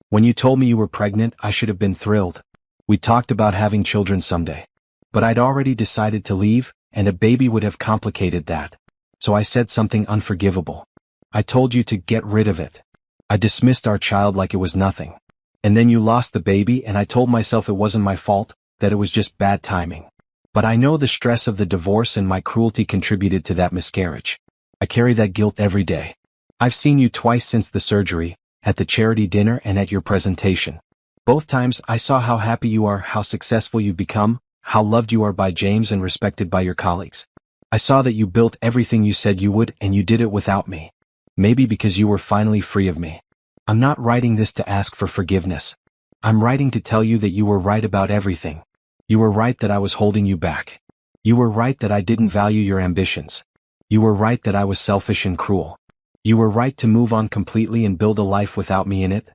A: When you told me you were pregnant, I should have been thrilled. We talked about having children someday. But I'd already decided to leave, and a baby would have complicated that. So I said something unforgivable. I told you to get rid of it. I dismissed our child like it was nothing. And then you lost the baby, and I told myself it wasn't my fault, that it was just bad timing. But I know the stress of the divorce and my cruelty contributed to that miscarriage. I carry that guilt every day. I've seen you twice since the surgery, at the charity dinner and at your presentation. Both times I saw how happy you are, how successful you've become, how loved you are by James and respected by your colleagues. I saw that you built everything you said you would, and you did it without me. Maybe because you were finally free of me. I'm not writing this to ask for forgiveness. I'm writing to tell you that you were right about everything. You were right that I was holding you back. You were right that I didn't value your ambitions. You were right that I was selfish and cruel. You were right to move on completely and build a life without me in it.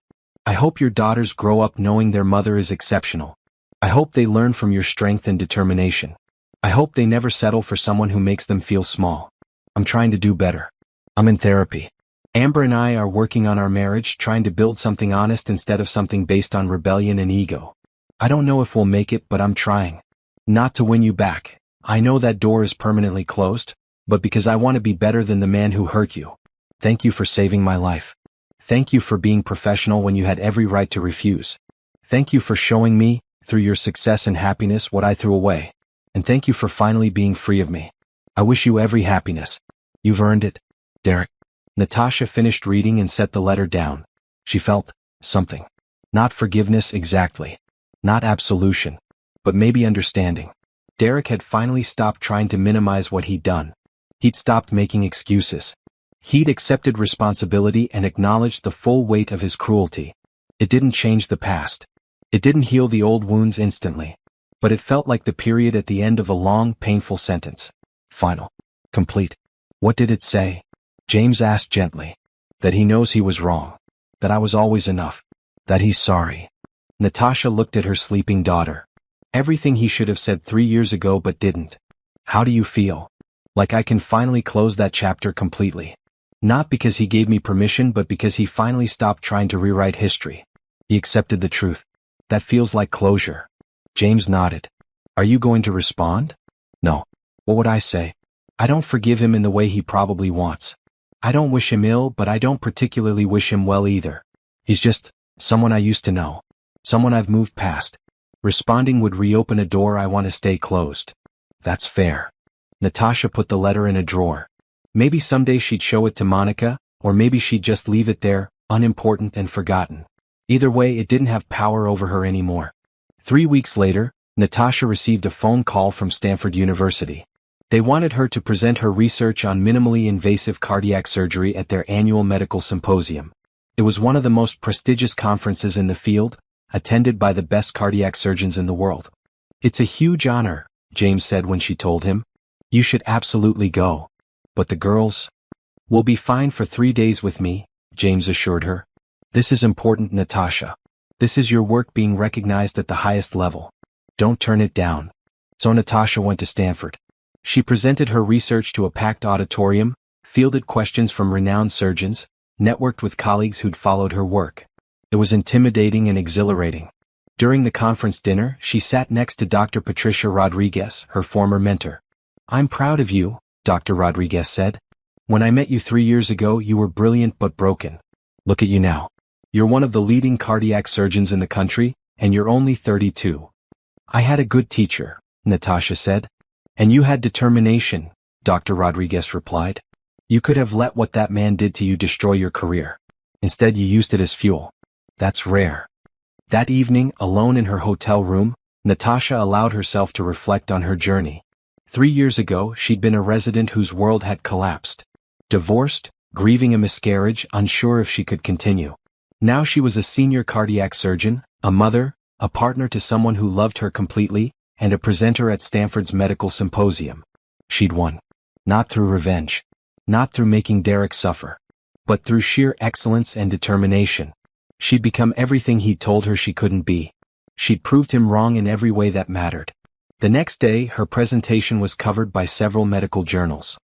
A: I hope your daughters grow up knowing their mother is exceptional. I hope they learn from your strength and determination. I hope they never settle for someone who makes them feel small. I'm trying to do better. I'm in therapy. Amber and I are working on our marriage, trying to build something honest instead of something based on rebellion and ego. I don't know if we'll make it, but I'm trying. Not to win you back. I know that door is permanently closed, but because I want to be better than the man who hurt you. Thank you for saving my life. Thank you for being professional when you had every right to refuse. Thank you for showing me, through your success and happiness, what I threw away. And thank you for finally being free of me. I wish you every happiness. You've earned it, Derek. Natasha finished reading and set the letter down. She felt something. Not forgiveness exactly. Not absolution. But maybe understanding. Derek had finally stopped trying to minimize what he'd done. He'd stopped making excuses. He'd accepted responsibility and acknowledged the full weight of his cruelty. It didn't change the past. It didn't heal the old wounds instantly. But it felt like the period at the end of a long, painful sentence. Final. Complete. What did it say? James asked gently. That he knows he was wrong. That I was always enough. That he's sorry. Natasha looked at her sleeping daughter. Everything he should have said 3 years ago but didn't. How do you feel? Like I can finally close that chapter completely. Not because he gave me permission but because he finally stopped trying to rewrite history. He accepted the truth. That feels like closure. James nodded. Are you going to respond? No. What would I say? I don't forgive him in the way he probably wants. I don't wish him ill, but I don't particularly wish him well either. He's just someone I used to know. Someone I've moved past. Responding would reopen a door I want to stay closed. That's fair. Natasha put the letter in a drawer. Maybe someday she'd show it to Monica, or maybe she'd just leave it there, unimportant and forgotten. Either way, it didn't have power over her anymore. 3 weeks later, Natasha received a phone call from Stanford University. They wanted her to present her research on minimally invasive cardiac surgery at their annual medical symposium. It was one of the most prestigious conferences in the field, attended by the best cardiac surgeons in the world. It's a huge honor, James said when she told him. You should absolutely go. But the girls will be fine for 3 days with me, James assured her. This is important, Natasha. This is your work being recognized at the highest level. Don't turn it down. So Natasha went to Stanford. She presented her research to a packed auditorium, fielded questions from renowned surgeons, networked with colleagues who'd followed her work. It was intimidating and exhilarating. During the conference dinner, she sat next to Dr. Patricia Rodriguez, her former mentor. I'm proud of you, Dr. Rodriguez said. When I met you 3 years ago, you were brilliant but broken. Look at you now. You're one of the leading cardiac surgeons in the country, and you're only 32. I had a good teacher, Natasha said. And you had determination, Dr. Rodriguez replied. You could have let what that man did to you destroy your career. Instead, you used it as fuel. That's rare. That evening, alone in her hotel room, Natasha allowed herself to reflect on her journey. 3 years ago, she'd been a resident whose world had collapsed. Divorced, grieving a miscarriage, unsure if she could continue. Now she was a senior cardiac surgeon, a mother, a partner to someone who loved her completely, and a presenter at Stanford's medical symposium. She'd won. Not through revenge. Not through making Derek suffer. But through sheer excellence and determination. She'd become everything he'd told her she couldn't be. She'd proved him wrong in every way that mattered. The next day, her presentation was covered by several medical journals.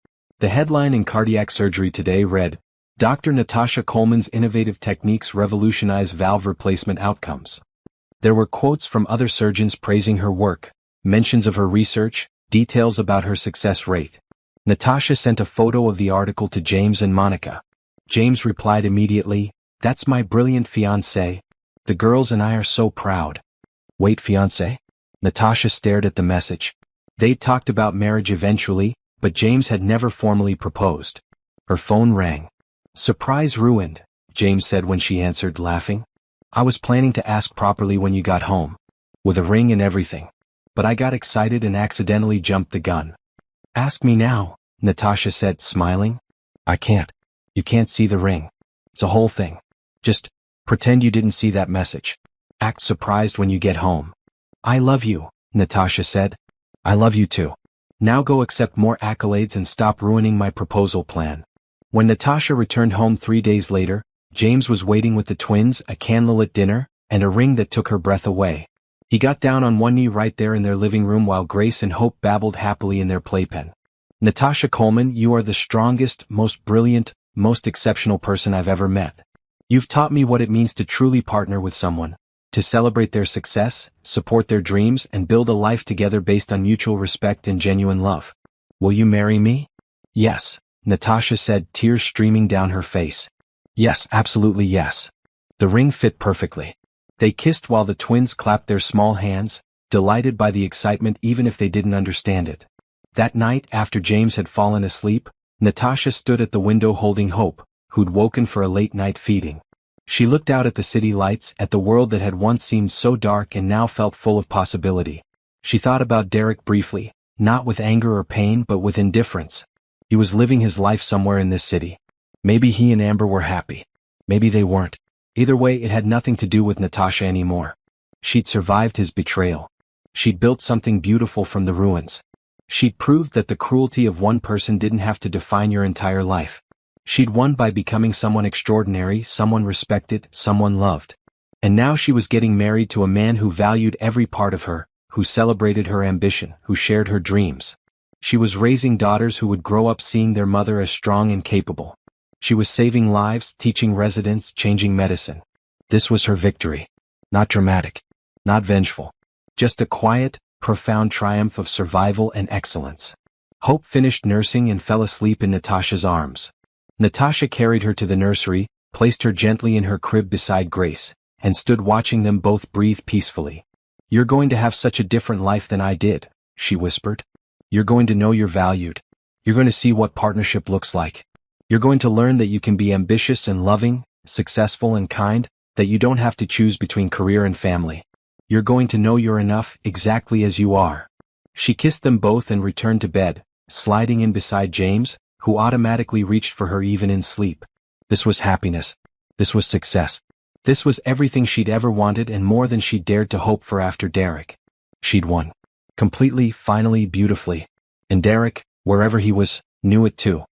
A: The headline in Cardiac Surgery Today read, Dr. Natasha Coleman's innovative techniques revolutionize valve replacement outcomes. There were quotes from other surgeons praising her work, mentions of her research, details about her success rate. Natasha sent a photo of the article to James and Monica. James replied immediately, That's my brilliant fiancé. The girls and I are so proud. Wait, fiancé? Natasha stared at the message. They'd talked about marriage eventually, but James had never formally proposed. Her phone rang. Surprise ruined, James said when she answered, laughing. I was planning to ask properly when you got home. With a ring and everything. But I got excited and accidentally jumped the gun. Ask me now, Natasha said, smiling. I can't. You can't see the ring. It's a whole thing. Just pretend you didn't see that message. Act surprised when you get home. I love you, Natasha said. I love you too. Now go accept more accolades and stop ruining my proposal plan. When Natasha returned home 3 days later, James was waiting with the twins, a candlelit dinner, and a ring that took her breath away. He got down on one knee right there in their living room while Grace and Hope babbled happily in their playpen. Natasha Coleman, you are the strongest, most brilliant, most exceptional person I've ever met. You've taught me what it means to truly partner with someone, to celebrate their success, support their dreams, and build a life together based on mutual respect and genuine love. Will you marry me? Yes, Natasha said, tears streaming down her face. Yes, absolutely yes. The ring fit perfectly. They kissed while the twins clapped their small hands, delighted by the excitement even if they didn't understand it. That night, after James had fallen asleep, Natasha stood at the window holding Hope, who'd woken for a late-night feeding. She looked out at the city lights, at the world that had once seemed so dark and now felt full of possibility. She thought about Derek briefly, not with anger or pain but with indifference. He was living his life somewhere in this city. Maybe he and Amber were happy. Maybe they weren't. Either way, it had nothing to do with Natasha anymore. She'd survived his betrayal. She'd built something beautiful from the ruins. She'd proved that the cruelty of one person didn't have to define your entire life. She'd won by becoming someone extraordinary, someone respected, someone loved. And now she was getting married to a man who valued every part of her, who celebrated her ambition, who shared her dreams. She was raising daughters who would grow up seeing their mother as strong and capable. She was saving lives, teaching residents, changing medicine. This was her victory. Not dramatic. Not vengeful. Just a quiet, profound triumph of survival and excellence. Hope finished nursing and fell asleep in Natasha's arms. Natasha carried her to the nursery, placed her gently in her crib beside Grace, and stood watching them both breathe peacefully. "You're going to have such a different life than I did," she whispered. "You're going to know you're valued. You're going to see what partnership looks like. You're going to learn that you can be ambitious and loving, successful and kind, that you don't have to choose between career and family. You're going to know you're enough exactly as you are." She kissed them both and returned to bed, sliding in beside James, who automatically reached for her even in sleep. This was happiness. This was success. This was everything she'd ever wanted and more than she'd dared to hope for after Derek. She'd won. Completely, finally, beautifully. And Derek, wherever he was, knew it too.